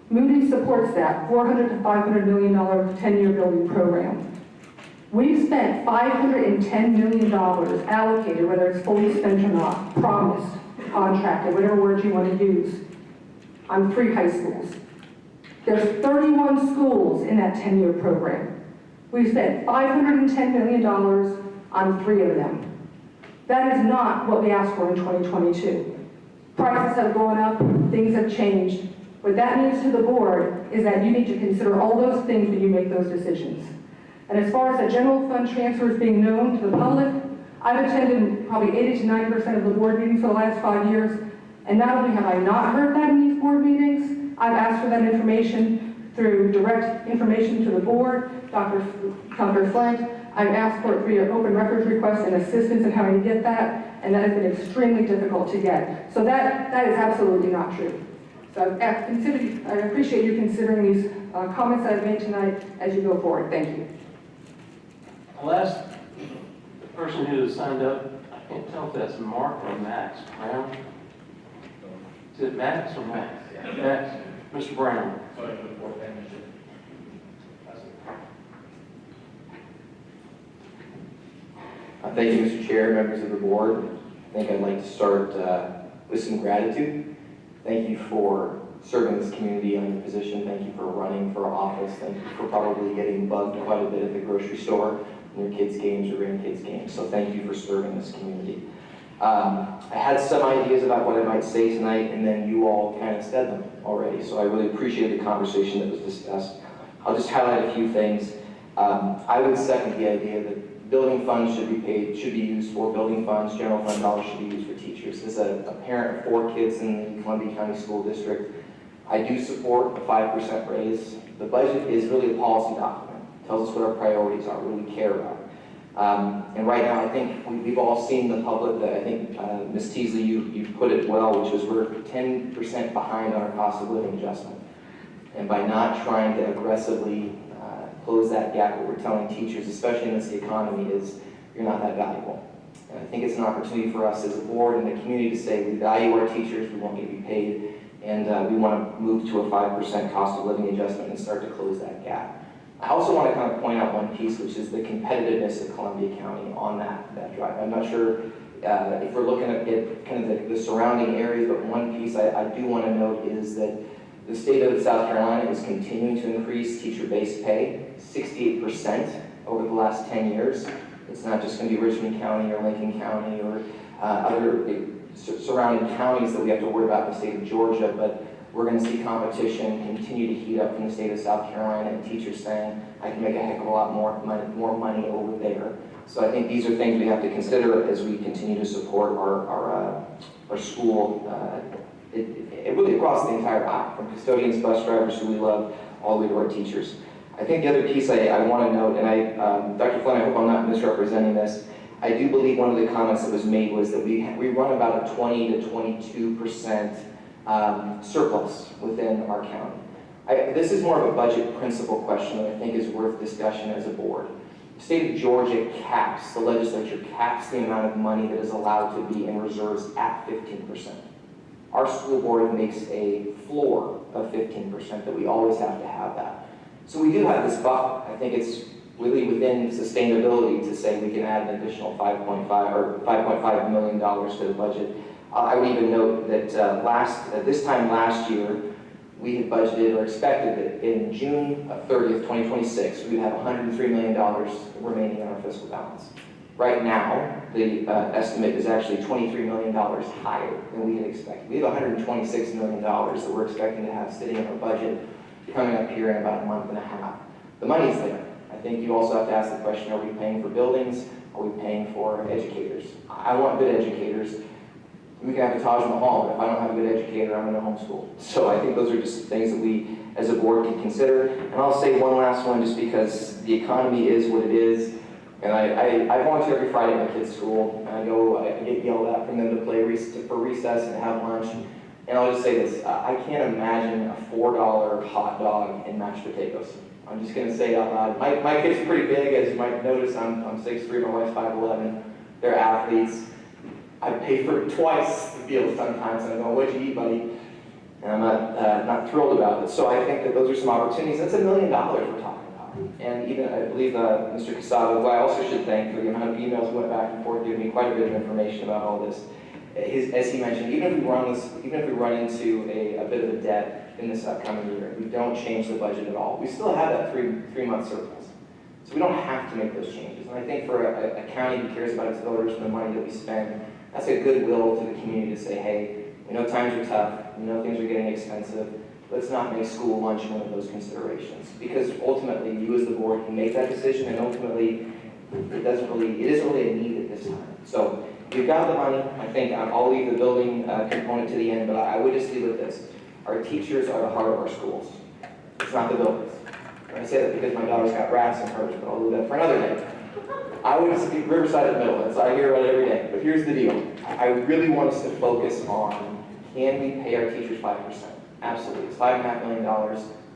[SPEAKER 12] Moody's supports that $400 to $500 million 10-year building program. We've spent $510 million allocated, whether it's fully spent or not, promised, contracted, whatever word you want to use, on 3 high schools. There's 31 schools in that 10-year program. We've spent $510 million on 3 of them. That is not what we asked for in 2022. Prices have gone up, things have changed. What that means to the board is that you need to consider all those things when you make those decisions. And as far as the general fund transfers being known to the public, I've attended probably 80 to 90% of the board meetings for the last 5 years, and not only have I not heard that in these board meetings, I've asked for that information through direct information to the board, Dr. Flint. I've asked for it through your open records request and assistance in how to get that, and that has been extremely difficult to get. So that is absolutely not true. So I appreciate you considering these comments that I've made tonight as you go forward. Thank you.
[SPEAKER 1] The last person who has signed up, I can't tell if that's Mark or Max Brown. Is it Max or Max? Max. Mr. Brown.
[SPEAKER 13] Thank you, Mr. Chair, members of the board. I think I'd like to start with some gratitude. Thank you for serving this community on your position. Thank you for running for office. Thank you for probably getting bugged quite a bit at the grocery store in your kids' games or grandkids' games. So thank you for serving this community. I had some ideas about what I might say tonight, and then you all kind of said them already. So I really appreciate the conversation that was discussed. I'll just highlight a few things. I would second the idea that building funds should be used for building funds. General fund dollars should be used for teachers. As a parent of 4 kids in the Columbia County School District, I do support a 5% raise. The budget is really a policy document. It tells us what our priorities are, what we care about. And right now, I think we've all seen the public that I think, Ms. Teasley, you put it well, which is we're 10% behind on our cost of living adjustment. And by not trying to aggressively close that gap, what we're telling teachers, especially in this economy, is you're not that valuable. And I think it's an opportunity for us as a board and the community to say we value our teachers, we want you to be paid, and we want to move to a 5% cost of living adjustment and start to close that gap. I also want to kind of point out one piece, which is the competitiveness of Columbia County on that drive. I'm not sure if we're looking at kind of the surrounding areas, but one piece I do want to note is that the state of South Carolina is continuing to increase teacher base pay, 68% over the last 10 years. It's not just going to be Richmond County or Lincoln County or other surrounding counties that we have to worry about in the state of Georgia, but we're going to see competition continue to heat up in the state of South Carolina, and teachers saying, I can make a heck of a lot more money over there. So I think these are things we have to consider as we continue to support our school, really across the entire aisle, from custodians, bus drivers who we love, all the way to our teachers. I think the other piece I want to note, and Dr. Flynn, I hope I'm not misrepresenting this, I do believe one of the comments that was made was that we run about a 20 to 22% surplus within our county. This is more of a budget principle question that I think is worth discussion as a board. The state of Georgia caps, the legislature caps the amount of money that is allowed to be in reserves at 15%. Our school board makes a floor of 15% that we always have to have that. So we do have this buffer. I think it's really within sustainability to say we can add an additional $5.5 million to the budget. I would even note that this time last year, we had budgeted or expected that in June 30th, 2026, we'd have $103 million remaining in our fiscal balance. Right now, the estimate is actually $23 million higher than we had expected. We have $126 million that we're expecting to have sitting in our budget coming up here in about a month and a half. The money's there. I think you also have to ask the question, are we paying for buildings? Are we paying for educators? I want good educators. We can have a Taj Mahal, but if I don't have a good educator, I'm going to homeschool. So I think those are just things that we, as a board, can consider. And I'll say one last one, just because the economy is what it is. And I volunteer every Friday at my kids' school. And I get yelled at from them to play for recess and have lunch. And I'll just say this, I can't imagine a $4 hot dog and mashed potatoes. I'm just going to say it out loud. My kids are pretty big, as you might notice. I'm 6'3", my wife's 5'11". They're athletes. I pay for it twice the meal sometimes, and I go, what'd you eat, buddy? And I'm not thrilled about it. So I think that those are some opportunities. That's $1 million we're talking about. And even, I believe Mr. Casado, who I also should thank for the amount of emails we went back and forth, giving me quite a bit of information about all this. As he mentioned, even if we run into a bit of a debt in this upcoming year, we don't change the budget at all. We still have that three-month surplus. So we don't have to make those changes. And I think for a county who cares about its voters and the money that we spend, that's a goodwill to the community to say, hey, we know times are tough, we know things are getting expensive, let's not make school lunch one of those considerations. Because ultimately, you as the board can make that decision, and ultimately, it isn't really a need at this time. So we've got the money. I think I'll leave the building component to the end, but I would just leave with this. Our teachers are the heart of our schools. It's not the buildings. I say that because my daughter's got rats in hers, but I'll leave that for another day. I would speak Riverside at the middle, so I hear about it every day. But here's the deal. I really want us to focus on, can we pay our teachers 5%? Absolutely. It's $5.5 million.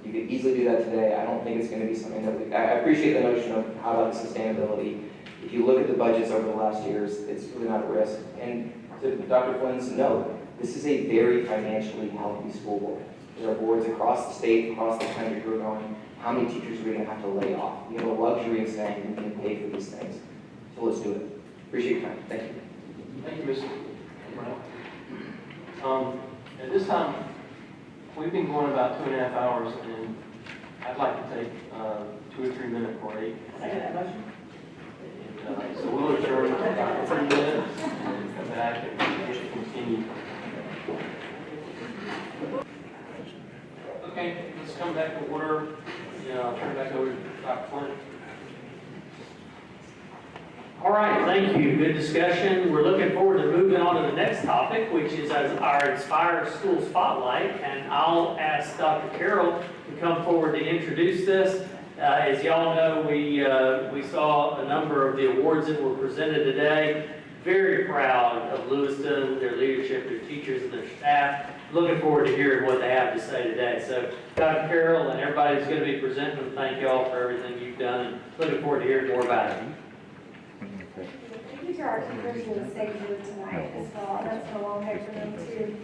[SPEAKER 13] You could easily do that today. I don't think it's going to be something that I appreciate the notion of how about the sustainability. If you look at the budgets over the last years, it's really not a risk. And to Dr. Flynn's note, this is a very financially healthy school board. There are boards across the state, across the country who are going, how many teachers are we going to have to lay off? We have a luxury of saying we can pay for these things. So let's do it. Appreciate your time. Thank you.
[SPEAKER 1] Thank you, Mr. Brown. At this time, we've been going about 2.5 hours, and I'd like to take a 2 or 3 minute break.
[SPEAKER 8] Second that motion.
[SPEAKER 1] So we'll adjourn for about 3 minutes and come back and continue. Okay, let's come back to order. I'll turn it back over to Dr. Flynn.
[SPEAKER 4] All right, thank you. Good discussion. We're looking forward to moving on to the next topic, which is our Inspire School Spotlight. And I'll ask Dr. Carroll to come forward to introduce this. As y'all know, we saw a number of the awards that were presented today. Very proud of Lewiston, their leadership, their teachers, and their staff. Looking forward to hearing what they have to say today. So, Dr. Carroll and everybody who's going to be presenting, thank you all for everything you've done, and looking forward to hearing more about it.
[SPEAKER 14] Thank you to our teachers who stayed here tonight as well. That's been a long day for them too.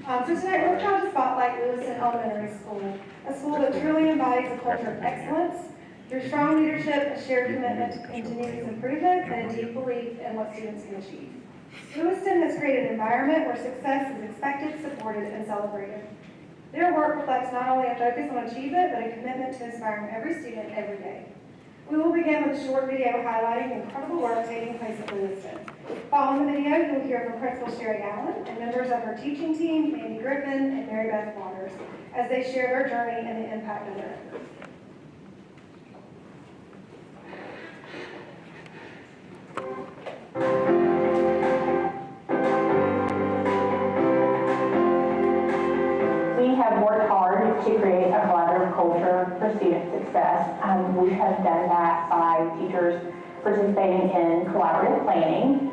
[SPEAKER 14] So tonight we're proud to spotlight Lewiston Elementary School, a school that truly embodies a culture of excellence through strong leadership, a shared commitment to continuous improvement, and a deep belief in what students can achieve. Lewiston has created an environment where success is expected, supported, and celebrated. Their work reflects not only a focus on achievement, but a commitment to inspiring every student every day. We will begin with a short video highlighting the incredible work taking place at Lewiston. Following the video, you will hear from Principal Sherry Allen and members of her teaching team, Mandy Griffin and Mary Beth Waters, as they share their journey and the impact of their efforts.
[SPEAKER 15] We have worked hard to create a collaborative culture for student success. We have done that by teachers participating in collaborative planning,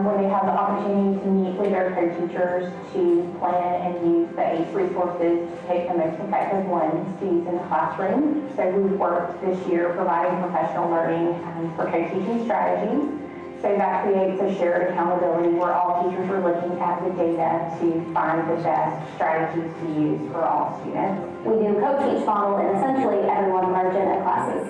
[SPEAKER 15] where they have the opportunity to meet with their co-teachers to plan and use the ACE resources to take the most effective ones to use in the classroom. So we've worked this year providing professional learning for co-teaching strategies. So that creates a shared accountability where all teachers are looking at the data to find the best strategies to use for all students.
[SPEAKER 16] We do co-teach model, and essentially everyone learns in their classes.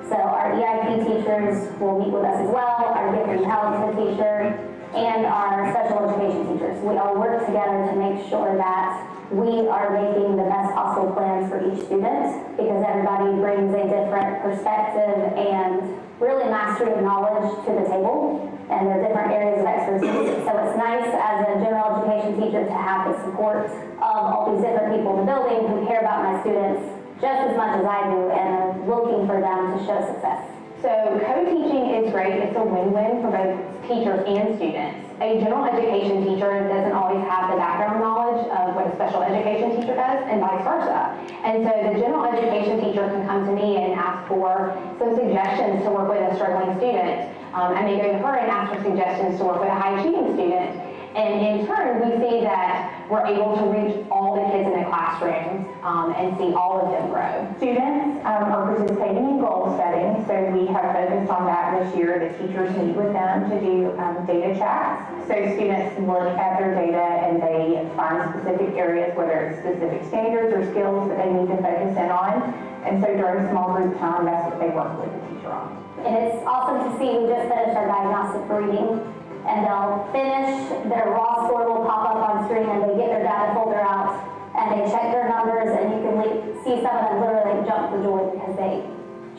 [SPEAKER 16] So our EIP teachers will meet with us as well, our gifted and talented teacher, and our special education teachers. We all work together to make sure that we are making the best possible plans for each student, because everybody brings a different perspective and really mastery of knowledge to the table, and their different areas of expertise. So it's nice as a general education teacher to have the support of all these different people in the building who care about my students just as much as I do and are looking for them to show success.
[SPEAKER 7] So co-teaching is great. It's a win-win for both teachers and students. A general education teacher doesn't always have the background knowledge of what a special education teacher does, and vice versa. And so the general education teacher can come to me and ask for some suggestions to work with a struggling student. I may go to her and ask for suggestions to work with a high-achieving student. And in turn, we see that we're able to reach all the kids in the classrooms and see all of them grow.
[SPEAKER 15] Students are participating in goal setting, so we have focused on that this year. The teachers meet with them to do data chats. So students look at their data and they find specific areas, whether it's specific standards or skills that they need to focus in on. And so during small group time, that's what they work with the teacher on.
[SPEAKER 16] And it's awesome to see, we just finished our diagnostic for reading, and they'll finish, their raw score will pop up on screen, and they get their data folder out, and they check their numbers, and you can see some of them literally jump for joy because they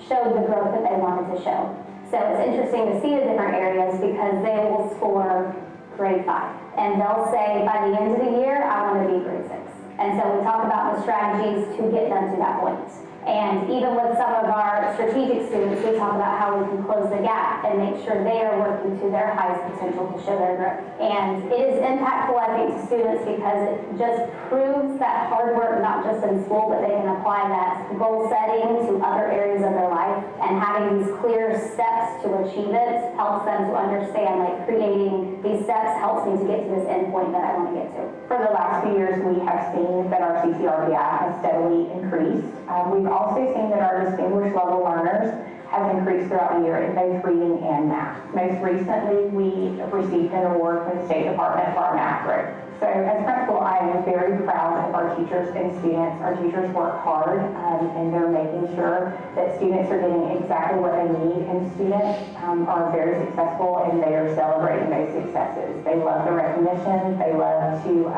[SPEAKER 16] showed the growth that they wanted to show. So it's interesting to see the different areas because they will score grade 5. And they'll say, by the end of the year, I want to be grade 6. And so we talk about the strategies to get them to that point. And even with some of our strategic students, we talk about how we can close the gap and make sure they are working to their highest potential to show their growth. And it is impactful, I think, to students because it just proves that hard work, not just in school, but they can apply that goal setting to other areas of their life. And having these clear steps to achieve it helps them to understand, like creating these steps helps me to get to this end point that I want to get to.
[SPEAKER 15] For the last few years, we have seen that our CCR gap has steadily increased. We've also seen that our distinguished level learners have increased throughout the year in both reading and math. Most recently, we received an award from the State Department for our math group. So as principal, I am very proud of our teachers and students. Our teachers work hard and they're making sure that students are getting exactly what they need, and students are very successful and they are celebrating those successes. They love the recognition, they love to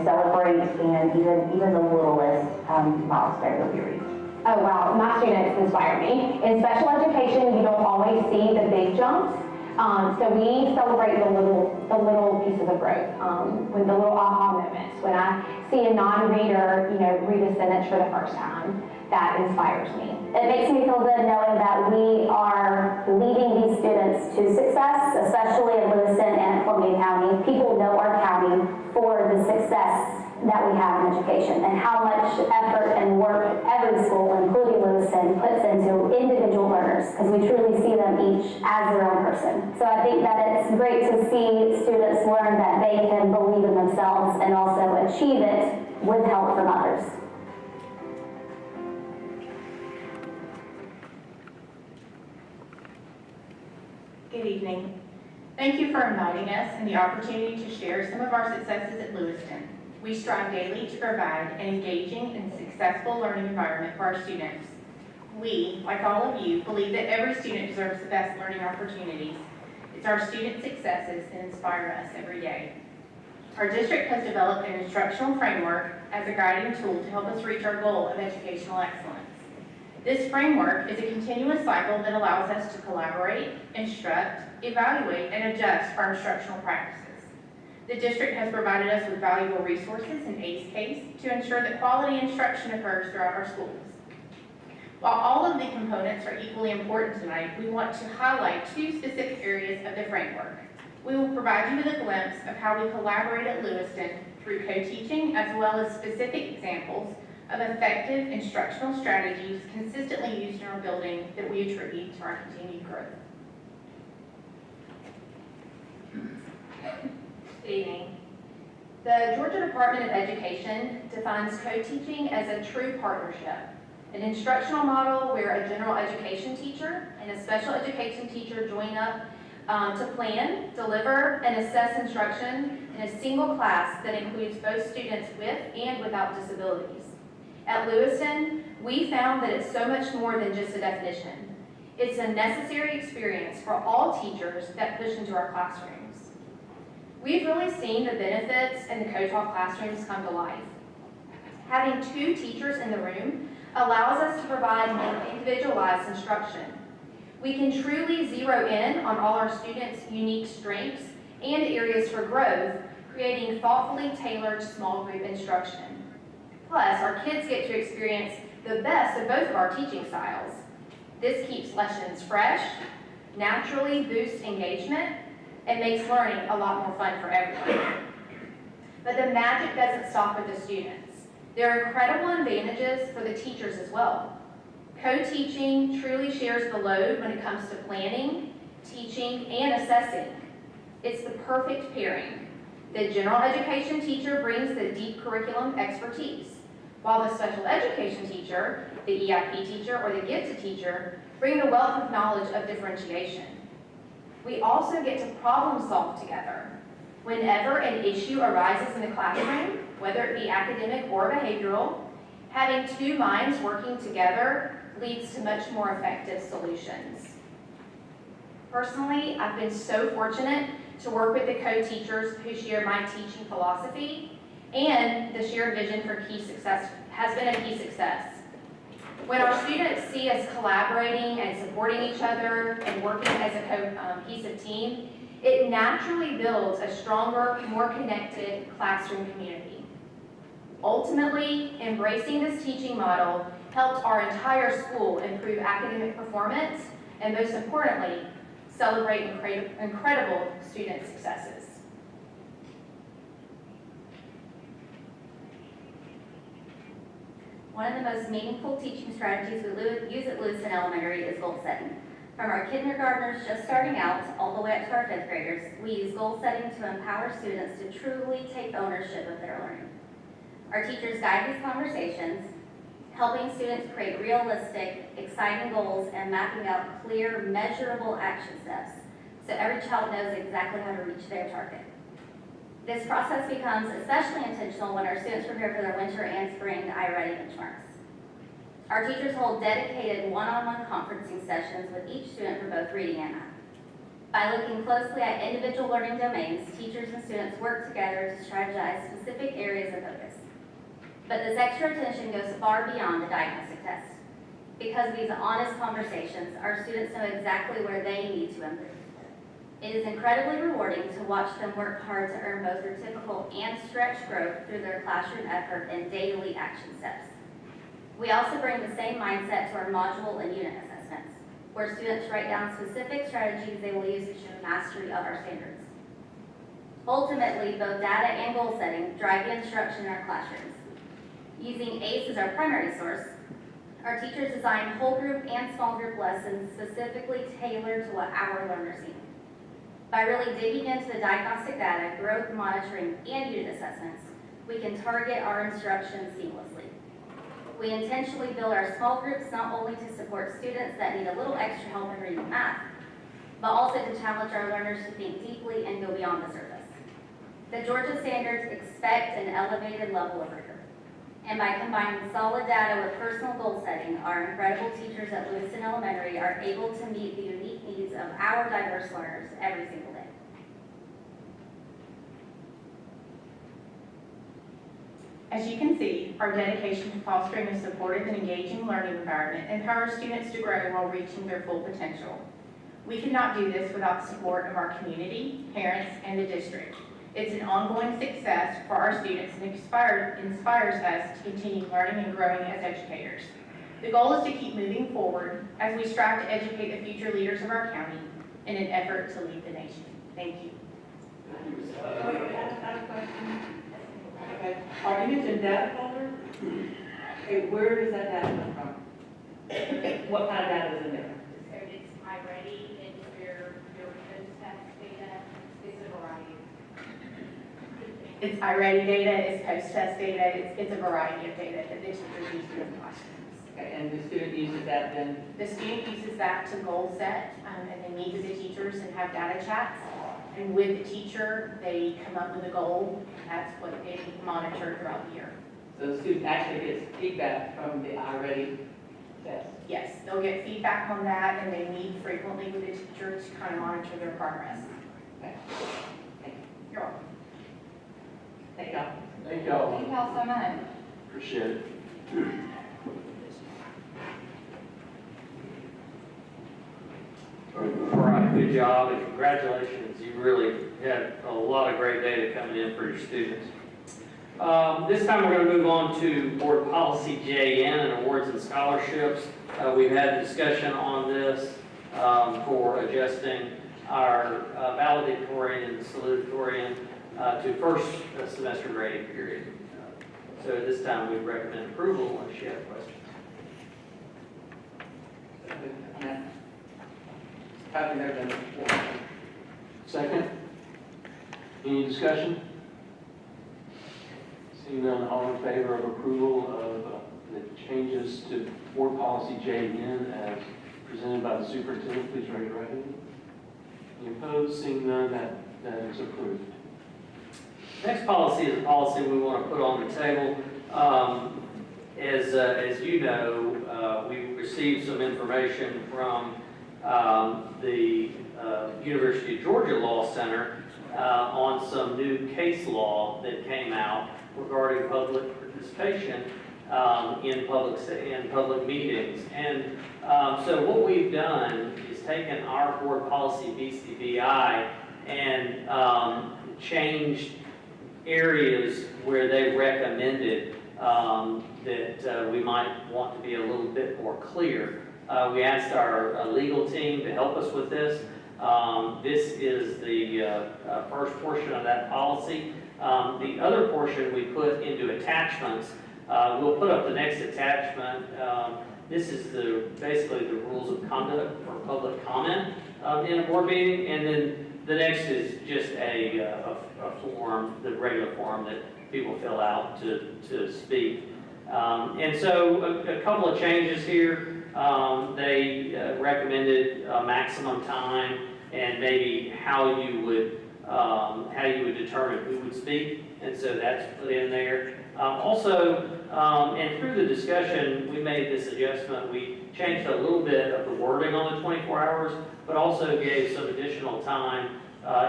[SPEAKER 15] celebrate and even the littlest milestone that we reach.
[SPEAKER 7] Oh wow, my students inspire me. In special education, you don't always see the big jumps. So we celebrate the little pieces of growth, with the little aha moments. When I see a non-reader, read a sentence for the first time, that inspires me.
[SPEAKER 16] It makes me feel good knowing that we are leading these students to success, especially in Lewiston and Columbia County. People know our county for the success that we have in education and how much effort and work every school, including Lewiston, puts into individual learners, because we truly see them each as their own person. So I think that it's great to see students learn that they can believe in themselves and also achieve it with help from others.
[SPEAKER 17] Good evening. Thank you for inviting us and the opportunity to share some of our successes at Lewiston. We strive daily to provide an engaging and successful learning environment for our students. We, like all of you, believe that every student deserves the best learning opportunities. It's our student successes that inspire us every day. Our district has developed an instructional framework as a guiding tool to help us reach our goal of educational excellence. This framework is a continuous cycle that allows us to collaborate, instruct, evaluate, and adjust our instructional practices. The district has provided us with valuable resources in ACE case to ensure that quality instruction occurs throughout our schools. While all of the components are equally important tonight, we want to highlight two specific areas of the framework. We will provide you with a glimpse of how we collaborate at Lewiston through co-teaching, as well as specific examples of effective instructional strategies consistently used in our building that we attribute to our continued growth.
[SPEAKER 3] Good evening. The Georgia Department of Education defines co-teaching as a true partnership, an instructional model where a general education teacher and a special education teacher join up to plan, deliver, and assess instruction in a single class that includes both students with and without disabilities. At Lewiston, we found that it's so much more than just a definition. It's a necessary experience for all teachers that push into our classrooms. We've really seen the benefits in the co-taught classrooms come to life. Having 2 teachers in the room allows us to provide more individualized instruction. We can truly zero in on all our students' unique strengths and areas for growth, creating thoughtfully tailored small group instruction. Plus, our kids get to experience the best of both of our teaching styles. This keeps lessons fresh, naturally boosts engagement, and makes learning a lot more fun for everyone. But the magic doesn't stop with the students. There are incredible advantages for the teachers as well. Co-teaching truly shares the load when it comes to planning, teaching, and assessing. It's the perfect pairing. The general education teacher brings the deep curriculum expertise, while the special education teacher, the EIP teacher, or the gifted teacher bring the wealth of knowledge of differentiation. We also get to problem solve together. Whenever an issue arises in the classroom, whether it be academic or behavioral, having 2 minds working together leads to much more effective solutions. Personally, I've been so fortunate to work with the co-teachers who share my teaching philosophy, and the shared vision for key success has been a key success. When our students see us collaborating and supporting each other and working as a cohesive team, it naturally builds a stronger, more connected classroom community. Ultimately, embracing this teaching model helped our entire school improve academic performance and, most importantly, celebrate incredible student successes.
[SPEAKER 18] One of the most meaningful teaching strategies we use at Lewiston Elementary is goal setting. From our kindergartners just starting out all the way up to our 5th graders, we use goal setting to empower students to truly take ownership of their learning. Our teachers guide these conversations, helping students create realistic, exciting goals and mapping out clear, measurable action steps so every child knows exactly how to reach their target. This process becomes especially intentional when our students prepare for their winter and spring iReady benchmarks. Our teachers hold dedicated one-on-one conferencing sessions with each student for both reading and math. By looking closely at individual learning domains, teachers and students work together to strategize specific areas of focus. But this extra attention goes far beyond the diagnostic test. Because of these honest conversations, our students know exactly where they need to improve. It is incredibly rewarding to watch them work hard to earn both their typical and stretch growth through their classroom effort and daily action steps. We also bring the same mindset to our module and unit assessments, where students write down specific strategies they will use to show mastery of our standards. Ultimately, both data and goal setting drive the instruction in our classrooms. Using ACE as our primary source, our teachers design whole group and small group lessons specifically tailored to what our learners need. By really digging into the diagnostic data, growth monitoring, and unit assessments, we can target our instruction seamlessly. We intentionally build our small groups not only to support students that need a little extra help in reading and math, but also to challenge our learners to think deeply and go beyond the surface. The Georgia standards expect an elevated level of rigor. And by combining solid data with personal goal setting, our incredible teachers at Lewiston Elementary are able to meet the unique needs of our diverse learners every single day.
[SPEAKER 17] As you can see, our dedication to fostering a supportive and engaging learning environment empowers students to grow while reaching their full potential. We could not do this without the support of our community, parents, and the district. It's an ongoing success for our students and inspires us to continue learning and growing as educators. The goal is to keep moving forward as we strive to educate the future leaders of our county in an effort to lead the nation. Thank you.
[SPEAKER 8] Okay, you mentioned data folder. Okay, where does that data come from? What kind of data is in there?
[SPEAKER 3] So it's iReady, it's your post-test data, specific
[SPEAKER 17] It's iReady data, it's post-test data, it's a variety of data that the teachers use in the classrooms.
[SPEAKER 8] Okay, and the student uses that then?
[SPEAKER 17] The student uses that to goal set, and they meet with the teachers and have data chats. And with the teacher, they come up with a goal, and that's what they monitor throughout the year.
[SPEAKER 8] So the student actually gets feedback from the iReady test?
[SPEAKER 17] Yes, they'll get feedback on that, and they meet frequently with the teacher to kind of monitor their progress.
[SPEAKER 8] Okay. Thank you.
[SPEAKER 17] You're welcome.
[SPEAKER 8] Thank y'all.
[SPEAKER 1] Thank y'all.
[SPEAKER 7] Thank y'all so much.
[SPEAKER 1] Appreciate it.
[SPEAKER 4] All right, good job and congratulations. You really had a lot of great data coming in for your students. This time we're going to move on to board policy JN and awards and scholarships. We've had a discussion on this for adjusting our valedictorian and salutatorian to first semester grading period. So at this time we recommend approval unless you have questions.
[SPEAKER 8] I've never done it before.
[SPEAKER 1] Second. Any discussion? Seeing none, all in favor of approval of the changes to board policy JN as presented by the superintendent, please raise your right hand. Any opposed? Seeing none, that is approved.
[SPEAKER 4] Next policy is a policy we want to put on the table. As you know, we received some information from the University of Georgia Law Center on some new case law that came out regarding public participation in public meetings. And so what we've done is taken our board policy BCBI and changed areas where they recommended that we might want to be a little bit more clear. We asked our legal team to help us with this. This is the first portion of that policy. The other portion we put into attachments. We'll put up the next attachment. This is basically the rules of conduct for public comment in a board meeting, and then the next is just a form, the regular form that people fill out to speak. And so a couple of changes here. They recommended a maximum time and maybe how you would determine who would speak, and so that's put in there. Also, and through the discussion, we made this adjustment. We changed a little bit of the wording on the 24 hours, but also gave some additional time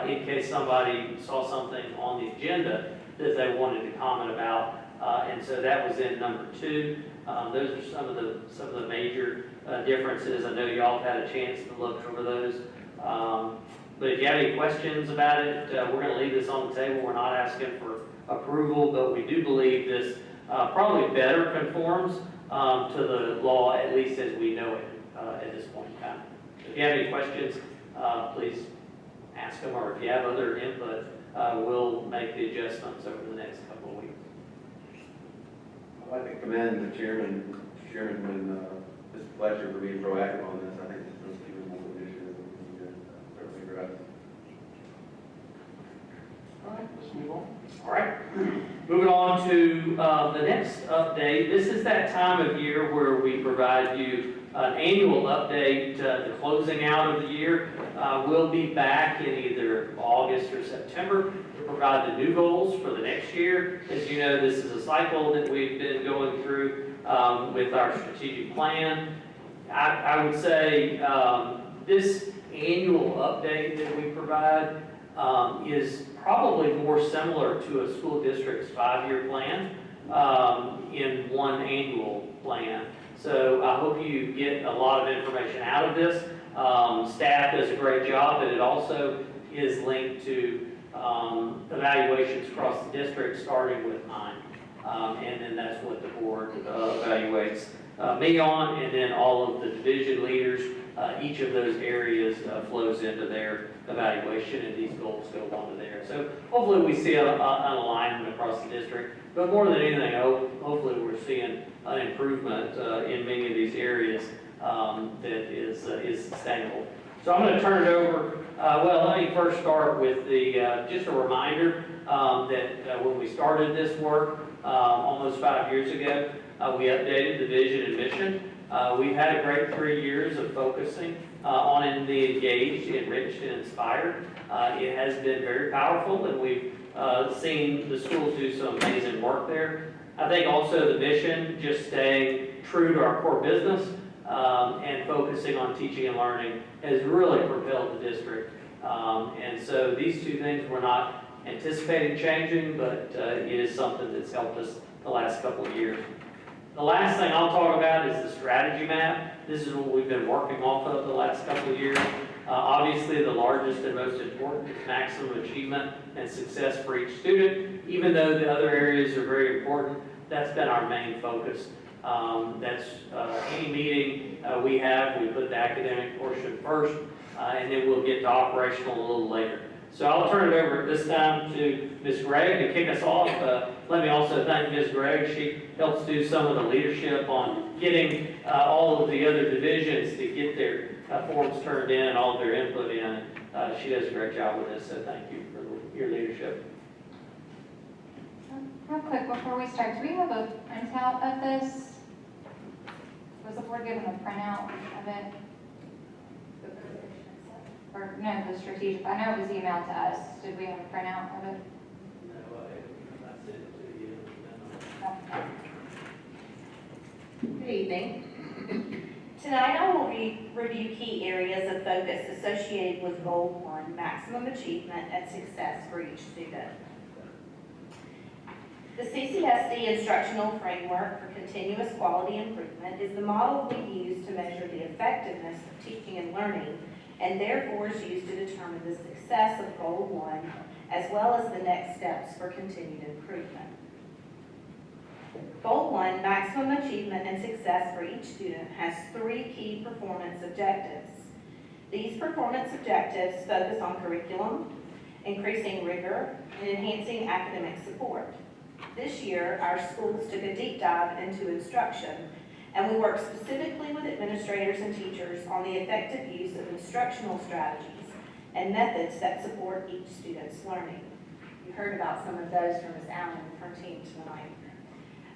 [SPEAKER 4] in case somebody saw something on the agenda that they wanted to comment about. And so that was in number 2. Those are some of the major differences. I know y'all have had a chance to look over those. But if you have any questions about it, we're going to leave this on the table. We're not asking for approval, but we do believe this probably better conforms to the law, at least as we know it at this point in time. If you have any questions, please ask them, or if you have other input, we'll make the adjustments over the next couple of weeks.
[SPEAKER 6] I'd like to commend the chairman and Mr. Fletcher for being proactive on this. I think this is even more initiative than we can certainly address.
[SPEAKER 1] All right, let's move on.
[SPEAKER 4] All right, moving on to the next update. This is that time of year where we provide you an annual update, the closing out of the year. We'll be back in either August or September to provide the new goals for the next year. As you know, this is a cycle that we've been going through with our strategic plan. I would say this annual update that we provide is probably more similar to a school district's 5-year plan in one annual plan. So I hope you get a lot of information out of this. Staff does a great job, but it also is linked to evaluations across the district, starting with mine. And then that's what the board evaluates me on, and then all of the division leaders. Each of those areas flows into their evaluation, and these goals go onto there. So hopefully we see an alignment across the district, but more than anything, hopefully we're seeing an improvement in many of these areas that is sustainable So I'm going to turn it over. Well, let me first start with just a reminder that when we started this work almost 5 years ago, we updated the vision and mission. We've had a great 3 years of focusing on the engaged, enriched, and inspired. It has been very powerful, and we've seen the schools do some amazing work there. I think also the mission, just staying true to our core business and focusing on teaching and learning, has really propelled the district. And so these two things we're not anticipating changing, but it is something that's helped us the last couple of years. The last thing I'll talk about is the strategy map. This is what we've been working off of the last couple of years. Obviously, the largest and most important is maximum achievement and success for each student. Even though the other areas are very important, that's been our main focus. That's any meeting we have, we put the academic portion first, and then we'll get to operational a little later. So I'll turn it over at this time to Ms. Gregg to kick us off. Let me also thank Ms. Gregg. She helps do some of the leadership on getting all of the other divisions to get their forms turned in and all of their input in. She does a great job with this, so thank you for your leadership.
[SPEAKER 7] Real quick, before we start, do we have a printout of this? Was the board given a printout of it? Or, no, the strategic, I know it was emailed to us. Did we have a printout of it?
[SPEAKER 4] No, I sent it to you.
[SPEAKER 19] Good evening. Tonight I will review key areas of focus associated with Goal 1, maximum achievement and success for each student. The CCSD instructional framework for continuous quality improvement is the model we use to measure the effectiveness of teaching and learning, and therefore is used to determine the success of Goal 1, as well as the next steps for continued improvement. Goal 1, maximum achievement and success for each student, has 3 key performance objectives. These performance objectives focus on curriculum, increasing rigor, and enhancing academic support. This year, our schools took a deep dive into instruction, and we worked specifically with administrators and teachers on the effective use of instructional strategies and methods that support each student's learning. You heard about some of those from Ms. Allen and her team tonight.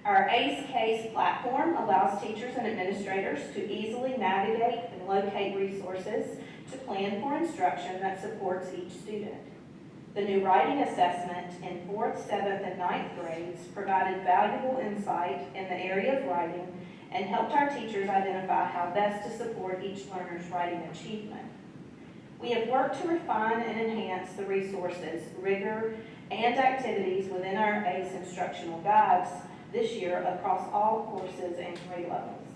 [SPEAKER 19] Our ACE Case platform allows teachers and administrators to easily navigate and locate resources to plan for instruction that supports each student. The new writing assessment in 4th, 7th, and 9th grades provided valuable insight in the area of writing and helped our teachers identify how best to support each learner's writing achievement. We have worked to refine and enhance the resources, rigor, and activities within our ACE instructional guides this year across all courses and grade levels.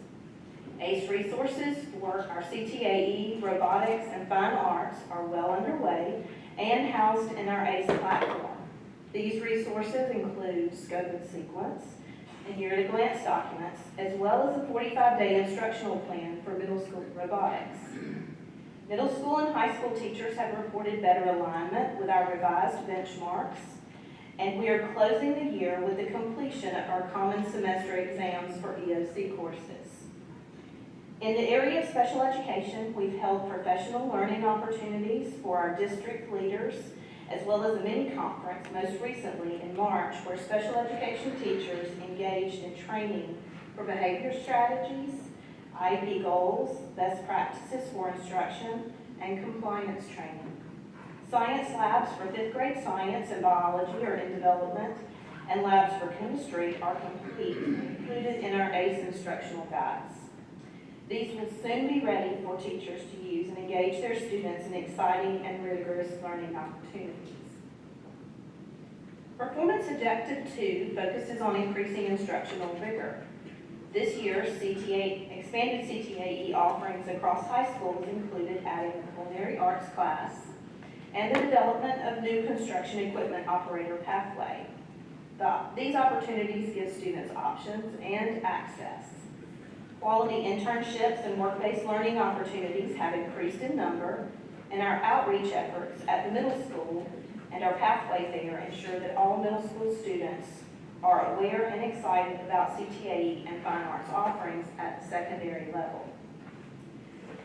[SPEAKER 19] ACE resources for our CTAE, robotics, and fine arts are well underway and housed in our ACE platform. These resources include scope and sequence, and year-at-a-glance documents, as well as a 45-day instructional plan for middle school robotics. Middle school and high school teachers have reported better alignment with our revised benchmarks, and we are closing the year with the completion of our common semester exams for EOC courses. In the area of special education, we've held professional learning opportunities for our district leaders, as well as a mini conference most recently in March, where special education teachers engaged in training for behavior strategies, IEP goals, best practices for instruction, and compliance training. Science labs for 5th grade science and biology are in development, and labs for chemistry are complete, included in our ACE instructional guides. These will soon be ready for teachers to use and engage their students in exciting and rigorous learning opportunities. Performance Objective 2 focuses on increasing instructional rigor. This year's expanded CTAE offerings across high schools included adding a culinary arts class and the development of new construction equipment operator pathway. These opportunities give students options and access. Quality internships and work-based learning opportunities have increased in number, and our outreach efforts at the middle school and our pathway fair ensure that all middle school students are aware and excited about CTAE and fine arts offerings at the secondary level.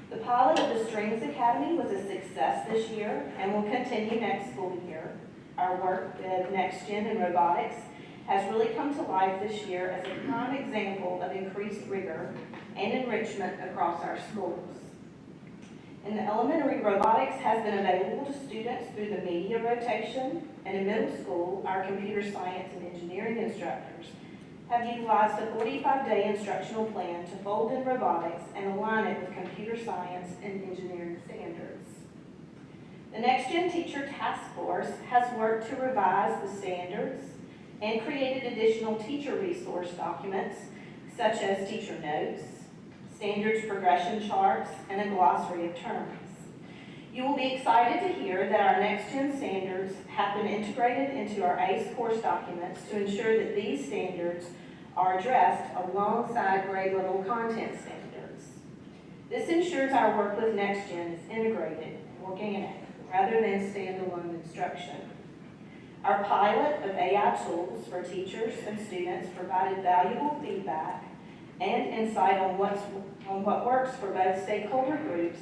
[SPEAKER 19] The pilot of the Strings Academy was a success this year and will continue next school year. Our work with Next Gen and robotics has really come to life this year as a prime example of increased rigor and enrichment across our schools. In the elementary, robotics has been available to students through the media rotation, and in middle school, our computer science and engineering instructors have utilized a 45-day instructional plan to fold in robotics and align it with computer science and engineering standards. The Next Gen Teacher Task Force has worked to revise the standards and created additional teacher resource documents such as teacher notes, standards progression charts, and a glossary of terms. You will be excited to hear that our Next Gen standards have been integrated into our ACE course documents to ensure that these standards are addressed alongside grade level content standards. This ensures our work with Next Gen is integrated and organic rather than standalone instruction. Our pilot of AI tools for teachers and students provided valuable feedback and insight on what works for both stakeholder groups,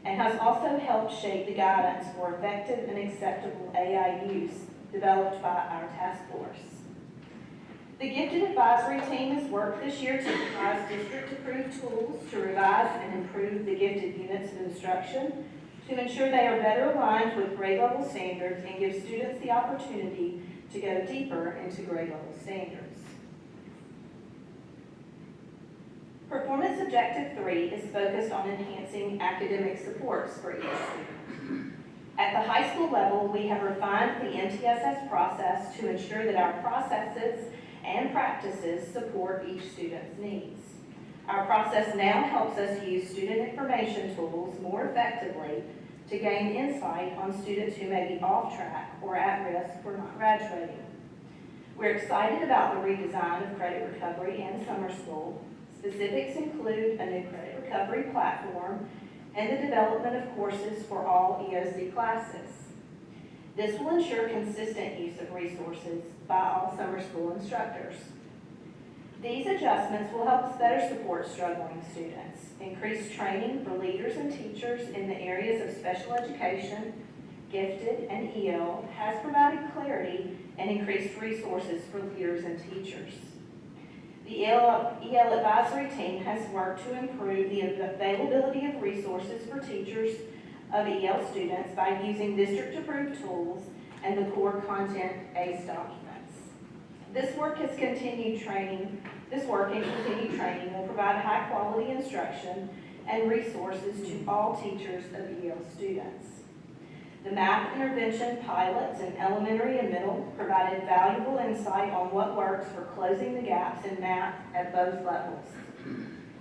[SPEAKER 19] and has also helped shape the guidance for effective and acceptable AI use developed by our task force. The Gifted Advisory Team has worked this year to devise district-approved tools to revise and improve the gifted units of instruction to ensure they are better aligned with grade-level standards and give students the opportunity to go deeper into grade-level standards. Performance Objective 3 is focused on enhancing academic supports for each student. At the high school level, we have refined the MTSS process to ensure that our processes and practices support each student's needs. Our process now helps us use student information tools more effectively to gain insight on students who may be off track or at risk for not graduating. We're excited about the redesign of credit recovery and summer school. Specifics include a new credit recovery platform and the development of courses for all EOC classes. This will ensure consistent use of resources by all summer school instructors. These adjustments will help us better support struggling students, increase training for leaders and teachers in the areas of special education, gifted, and EL, has provided clarity and increased resources for leaders and teachers. The EL Advisory Team has worked to improve the availability of resources for teachers of EL students by using district-approved tools and the core content ACE documents. This work and continued training will provide high-quality instruction and resources to all teachers of EL students. The math intervention pilots in elementary and middle provided valuable insight on what works for closing the gaps in math at both levels.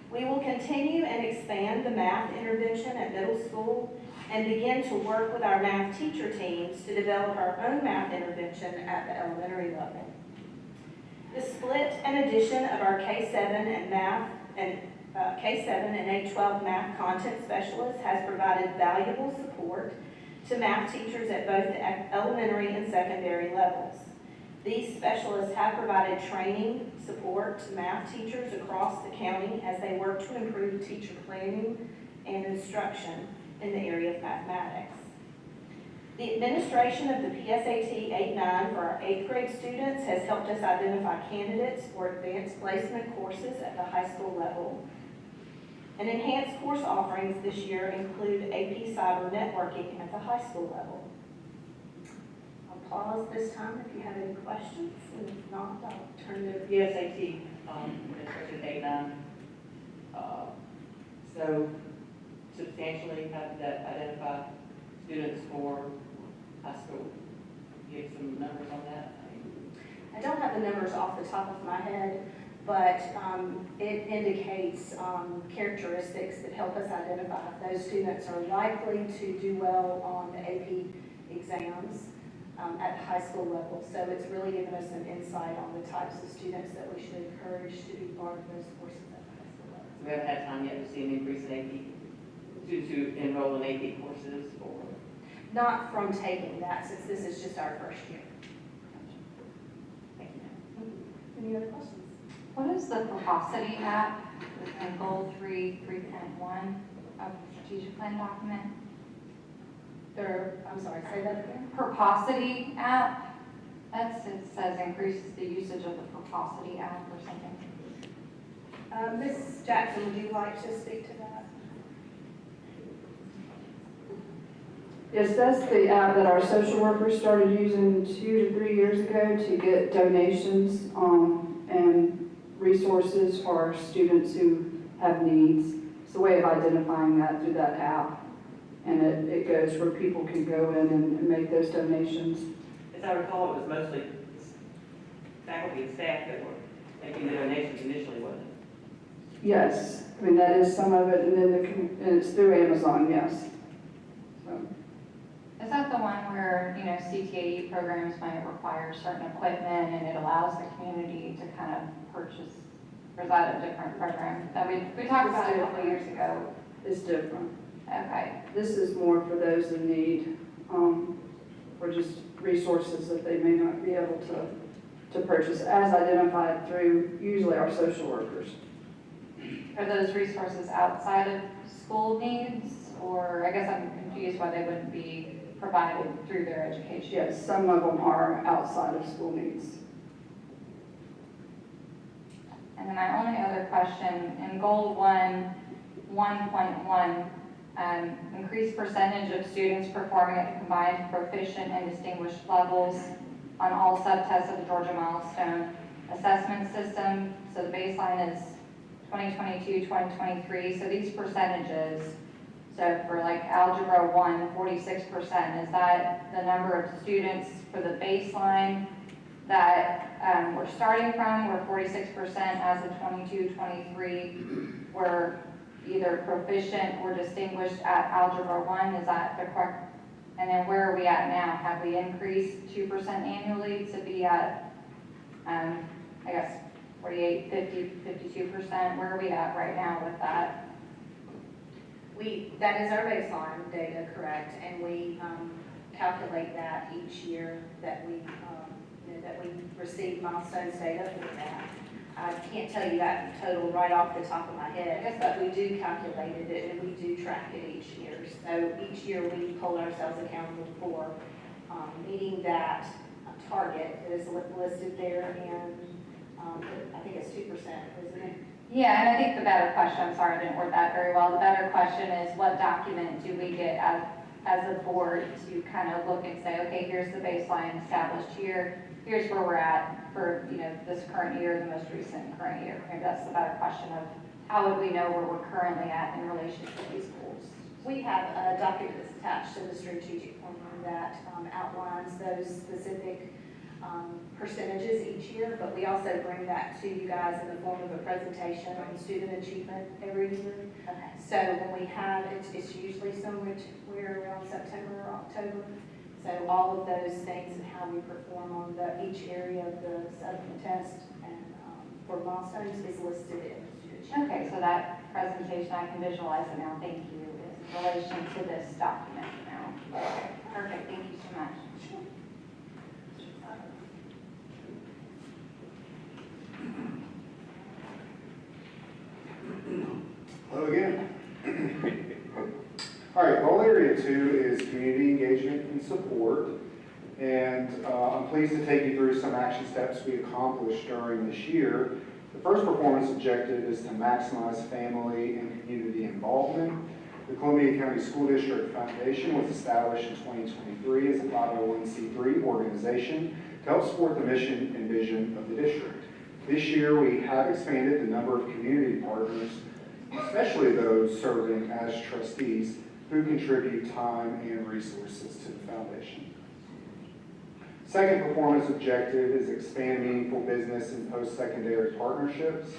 [SPEAKER 19] We will continue and expand the math intervention at middle school and begin to work with our math teacher teams to develop our own math intervention at the elementary level. The split and addition of our K-7 and K-7 and A-12 math content specialists has provided valuable support to math teachers at both the elementary and secondary levels. These specialists have provided training support to math teachers across the county as they work to improve teacher planning and instruction in the area of mathematics. The administration of the PSAT 8-9 for our 8th grade students has helped us identify candidates for advanced placement courses at the high school level. And enhanced course offerings this year include AP Cyber Networking at the high school level. I'll pause this time if you have any questions, and if not, I'll turn it over.
[SPEAKER 8] PSAT, administration 8-9. So substantially, how did that identify students for high school? You have some numbers on that?
[SPEAKER 3] I don't have the numbers off the top of my head, but it indicates characteristics that help us identify if those students are likely to do well on the AP exams at the high school level. So it's really given us some insight on the types of students that we should encourage to be part of those courses at the high school level.
[SPEAKER 8] So we haven't had time yet to see an increase in AP, to enroll in AP courses, or?
[SPEAKER 3] Not from taking that, since this is just our first year.
[SPEAKER 8] Thank you.
[SPEAKER 3] Any other questions?
[SPEAKER 7] What is the velocity at in goal 3, 3.1 of strategic plan document?
[SPEAKER 14] I'm sorry, say that again?
[SPEAKER 7] Purposity app, it says increases the usage of the Purposity app or something.
[SPEAKER 14] Ms. Jackson, would you like to speak to that?
[SPEAKER 12] Yes, that's the app that our social workers started using 2 to 3 years ago to get donations and resources for our students who have needs. It's a way of identifying that through that app. And it goes where people can go in and make those donations.
[SPEAKER 8] As I recall, it was mostly faculty and staff that were making the donations initially, wasn't it?
[SPEAKER 12] Yes, I mean, that is some of it, and then and it's through Amazon, yes. So.
[SPEAKER 7] Is that the one where, you know, CTAE programs might require certain equipment and it allows the community to kind of purchase? Or is that a different program that we talked about a couple years ago?
[SPEAKER 12] It's different.
[SPEAKER 7] Okay.
[SPEAKER 12] This is more for those in need, or just resources that they may not be able to purchase, as identified through usually our social workers.
[SPEAKER 7] Are those resources outside of school needs? Or I guess I'm confused why they wouldn't be provided through their education.
[SPEAKER 12] Yes, some of them are outside of school needs.
[SPEAKER 7] And then my only other question, in goal 1.1, increase percentage of students performing at the combined proficient and distinguished levels on all subtests of the Georgia Milestone Assessment System. So the baseline is 2022, 2023. So these percentages, so for like Algebra 1, 46%, is that the number of students for the baseline that we're starting from, where 46% as of 22, 23 were either proficient or distinguished at Algebra 1, is that the correct? And then where are we at now? Have we increased 2% annually to be at, I guess, 48, 50, 52%? Where are we at right now with that?
[SPEAKER 17] That is our baseline data, correct, and we calculate that each year that we receive milestones data for that. I can't tell you that total right off the top of my head, but we do calculate it and we do track it each year. So each year we hold ourselves accountable for meeting that target that is listed there, and I think it's 2%, isn't it?
[SPEAKER 7] Yeah, and I think the better question, I'm sorry I didn't word that very well, the better question is what document do we get as a board to kind of look and say, okay, here's the baseline established here, here's where we're at for, you know, this current year, the most recent current year. Maybe that's the better question of how would we know where we're currently at in relation to these goals?
[SPEAKER 17] We have a document that's attached to the strategic plan that outlines those specific percentages each year, but we also bring that to you guys in the form of a presentation on student achievement every year.
[SPEAKER 7] Okay.
[SPEAKER 17] So when we have it, it's usually somewhere around September or October. So all of those things and how we perform on each area of the test and for milestones is listed in the student achievement.
[SPEAKER 7] Okay, so that presentation, I can visualize it now, thank you, is in relation to this document now. Perfect, thank you so much.
[SPEAKER 9] Hello again. All right, goal area 2 is community engagement and support. And I'm pleased to take you through some action steps we accomplished during this year. The first performance objective is to maximize family and community involvement. The Columbia County School District Foundation was established in 2023 as a 501c3 organization to help support the mission and vision of the district. This year, we have expanded the number of community partners, especially those serving as trustees, who contribute time and resources to the foundation. Second performance objective is expand meaningful business and post-secondary partnerships.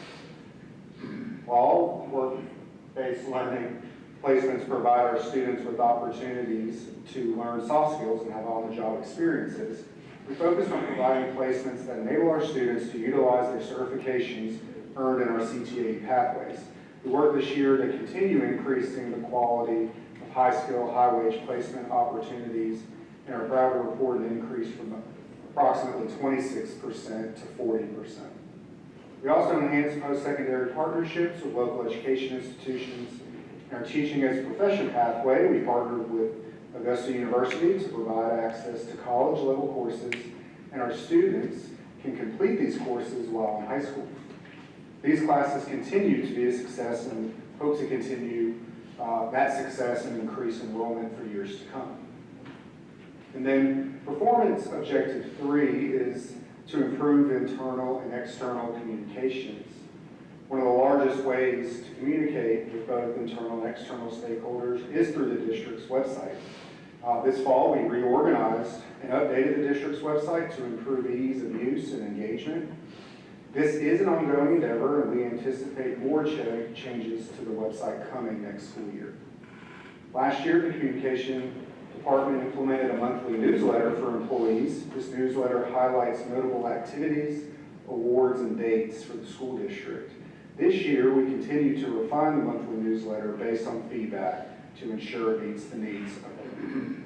[SPEAKER 9] While work-based learning placements provide our students with opportunities to learn soft skills and have on-the-job experiences, we focus on providing placements that enable our students to utilize their certifications earned in our CTAE pathways. We work this year to continue increasing the quality of high-skill, high-wage placement opportunities, and are proud to report an increase from approximately 26% to 40%. We also enhance post-secondary partnerships with local education institutions In our Teaching as a Profession pathway, we partnered with Augusta University to provide access to college-level courses, and our students can complete these courses while in high school. These classes continue to be a success and hope to continue that success and increase enrollment for years to come. And then performance objective 3 is to improve internal and external communications. One of the largest ways to communicate with both internal and external stakeholders is through the district's website. This fall, we reorganized and updated the district's website to improve ease of use and engagement. This is an ongoing endeavor, and we anticipate more changes to the website coming next school year. Last year, the communication department implemented a monthly newsletter for employees. This newsletter highlights notable activities, awards, and dates for the school district. This year, we continue to refine the monthly newsletter based on feedback to ensure it meets the needs of the community.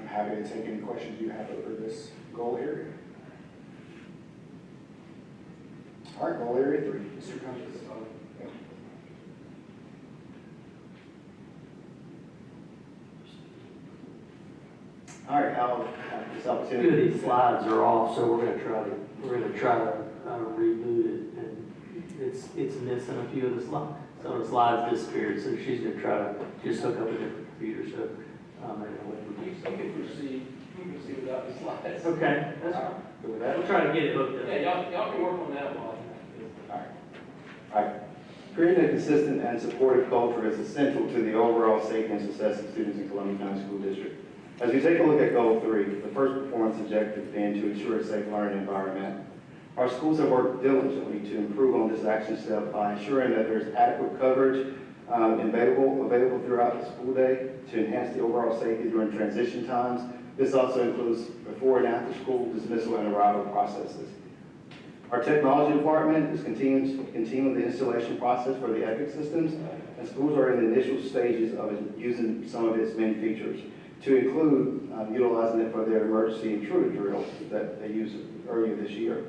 [SPEAKER 9] I'm happy to take any questions you have over this goal area. All right, goal area 3. Mr. Cummings.
[SPEAKER 5] All right, I'll have this opportunity.
[SPEAKER 4] Two of these slides are off, so we're gonna try to reboot it, and it's missing a few of the slides. Some of the slides disappeared, so she's gonna try to just hook up a different computer, so
[SPEAKER 1] You can proceed without the slides.
[SPEAKER 4] Okay, that's fine.
[SPEAKER 5] With that,
[SPEAKER 4] We'll try to get it hooked up.
[SPEAKER 1] Yeah, y'all can work on that while.
[SPEAKER 5] all right. Creating a consistent and supportive culture is essential to the overall safety and success of students in Columbia County School District. As we take a look at goal 3, the first performance objective being to ensure a safe learning environment, our schools have worked diligently to improve on this action step by ensuring that there's adequate coverage available throughout the school day to enhance the overall safety during transition times. This also includes before and after school dismissal and arrival processes. Our technology department is continuing the installation process for the EPIC systems, and schools are in the initial stages of using some of its many features, to include utilizing it for their emergency intruder drill that they used earlier this year.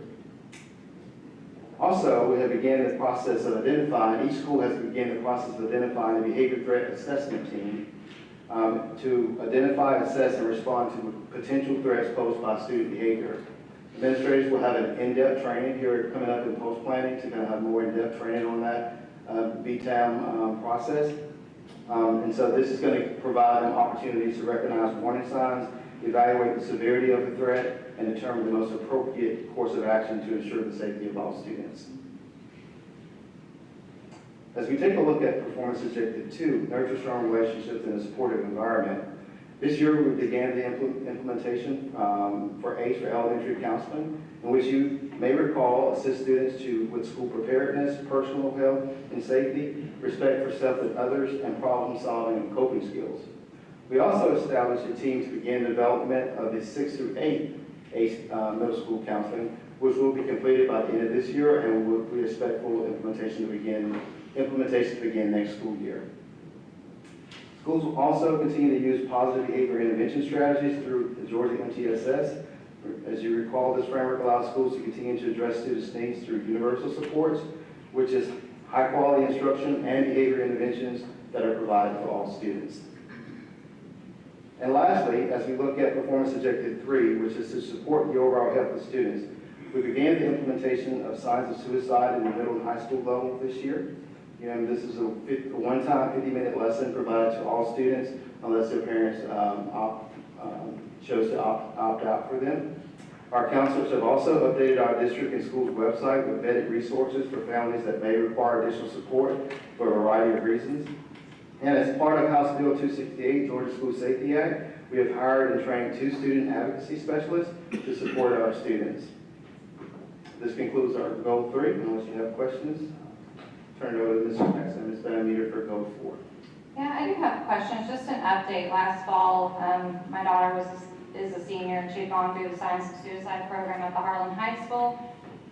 [SPEAKER 5] Also, we have begun the process of identifying, each school has begun the process of identifying a behavior threat assessment team to identify, assess, and respond to potential threats posed by student behavior. Administrators will have an in-depth training here coming up in post-planning to kind of have more in-depth training on that BTAM process. And so this is going to provide them opportunities to recognize warning signs, evaluate the severity of the threat, and determine the most appropriate course of action to ensure the safety of all students. As we take a look at performance objective 2, nurture strong relationships in a supportive environment, this year we began the implementation for ACE for elementary counseling, in which you may recall assist students with school preparedness, personal health and safety, respect for self and others, and problem solving and coping skills. We also established a team to begin development of the 6 through 8 ACE middle school counseling, which will be completed by the end of this year, and we expect full implementation to begin next school year. Schools will also continue to use positive behavior intervention strategies through the Georgia MTSS. As you recall, this framework allows schools to continue to address students' needs through universal supports, which is high-quality instruction and behavior interventions that are provided for all students. And lastly, as we look at performance objective 3, which is to support the overall health of students, we began the implementation of signs of suicide in the middle and high school level this year. And this is a one-time 50-minute lesson provided to all students unless their parents chose to opt out for them. Our counselors have also updated our district and school's website with vetted resources for families that may require additional support for a variety of reasons. And as part of House Bill 268, Georgia School Safety Act, we have hired and trained 2 student advocacy specialists to support our students. This concludes our goal 3, unless you have questions. Turn it over to Mr. Max and Ms. Van Meter for goal 4.
[SPEAKER 7] Yeah, I do have questions. Just an update. Last fall, my daughter is a senior, and she'd gone through the Science of Suicide program at the Harlan High School.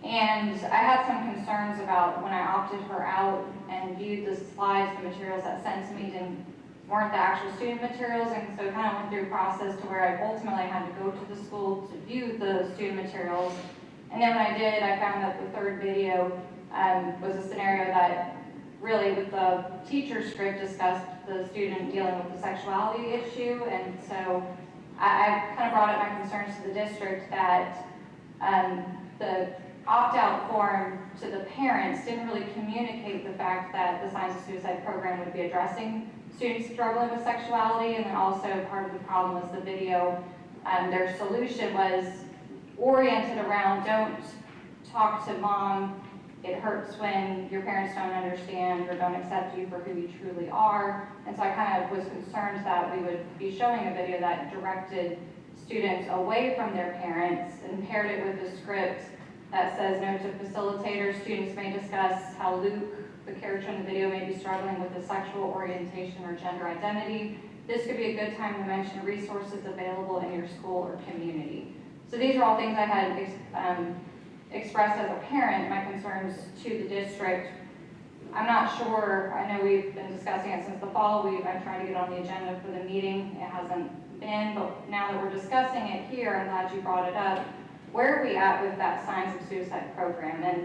[SPEAKER 7] And I had some concerns about when I opted her out and viewed the slides, the materials that sent to me weren't the actual student materials, and so kind of went through a process to where I ultimately had to go to the school to view the student materials. And then when I did, I found that the third video was a scenario that really with the teacher script discussed the student dealing with the sexuality issue, and so I kind of brought up my concerns to the district that the opt-out form to the parents didn't really communicate the fact that the Signs of Suicide program would be addressing students struggling with sexuality, and then also part of the problem was the video. Their solution was oriented around don't talk to mom, it hurts when your parents don't understand or don't accept you for who you truly are. And so I kind of was concerned that we would be showing a video that directed students away from their parents and paired it with a script that says, note to facilitators, students may discuss how Luke, the character in the video, may be struggling with a sexual orientation or gender identity. This could be a good time to mention resources available in your school or community. So these are all things I had expressed as a parent, my concerns to the district. I'm not sure, I know we've been discussing it since the fall, I'm trying to get on the agenda for the meeting, it hasn't been, but now that we're discussing it here, I'm glad you brought it up. Where are we at with that Signs of Suicide program? And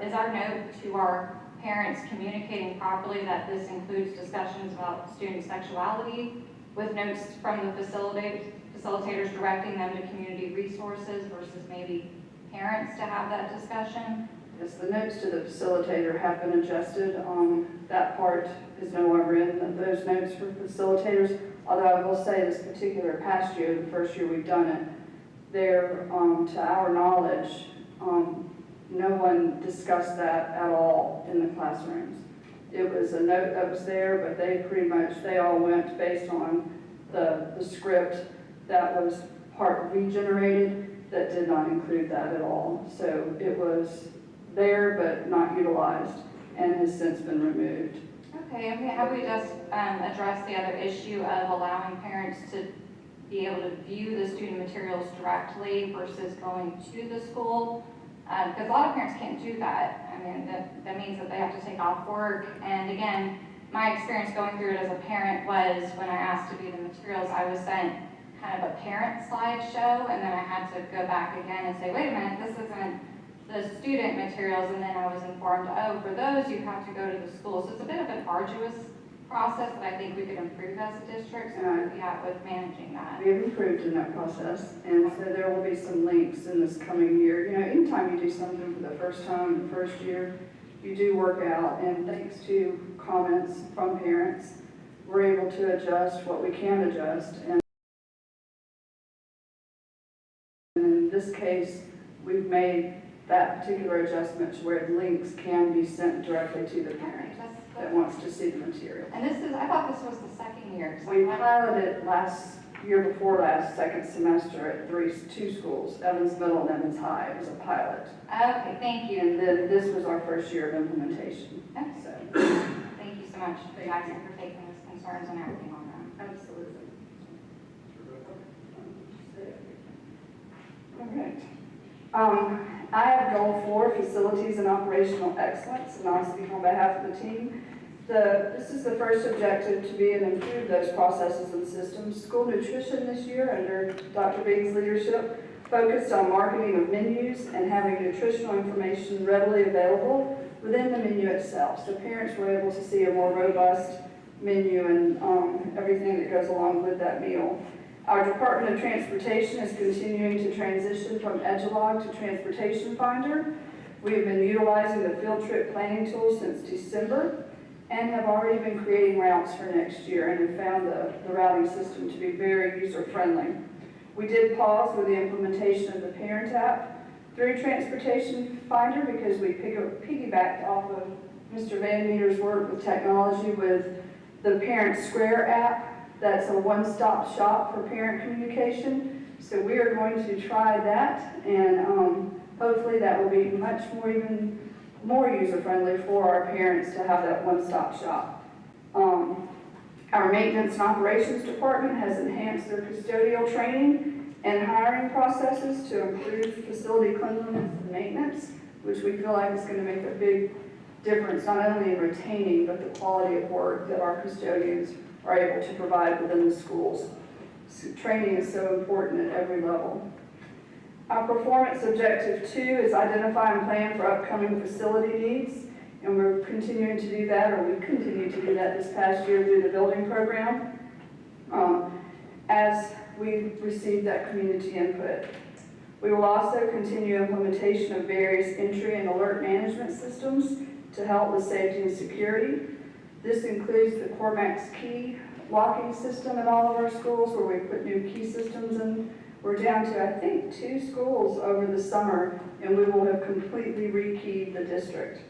[SPEAKER 7] is our note to our parents communicating properly that this includes discussions about student sexuality with notes from the facilitators directing them to community resources versus maybe parents to have that discussion?
[SPEAKER 20] Yes, the notes to the facilitator have been adjusted. That part is no longer in those notes for facilitators, although I will say this particular past year, the first year we've done it, there, to our knowledge, no one discussed that at all in the classrooms. It was a note that was there, but they all went based on the script that was part regenerated that did not include that at all. So it was there but not utilized and has since been removed.
[SPEAKER 7] Okay, I mean, have we just addressed the other issue of allowing parents to be able to view the student materials directly versus going to the school? Because a lot of parents can't do that. I mean, that means that they have to take off work. And again, my experience going through it as a parent was when I asked to view the materials, I was sent kind of a parent slideshow, and then I had to go back again and say, wait a minute, this isn't the student materials, and then I was informed, oh, for those you have to go to the school. So it's a bit of an arduous process that I think we could improve as a district, so where are we at with managing that?
[SPEAKER 20] We have improved in that process, and so there will be some links in this coming year. You know, anytime you do something for the first time, the first year, you do work out, and thanks to comments from parents, we're able to adjust what we can adjust. And in this case, we've made that particular adjustment to where links can be sent directly to the parent that wants to see the material.
[SPEAKER 7] And this is, I thought this was the second year.
[SPEAKER 20] We piloted year before last, second semester at two schools, Evans Middle and Evans High. It was a pilot.
[SPEAKER 7] Okay, thank you.
[SPEAKER 20] And then this was our first year of implementation.
[SPEAKER 7] Okay.
[SPEAKER 20] So,
[SPEAKER 7] thank you so much, Jackson, for taking those concerns and acting on them.
[SPEAKER 20] absolutely. All right. I have goal 4, facilities and operational excellence, and I'll speak on behalf of the team. This is the first objective to be and improve those processes and systems. School nutrition this year, under Dr. Bing's leadership, focused on marketing of menus and having nutritional information readily available within the menu itself. So parents were able to see a more robust menu and everything that goes along with that meal. Our Department of Transportation is continuing to transition from Edgelog to Transportation Finder. We have been utilizing the field trip planning tool since December and have already been creating routes for next year and have found the routing system to be very user-friendly. We did pause with the implementation of the parent app through Transportation Finder because we piggybacked off of Mr. Van Meter's work with technology with the Parent Square app. That's a one-stop shop for parent communication. So we are going to try that, and hopefully that will be much more, even more user-friendly for our parents to have that one-stop shop. Our maintenance and operations department has enhanced their custodial training and hiring processes to improve facility cleanliness and maintenance, which we feel like is going to make a big difference, not only in retaining, but the quality of work that our custodians are able to provide within the schools. So training is so important at every level. Our performance objective 2 is identify and plan for upcoming facility needs, And we're continuing to do that, or we continued to do that this past year through the building program, as we received that community input. We will also continue implementation of various entry and alert management systems to help with safety and security. This includes the Cormax key locking system in all of our schools, where we put new key systems in. We're down to, I think, 2 schools over the summer, and we will have completely rekeyed the district.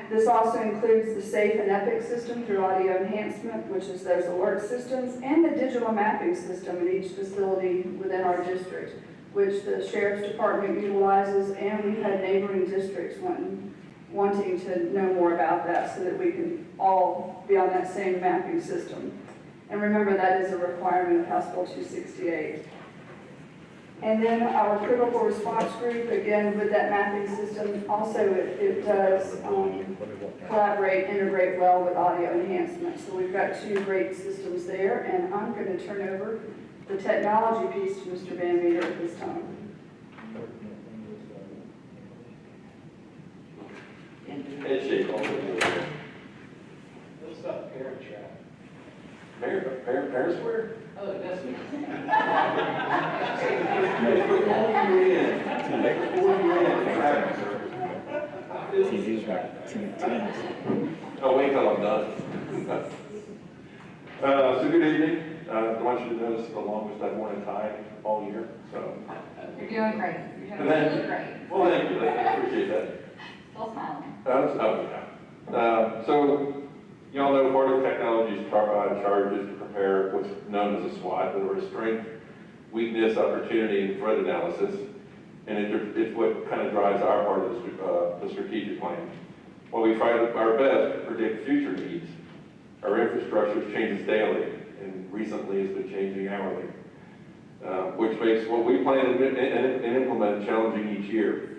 [SPEAKER 20] This also includes the safe and epic system through audio enhancement, which is those alert systems, and the digital mapping system in each facility within our district, which the Sheriff's Department utilizes, and we've had neighboring districts wanting to know more about that so that we can all be on that same mapping system. And remember, that is a requirement of House Bill 268. And then our critical response group, again, with that mapping system, also it does collaborate, integrate well with audio enhancement. So we've got 2 great systems there, and I'm going to turn over the technology piece to Mr. Van Meter at this time.
[SPEAKER 21] Head shake all over there. What's up, Parent Trap? Parent Square? Oh, that's me. Oh, wait till I'm done. So good evening. I want you to notice the longest I've worn a tie all year. So
[SPEAKER 7] You're doing great. You're doing really great.
[SPEAKER 21] Well, thank you. I appreciate that.
[SPEAKER 7] Still smiling.
[SPEAKER 21] So, you all know part of technology's charge is to prepare what's known as a SWOT, or a strength, weakness, opportunity, and threat analysis. And it's what kind of drives our part of the strategic plan. While we try our best to predict future needs, our infrastructure changes daily, and recently it's been changing hourly, which makes what we plan and implement challenging each year.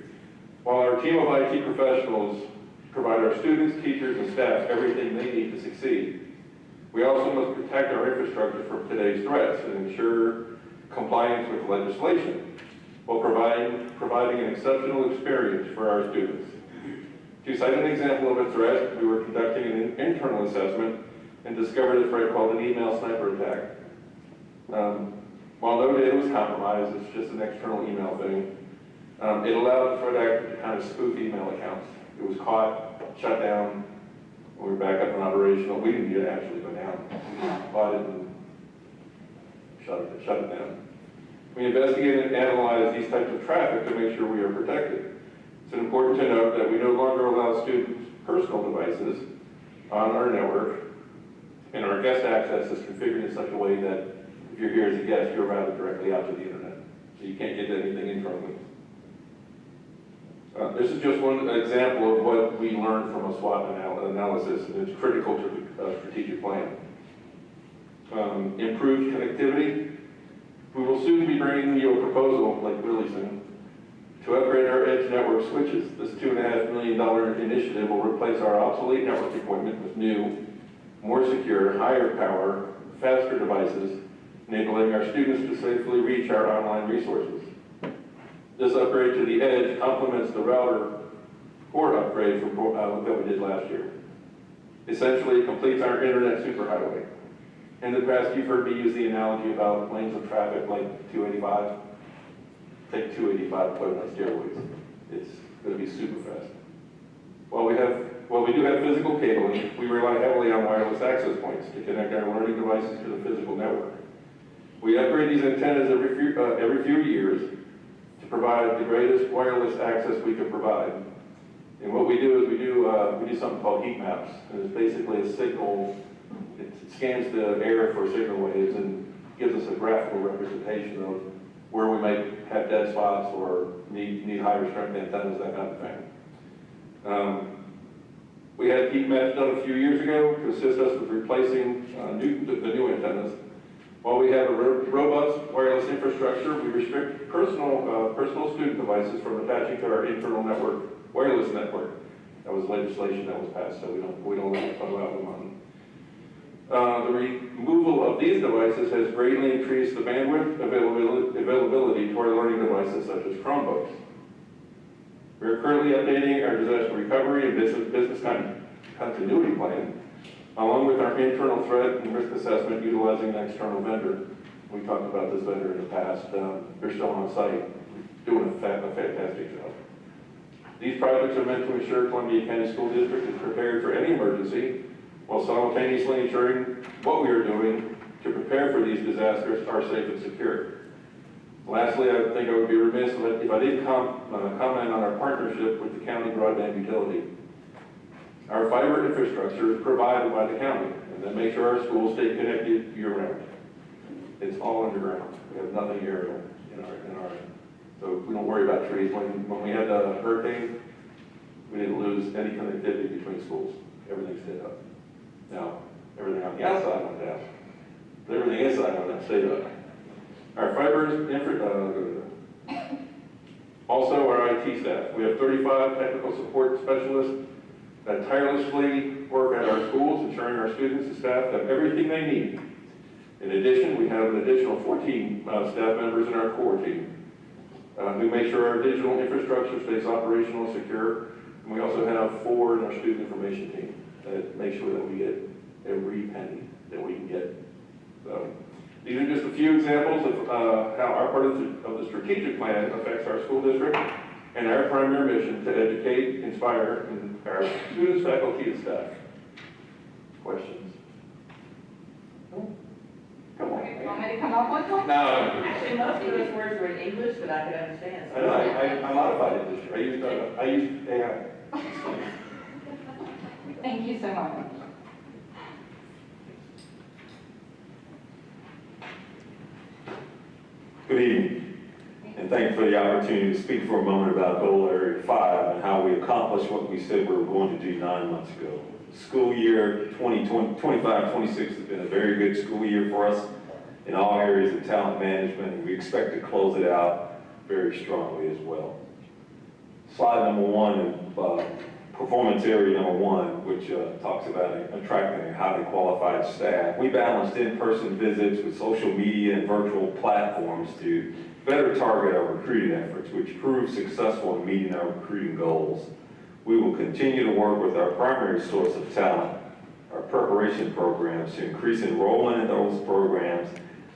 [SPEAKER 21] While our team of IT professionals provide our students, teachers, and staff everything they need to succeed, we also must protect our infrastructure from today's threats and ensure compliance with legislation, while providing an exceptional experience for our students. To cite an example of a threat, we were conducting an internal assessment and discovered a threat called an email sniper attack. While no data was compromised, it's just an external email thing. It allowed the threat actor to kind of spoof email accounts. It was caught, shut down. When we were back up and operational, we didn't need to actually go down. We just caught it and shut it down. We investigated and analyzed these types of traffic to make sure we are protected. It's important to note that we no longer allow students' personal devices on our network, and our guest access is configured in such a way that if you're here as a guest, you're routed directly out to the internet. So you can't get anything internally. This is just one example of what we learned from a SWOT analysis, and it's critical to the strategic plan. Improved connectivity. We will soon be bringing you a proposal, like really soon, to upgrade our edge network switches. This $2.5 million initiative will replace our obsolete network equipment with new, more secure, higher power, faster devices, enabling our students to safely reach our online resources. This upgrade to the edge complements the router port upgrade that we did last year. Essentially, it completes our internet superhighway. In the past, you've heard me use the analogy about lanes of traffic like 285. Take 285 and put it on steroids. It's going to be super fast. While we do have physical cabling, we rely heavily on wireless access points to connect our learning devices to the physical network. We upgrade these antennas every few years to provide the greatest wireless access we can provide. And what we do is we do something called heat maps, and it's basically a signal. It scans the air for signal waves and gives us a graphical representation of where we might have dead spots or need higher strength antennas, that kind of thing. We had heat maps done a few years ago to assist us with replacing the new antennas. While we have a robust wireless infrastructure, we restrict personal student devices from attaching to our internal network, wireless network. That was legislation that was passed, so we don't let it go out of the money. The removal of these devices has greatly increased the bandwidth availability to our learning devices such as Chromebooks. We are currently updating our disaster recovery and business continuity plan, along with our internal threat and risk assessment utilizing an external vendor. We talked about this vendor in the past. They're still on site, doing a fantastic job. These projects are meant to ensure Columbia County School District is prepared for any emergency, while simultaneously ensuring what we are doing to prepare for these disasters are safe and secure. Lastly, I think I would be remiss if I didn't comment on our partnership with the county broadband utility. Our fiber infrastructure is provided by the county, and that makes sure our schools stay connected year-round. It's all underground. We have nothing aerial in our, so we don't worry about trees. When we had the hurricane, we didn't lose any connectivity between schools. Everything stayed up. Now, everything on the outside went down, but everything inside went up, stayed up. Our also our IT staff. We have 35 technical support specialists that tirelessly work at our schools, ensuring our students and staff have everything they need. In addition, we have an additional 14 staff members in our core team who make sure our digital infrastructure stays operational and secure. And we also have 4 in our student information team that make sure that we get every penny that we can get. So these are just a few examples of how our part of the strategic plan affects our school district and our primary mission to educate, inspire, and our students, faculty, and staff. Questions? Come on.
[SPEAKER 7] You want me to come up with one?
[SPEAKER 21] No.
[SPEAKER 8] Actually, most of those words were in English, but I could understand.
[SPEAKER 21] I know, I modified it this year. I used AI.
[SPEAKER 7] Thank you so much.
[SPEAKER 2] Good evening, and thank you for the opportunity to speak for a moment about Goal Area 5 and how we accomplished what we said we were going to do 9 months ago. School year 2025-26 has been a very good school year for us in all areas of talent management, and we expect to close it out very strongly as well. Slide number 1, performance area number 1, which talks about attracting a highly qualified staff. We balanced in-person visits with social media and virtual platforms to better target our recruiting efforts, which proved successful in meeting our recruiting goals. We will continue to work with our primary source of talent, our preparation programs, to increase enrollment in those programs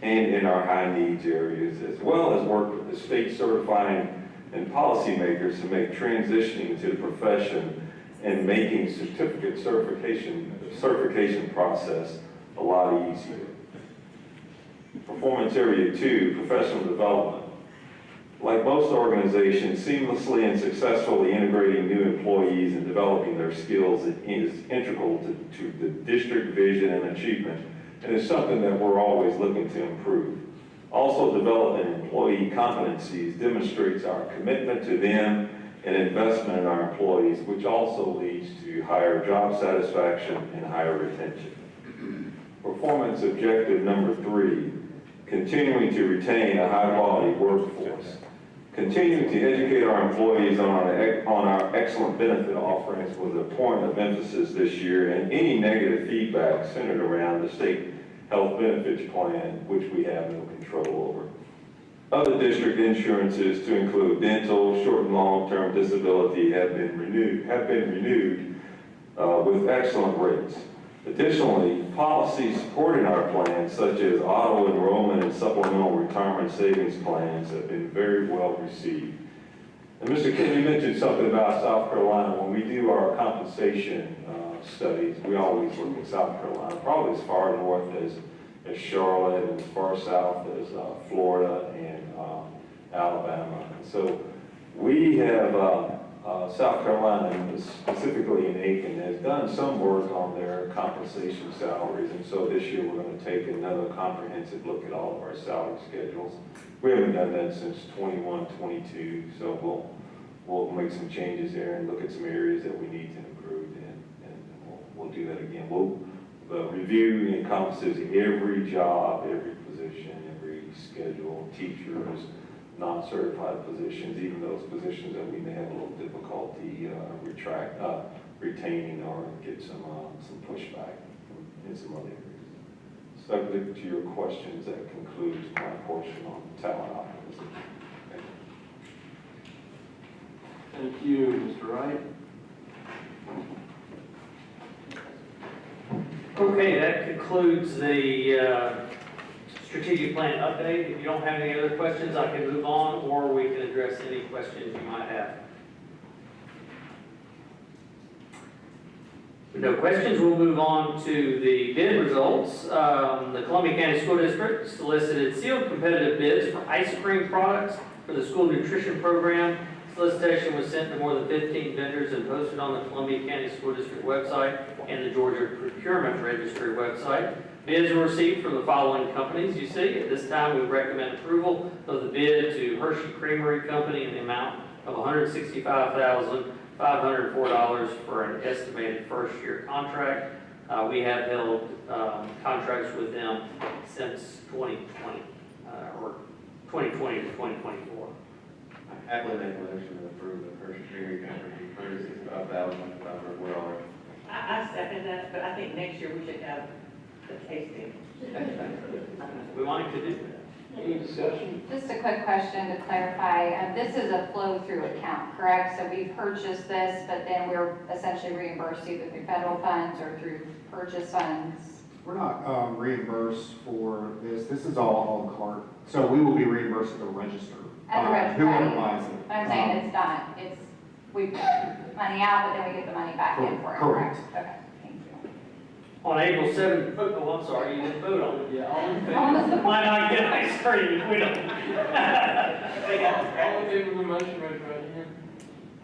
[SPEAKER 2] and in our high needs areas, as well as work with the state certifying and policymakers to make transitioning to the profession and making certificate certification process a lot easier. Performance area 2, professional development. Like most organizations, seamlessly and successfully integrating new employees and developing their skills is integral to the district vision and achievement, and is something that we're always looking to improve. Also, developing employee competencies demonstrates our commitment to them and investment in our employees, which also leads to higher job satisfaction and higher retention. Performance objective number 3, continuing to retain a high-quality workforce. Continuing to educate our employees on our excellent benefit offerings was a point of emphasis this year, and any negative feedback centered around the state health benefits plan, which we have no control over. Other district insurances, to include dental, short and long-term disability, have been renewed with excellent rates. Additionally, policies supporting our plans, such as auto enrollment and supplemental retirement savings plans, have been very well received. And Mr. King, you mentioned something about South Carolina. When we do our compensation studies, we always look at South Carolina, probably as far north as Charlotte and as far south as Florida and Alabama. And so we have South Carolina, specifically in Aiken, has done some work on their compensation salaries, and so this year we're going to take another comprehensive look at all of our salary schedules. We haven't done that since 21-22, so we'll make some changes there and look at some areas that we need to improve in, and we'll do that again. The review encompasses every job, every position, every schedule, teachers, non-certified positions, even those positions that we may have a little difficulty retaining or get some pushback in some other areas. Subject to your questions, that concludes my portion on talent optimization.
[SPEAKER 1] Thank you, Mr. Wright.
[SPEAKER 4] Okay, that concludes the strategic plan update. If you don't have any other questions, I can move on, or we can address any questions you might have. With no questions, we'll move on to the bid results. The Columbia County School District solicited sealed competitive bids for ice cream products for the school nutrition program. Solicitation was sent to more than 15 vendors and posted on the Columbia County School District website and the Georgia Procurement Registry website. Bids were received from the following companies you see. At this time, we recommend approval of the bid to Hershey Creamery Company in the amount of $165,504 for an estimated first-year contract. We have held contracts with them since 2020, or 2020 to 2024.
[SPEAKER 6] I happily make a motion to approve the Hershey Creamery Company for $165,504.
[SPEAKER 8] I second that, but I think next year we should have the tasting.
[SPEAKER 4] We wanted to do that.
[SPEAKER 1] Any discussion?
[SPEAKER 7] Just a quick question to clarify. This is a flow-through account, correct? So we purchased this, but then we're essentially reimbursed either through federal funds or through purchase funds.
[SPEAKER 9] We're not reimbursed for this. This is all a la carte. So we will be reimbursed at the register.
[SPEAKER 7] At the register,
[SPEAKER 9] Whoever
[SPEAKER 7] right?
[SPEAKER 9] buys it.
[SPEAKER 7] But I'm saying it's not. It's, we put money out, but then we get the money back in for it, correct? Okay, thank you.
[SPEAKER 4] On April 7th, oh, I'm sorry, you didn't vote on it.
[SPEAKER 1] Yeah, all in favor?
[SPEAKER 4] Why not get ice cream if we don't?
[SPEAKER 1] All in favor of the motion, raise your right hand.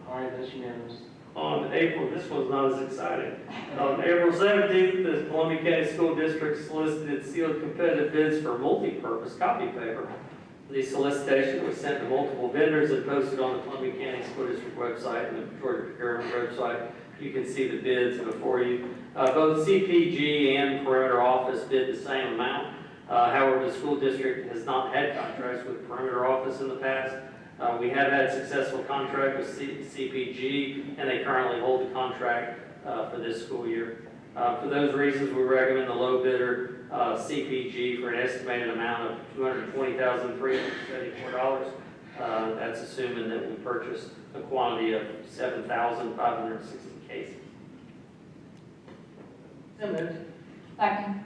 [SPEAKER 1] All right, that's unanimous.
[SPEAKER 4] On April, this was not as exciting. On April 17th, the Columbia County School District solicited sealed competitive bids for multi-purpose copy paper. The solicitation was sent to multiple vendors and posted on the Columbia County School District website and the Georgia Procurement website. You can see the bids before you. Both CPG and Perimeter Office bid the same amount. However, the school district has not had contracts with Perimeter Office in the past. We have had a successful contract with CPG, and they currently hold the contract for this school year. For those reasons, we recommend the low bidder, CPG, for an estimated amount of $220,374. That's assuming that we purchased a quantity of 7,560 cases.
[SPEAKER 8] So moved.
[SPEAKER 7] Second.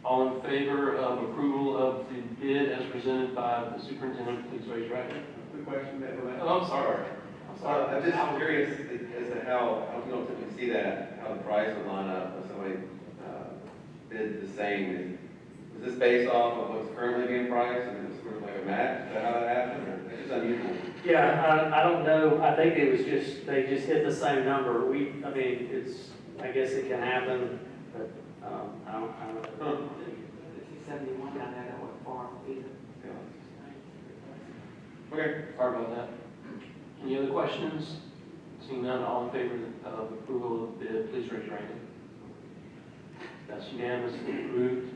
[SPEAKER 1] All in favor of approval of the bid as presented by the superintendent, please raise your right hand.
[SPEAKER 6] Quick question, Matt.
[SPEAKER 1] Oh, I'm sorry.
[SPEAKER 6] I'm just curious as to how we don't typically see that, how the price would line up when somebody bid the same. Is this based off of what's currently being priced, and it's sort of like a match? Is that how that happened, or it's just unusual?
[SPEAKER 4] Yeah, I don't know. I think it was just, they just hit the same number. I mean, it's, I guess it can happen, but I don't know.
[SPEAKER 8] 71 down there, that wasn't far either.
[SPEAKER 1] Okay, sorry about that. Any other questions? Seeing none, all in favor of approval of the bid, please raise your hand. That's unanimously approved.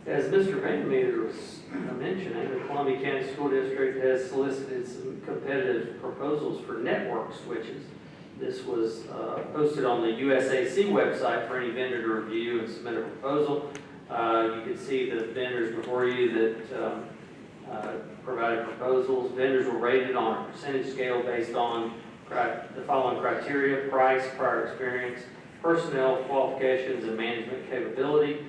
[SPEAKER 4] As Mr. Van Meter was mentioning, the Columbia County School District has solicited some competitive proposals for network switches. This was posted on the USAC website for any vendor to review and submit a proposal. You can see the vendors before you that provided proposals. Vendors were rated on a percentage scale based on the following criteria: price, prior experience, personnel qualifications, and management capability.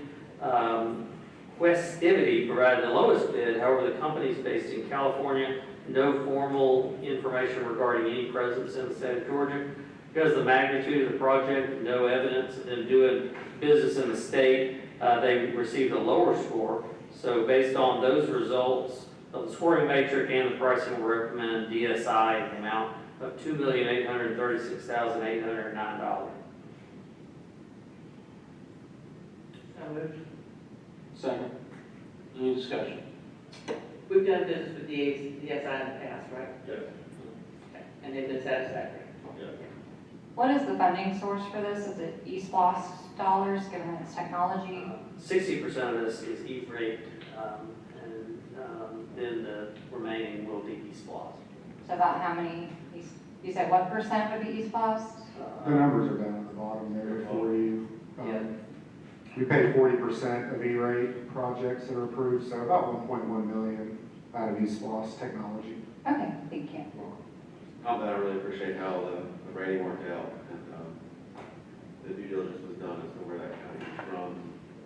[SPEAKER 4] Questivity provided the lowest bid. However, the company is based in California. No formal information regarding any presence in the state of Georgia. Because of the magnitude of the project, no evidence of them doing business in the state, they received a lower score. So based on those results of the scoring matrix and the pricing, we recommend DSI in the amount of $2,836,809.
[SPEAKER 8] So moved.
[SPEAKER 1] Second. Any discussion?
[SPEAKER 8] We've done business with DSI in the past, right?
[SPEAKER 21] Yes.
[SPEAKER 8] Okay. And they've been satisfactory?
[SPEAKER 21] Yes.
[SPEAKER 7] What is the funding source for this? Is it eSPLOST dollars, given its technology?
[SPEAKER 4] 60% of this is E-rate, and then the remaining will be eSPLOST.
[SPEAKER 7] So about how many, you said what percent would be eSPLOST?
[SPEAKER 9] The numbers are down at the bottom there for you.
[SPEAKER 4] Yeah.
[SPEAKER 9] We pay 40% of E-rate projects that are approved, so about 1.1 million out of eSPLOST technology.
[SPEAKER 7] Okay, thank you.
[SPEAKER 6] I really appreciate how the rating worked out, and the due diligence was done as to where that county is from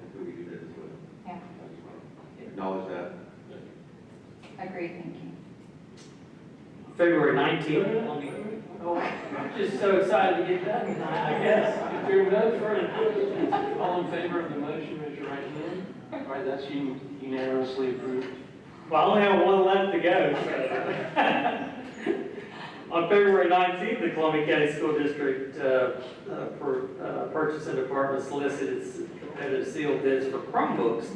[SPEAKER 6] and who we do business with.
[SPEAKER 7] Yeah.
[SPEAKER 6] I just want to acknowledge that.
[SPEAKER 7] Agreed, thank you.
[SPEAKER 4] February 19th. Oh, I'm just so excited to get done tonight, I guess.
[SPEAKER 1] If there are no further questions, all in favor of the motion, raise your right hand. All right, that's unanimously approved.
[SPEAKER 4] Well, I only have one left to go. On February 19th, the Columbia County School District Purchasing Department solicited competitive sealed bids for Chromebooks.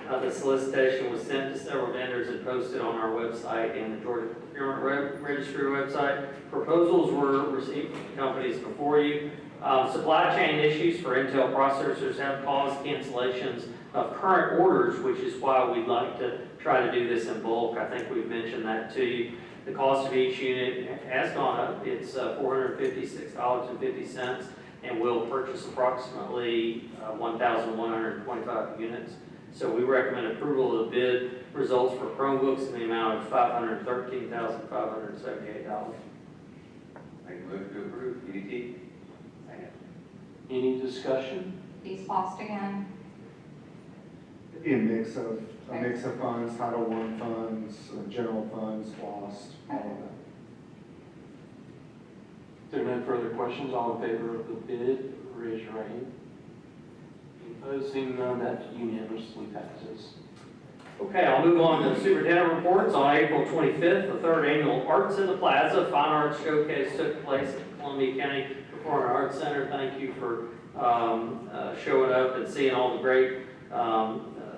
[SPEAKER 4] The solicitation was sent to several vendors and posted on our website and the Georgia Procurement Registry website. Proposals were received from companies before you. Supply chain issues for Intel processors have caused cancellations of current orders, which is why we'd like to try to do this in bulk. I think we've mentioned that to you. The cost of each unit has gone up. It's $456.50, and we'll purchase approximately 1,125 units. So we recommend approval of the bid results for Chromebooks in the amount of $513,578.
[SPEAKER 6] Make a motion to approve, EDT.
[SPEAKER 1] Any discussion?
[SPEAKER 7] These lost again.
[SPEAKER 9] It'd be a mix of funds, Title I funds, general funds, lost, all of that.
[SPEAKER 1] If there are no further questions, all in favor of the bid, raise your right hand. Opposed, seeing none, that unanimously passes.
[SPEAKER 4] Okay, I'll move on to superintendent reports. On April 25th, the third annual Arts in the Plaza Fine Arts Showcase took place at the Columbia County Performing Arts Center. Thank you for showing up and seeing all the great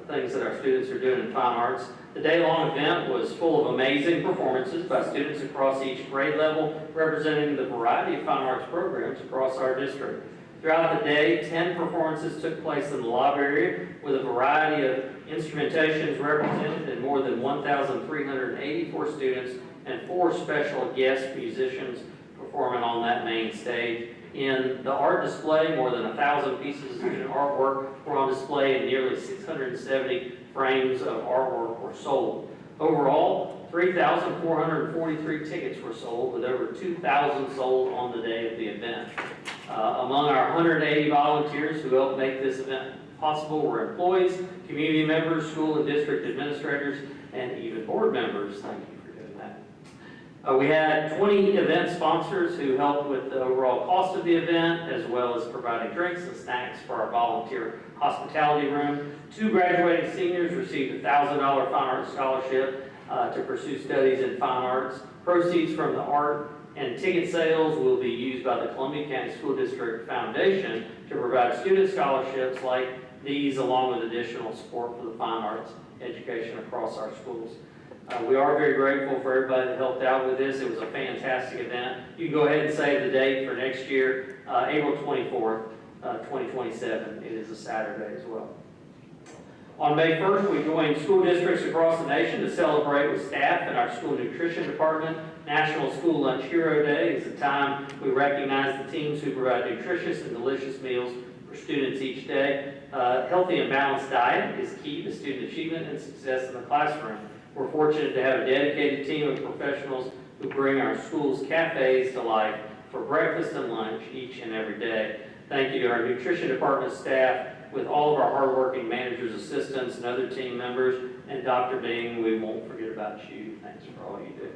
[SPEAKER 4] things that our students are doing in fine arts. The day-long event was full of amazing performances by students across each grade level, representing the variety of fine arts programs across our district. Throughout the day, 10 performances took place in the lobby area with a variety of instrumentations represented and more than 1,384 students and 4 special guest musicians performing on that main stage. In the art display, more than 1,000 pieces of artwork were on display and nearly 670 frames of artwork were sold. Overall, 3,443 tickets were sold, with over 2,000 sold on the day of the event. Among our 180 volunteers who helped make this event possible were employees, community members, school and district administrators, and even board members. Thank you for doing that. We had 20 event sponsors who helped with the overall cost of the event, as well as providing drinks and snacks for our volunteer hospitality room. 2 graduating seniors received a $1,000 fine arts scholarship to pursue studies in fine arts. Proceeds from the art and ticket sales will be used by the Columbia County School District Foundation to provide student scholarships like these, along with additional support for the fine arts education across our schools. We are very grateful for everybody that helped out with this. It was a fantastic event. You can go ahead and save the date for next year, April 24th, 2027. It is a Saturday as well. On May 1st, we joined school districts across the nation to celebrate with staff in our school nutrition department. National School Lunch Hero Day is a time we recognize the teams who provide nutritious and delicious meals for students each day. Healthy and balanced diet is key to student achievement and success in the classroom. We're fortunate to have a dedicated team of professionals who bring our school's cafes to life for breakfast and lunch each and every day. Thank you to our nutrition department staff, with all of our hardworking managers, assistants, and other team members, and Dr. Bing, we won't forget about you. Thanks for all you do.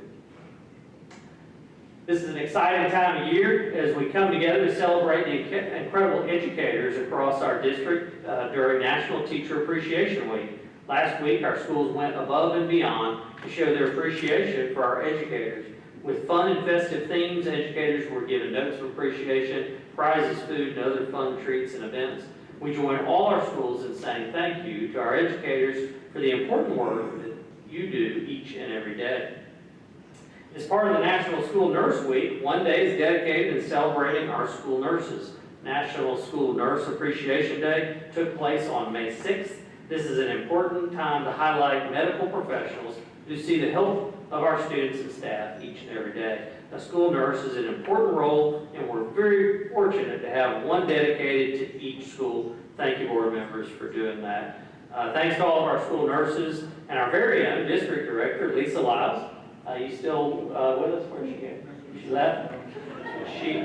[SPEAKER 4] This is an exciting time of year as we come together to celebrate the incredible educators across our district during National Teacher Appreciation Week. Last week, our schools went above and beyond to show their appreciation for our educators. With fun and festive themes, educators were given notes of appreciation, prizes, food, and other fun treats and events. We join all our schools in saying thank you to our educators for the important work that you do each and every day. As part of the National School Nurse Week, one day is dedicated in celebrating our school nurses. National School Nurse Appreciation Day took place on May 6th. This is an important time to highlight medical professionals who see the health of our students and staff each and every day. A school nurse is an important role, and we're very fortunate to have one dedicated to each school. Thank you, board members, for doing that. Thanks to all of our school nurses and our very own district director, Lisa Lyles. You still with us? Where'd she go? She left. She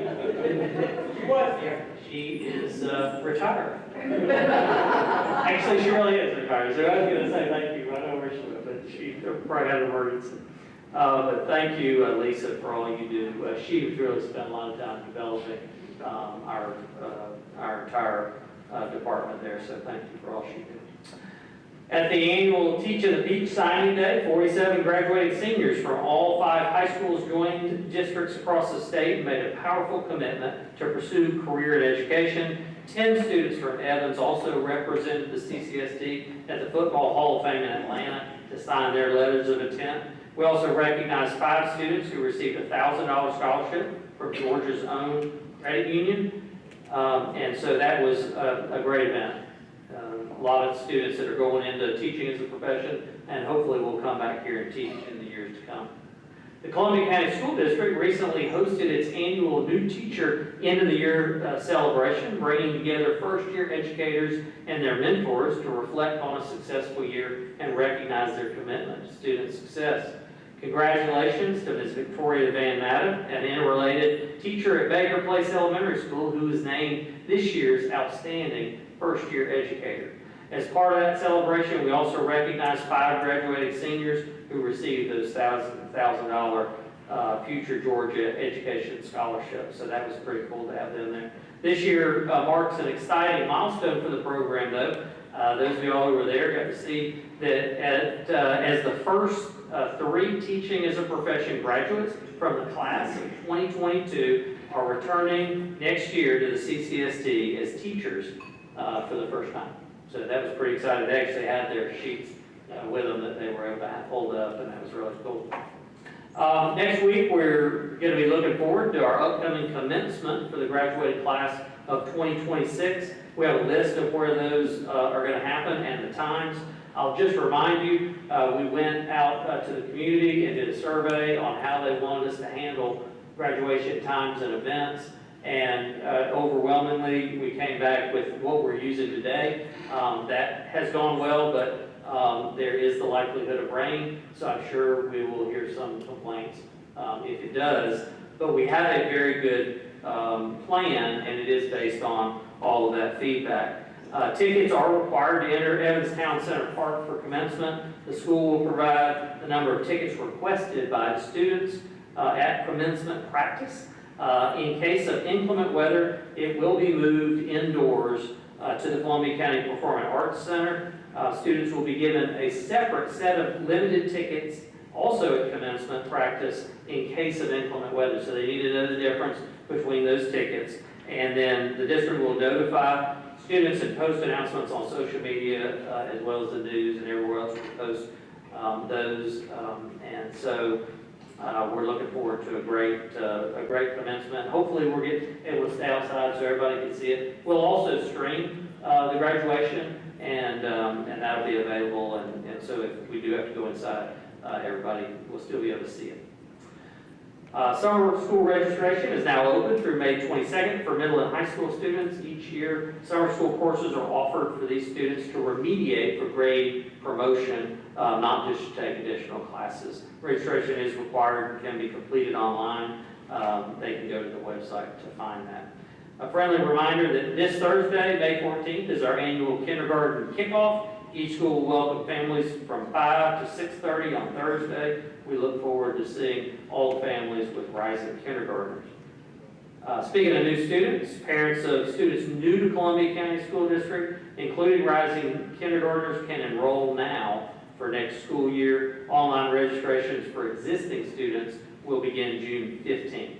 [SPEAKER 4] was here. She is retired. Actually, she really is retired. So I was going to say thank you. I know where she went, but she probably had an emergency. But thank you, Lisa, for all you do. She's really spent a lot of time developing our entire department there. So thank you for all she did. At the annual Teach of the Peach signing day, 47 graduating seniors from all 5 high schools joined districts across the state and made a powerful commitment to pursue career in education. 10 students from Evans also represented the CCSD at the Football Hall of Fame in Atlanta to sign their letters of intent. We also recognized 5 students who received a $1,000 scholarship from Georgia's own credit union. And so that was a great event. A lot of students that are going into teaching as a profession, and hopefully will come back here and teach in the years to come. The Columbia County School District recently hosted its annual New Teacher End of the Year celebration, bringing together first-year educators and their mentors to reflect on a successful year and recognize their commitment to student success. Congratulations to Ms. Victoria Van Matten, an interrelated teacher at Baker Place Elementary School, who was named this year's Outstanding First-Year Educator. As part of that celebration, we also recognized 5 graduating seniors who received those $1,000 Future Georgia Education Scholarships. So that was pretty cool to have them there. This year marks an exciting milestone for the program, though. Those of y'all who were there got to see that as the first 3 teaching as a profession graduates from the class of 2022 are returning next year to the CCSD as teachers for the first time. So that was pretty exciting. They actually had their sheets with them that they were able to hold up, and that was really cool. Next week, we're going to be looking forward to our upcoming commencement for the graduating class of 2026. We have a list of where those are going to happen and the times. I'll just remind you, we went out to the community and did a survey on how they wanted us to handle graduation times and events. And overwhelmingly, we came back with what we're using today. That has gone well, but there is the likelihood of rain, so I'm sure we will hear some complaints if it does. But we have a very good plan, and it is based on all of that feedback. Tickets are required to enter Evans Town Center Park for commencement. The school will provide the number of tickets requested by the students at commencement practice. In case of inclement weather, it will be moved indoors to the Columbia County Performing Arts Center. Students will be given a separate set of limited tickets also at commencement practice in case of inclement weather. So they need to know the difference between those tickets. And then the district will notify students and post announcements on social media as well as the news and everywhere else will post those. And so we're looking forward to a great commencement. Hopefully we'll get able to stay outside so everybody can see it. We'll also stream the graduation, and that'll be available. And so if we do have to go inside, everybody will still be able to see it. Summer school registration is now open through May 22nd for middle and high school students. Each year, summer school courses are offered for these students to remediate for grade promotion, not just to take additional classes. Registration is required and can be completed online. They can go to the website to find that. A friendly reminder that this Thursday, May 14th, is our annual kindergarten kickoff. Each school will welcome families from 5 to 6:30 on Thursday. We look forward to seeing all the families with rising kindergartners. Speaking of new students, parents of students new to Columbia County School District, including rising kindergartners, can enroll now for next school year. Online registrations for existing students will begin June 15th.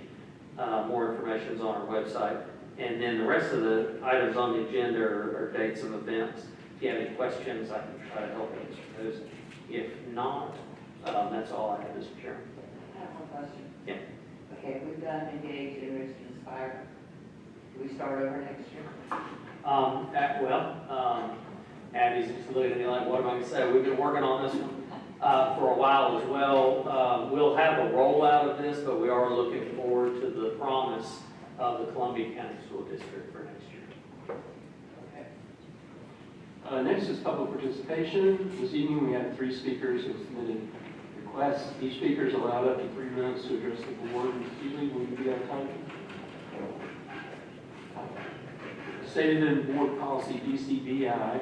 [SPEAKER 4] More information is on our website. And then the rest of the items on the agenda are dates of events. If you have any questions, I can try to help answer those. If not, that's all I have, Mr. Chairman.
[SPEAKER 8] I have one question.
[SPEAKER 1] Yeah.
[SPEAKER 8] Okay, we've done Engage, Enrich, and Inspire. Do we start over next year?
[SPEAKER 4] Abby's just looking at me like, what am I going to say? We've been working on this one for a while as well. We'll have a rollout of this, but we are looking forward to the promise of the Columbia County School District for next year.
[SPEAKER 1] Next is public participation. This evening we have 3 speakers who submitted Each speaker is allowed up to 3 minutes to address the board. Julie, will you be out of time? Stated in board policy CCBOE,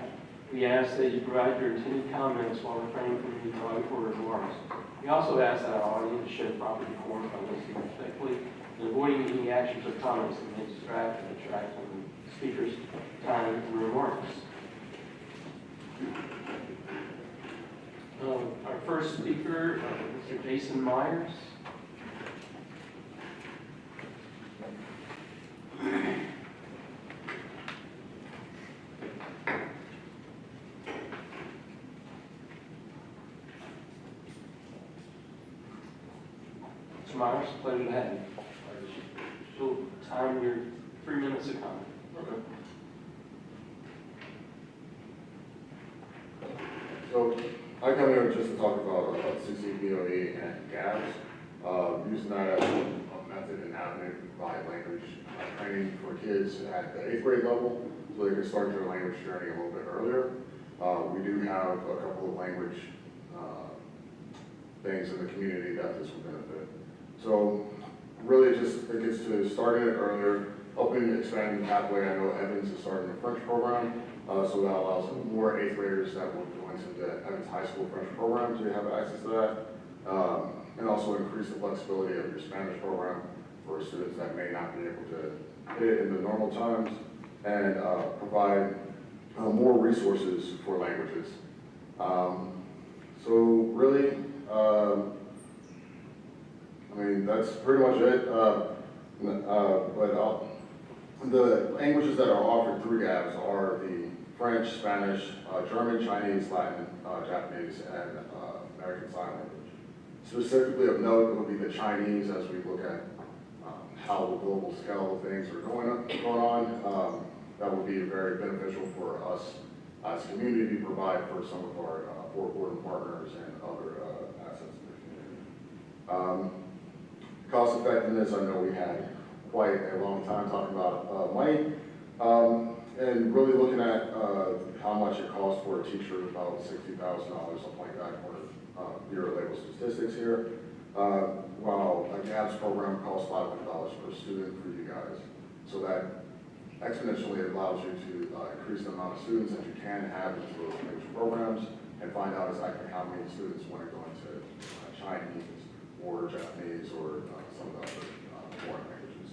[SPEAKER 1] we ask that you provide your intended comments while refraining from any derogatory remarks. We also ask that our audience show proper decorum by listening respectfully and avoiding any actions or comments that may distract and detract from the speaker's time and remarks. Our first speaker, Mr. Jason Myers. Mr. Myers, pleasure to have you. You'll time your 3 minutes of comment.
[SPEAKER 10] Okay. So I come here just to talk about CCBOE and GABS, using that as a method and avenue to provide language training for kids at the 8th grade level so they can start their language journey a little bit earlier. We do have a couple of language things in the community that this will benefit. So really it gets to starting it earlier, helping expand the pathway. I know Evans is starting a French program, so that allows more 8th graders that will go into the Evans High School French program to have access to that, and also increase the flexibility of your Spanish program for students that may not be able to hit it in the normal times, and provide more resources for languages. So really, I mean, that's pretty much it. The languages that are offered through GABS are the French, Spanish, German, Chinese, Latin, Japanese, and American Sign Language. Specifically of note will be the Chinese as we look at how the global scale of things are going on. That would be very beneficial for us as a community to provide for some of our Fort Gordon partners and other assets in the community. Cost effectiveness, I know we had quite a long time talking about money, and really looking at how much it costs for a teacher, about $60,000, something like that, for Bureau of Labor Statistics here, while a GABS program costs $500 per student for you guys. So that exponentially allows you to increase the amount of students that you can have into those language programs and find out exactly how many students want to go into Chinese or Japanese or some of the other foreign languages,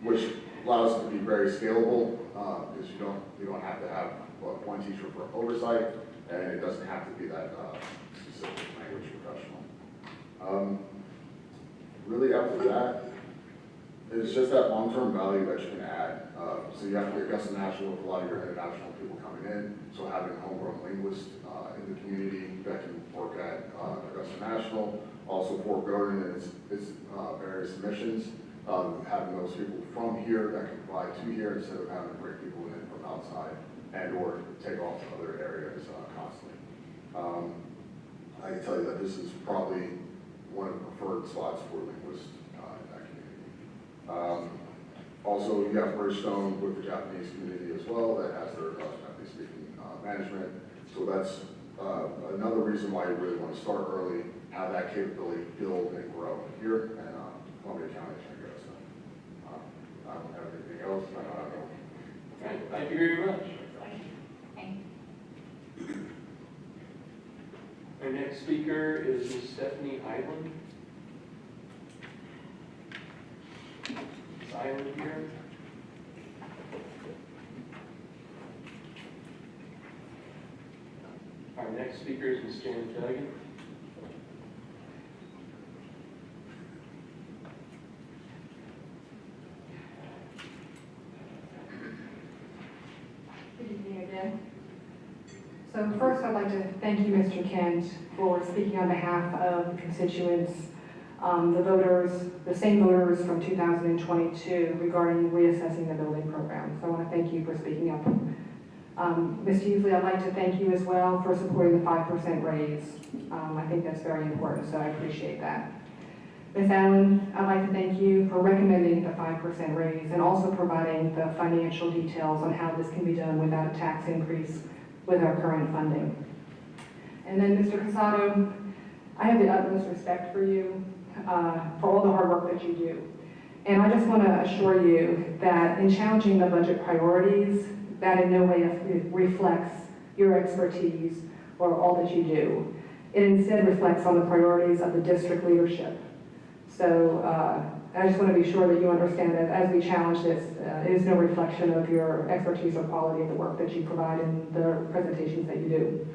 [SPEAKER 10] which allows it to be very scalable because you don't have to have one teacher for oversight, and it doesn't have to be that specific language professional. Really after that, it's just that long-term value that you can add. So you have to Augusta National with a lot of your international people coming in, so having homegrown linguists in the community that can work at Augusta National, also Fort Gordon and its various missions, having those people from here that can provide to here instead of having to bring people in from outside and or take off to other areas constantly. I can tell you that this is probably one of the preferred spots for linguists in that community. Also, you have Bridgestone with the Japanese community as well that has their Japanese speaking management. So that's another reason why you really want to start early, have that capability build and grow here in Columbia County. I don't have anything else. I don't know.
[SPEAKER 1] Okay, thank you very much. Our next speaker is Ms. Stephanie Island. Is Island here? Our next speaker is Ms. Janet Duggan.
[SPEAKER 12] Good evening again. So first, I'd like to thank you, Mr. Kent, for speaking on behalf of the constituents, the voters, the same voters from 2022 regarding reassessing the building program. So I want to thank you for speaking up. Ms. Hughley, I'd like to thank you as well for supporting the 5% raise. I think that's very important, so I appreciate that. Ms. Allen, I'd like to thank you for recommending the 5% raise and also providing the financial details on how this can be done without a tax increase with our current funding. And then, Mr. Casado, I have the utmost respect for you, for all the hard work that you do. And I just want to assure you that in challenging the budget priorities, that in no way reflects your expertise or all that you do. It instead reflects on the priorities of the district leadership. So I just want to be sure that you understand that as we challenge this, it is no reflection of your expertise or quality of the work that you provide in the presentations that you do.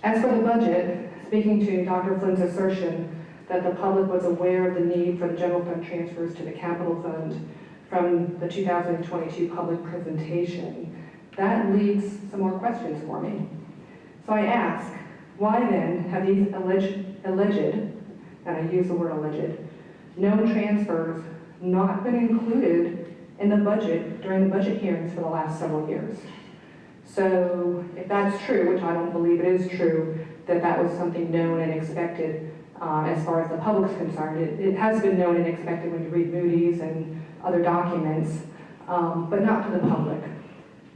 [SPEAKER 12] As for the budget, speaking to Dr. Flynn's assertion that the public was aware of the need for the general fund transfers to the capital fund from the 2022 public presentation, that leaves some more questions for me. So I ask, why then have these alleged, and I use the word alleged, known transfers not been included in the budget during the budget hearings for the last several years? So if that's true, which I don't believe it is true, that that was something known and expected as far as the public's concerned. It has been known and expected when you read Moody's and other documents, but not to the public.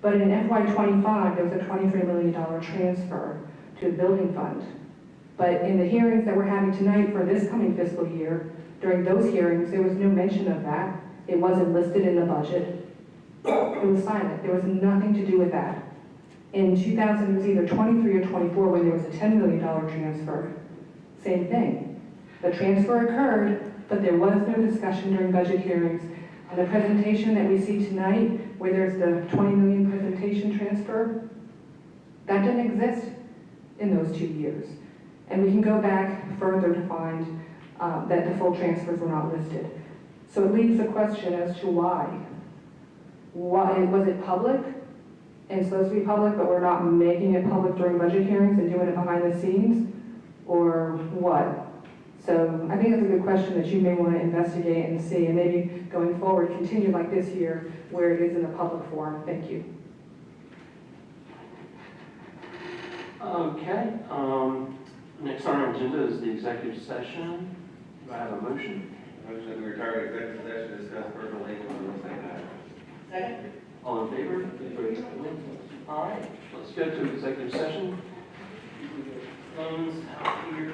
[SPEAKER 12] But in FY25, there was a $23 million transfer to the building fund. But in the hearings that we're having tonight for this coming fiscal year, during those hearings, there was no mention of that. It wasn't listed in the budget. It was silent. There was nothing to do with that. In 2000, it was either 23 or 24 when there was a $10 million transfer. Same thing. The transfer occurred, but there was no discussion during budget hearings. And the presentation that we see tonight, where there's the 20 million presentation transfer, that didn't exist in those 2 years. And we can go back further to find that the full transfers were not listed. So it leaves the question as to why. Why was it public and supposed to be public, but we're not making it public during budget hearings and doing it behind the scenes, or what? So I think that's a good question that you may want to investigate and see, and maybe going forward, continue like this year, where it is in a public forum. Thank you.
[SPEAKER 1] Okay, next on our agenda is the executive session. Do I have a motion?
[SPEAKER 6] Motion that we return to executive session to discuss personal, legal, and real estate matters.
[SPEAKER 8] Second?
[SPEAKER 1] All in favor? Please raise your hand. All right, let's go to executive session. Phones out here.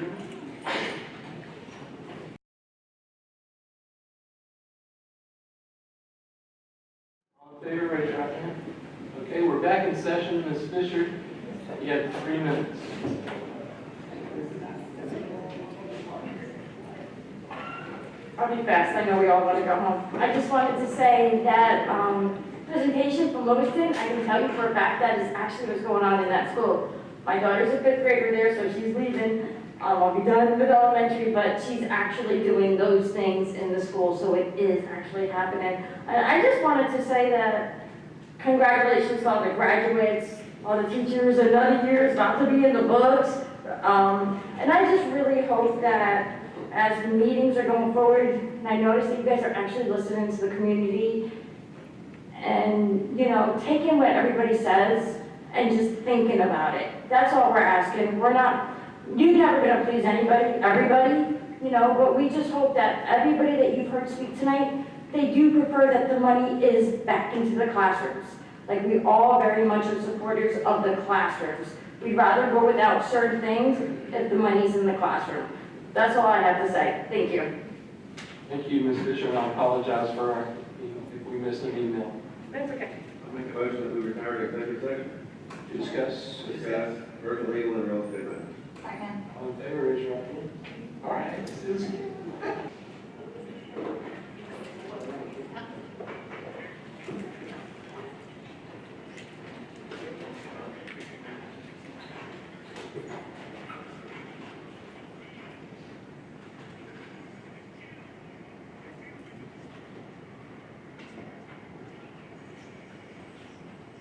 [SPEAKER 1] All in favor, raise your right hand. Okay, we're back in session. Ms. Fisher, you have 3 minutes.
[SPEAKER 11] I'll be fast, I know we all want to go home. I just wanted to say that presentation from Lewiston, I can tell you for a fact that is actually what's going on in that school. My daughter's a 5th grader there, so she's leaving. I'll be done with elementary, but she's actually doing those things in the school, so it is actually happening. I just wanted to say that congratulations to all the graduates, all the teachers, another year is about to be in the books. And I just really hope that as the meetings are going forward, and I notice that you guys are actually listening to the community and, you know, taking what everybody says and just thinking about it. That's all we're asking. We're not, you're never going to please everybody, you know, but we just hope that everybody that you've heard speak tonight, they do prefer that the money is back into the classrooms. Like, we all very much are supporters of the classrooms. We'd rather go without certain things if the money's in the classroom. That's all I have to say. Thank you.
[SPEAKER 1] Thank you, Ms. Fisher, and I apologize for if we missed an email.
[SPEAKER 11] That's okay.
[SPEAKER 6] I make a motion that we return to executive session
[SPEAKER 1] To discuss.
[SPEAKER 6] personal, legal, and real estate matters.
[SPEAKER 11] Second.
[SPEAKER 1] All in favor, raise your right hand. All right, Susan.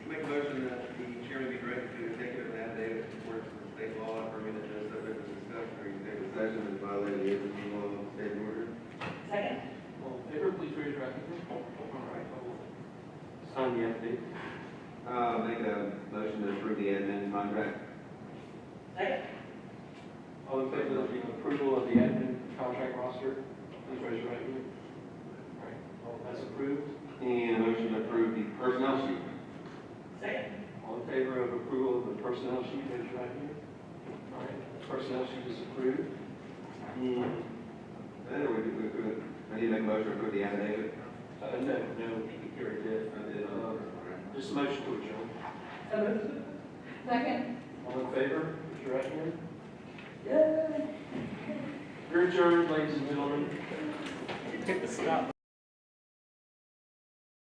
[SPEAKER 6] Make a motion that the chairman be directed to executive and affidavit in accordance with state law, affirming that no subject was discussed during executive session is violating the existing law of the state of Georgia.
[SPEAKER 8] Second?
[SPEAKER 1] All in favor, please raise your right hand. All right, I will sign the affidavit.
[SPEAKER 6] Make a motion to approve the admin contract.
[SPEAKER 8] Second?
[SPEAKER 1] All in favor of the approval of the admin contract roster, please raise your right hand. All right, all that's approved.
[SPEAKER 6] And a motion to approve the personnel sheet.
[SPEAKER 8] Second?
[SPEAKER 1] All in favor of approval of the personnel sheet, raise your right hand. All right, personnel sheet is approved.
[SPEAKER 6] Then we need to make a motion to approve the affidavit.
[SPEAKER 1] No, you already did. Just a motion to adjourn.
[SPEAKER 7] Second.
[SPEAKER 1] All in favor, raise your right hand. You're adjourned, ladies and gentlemen.
[SPEAKER 4] Hit the stop.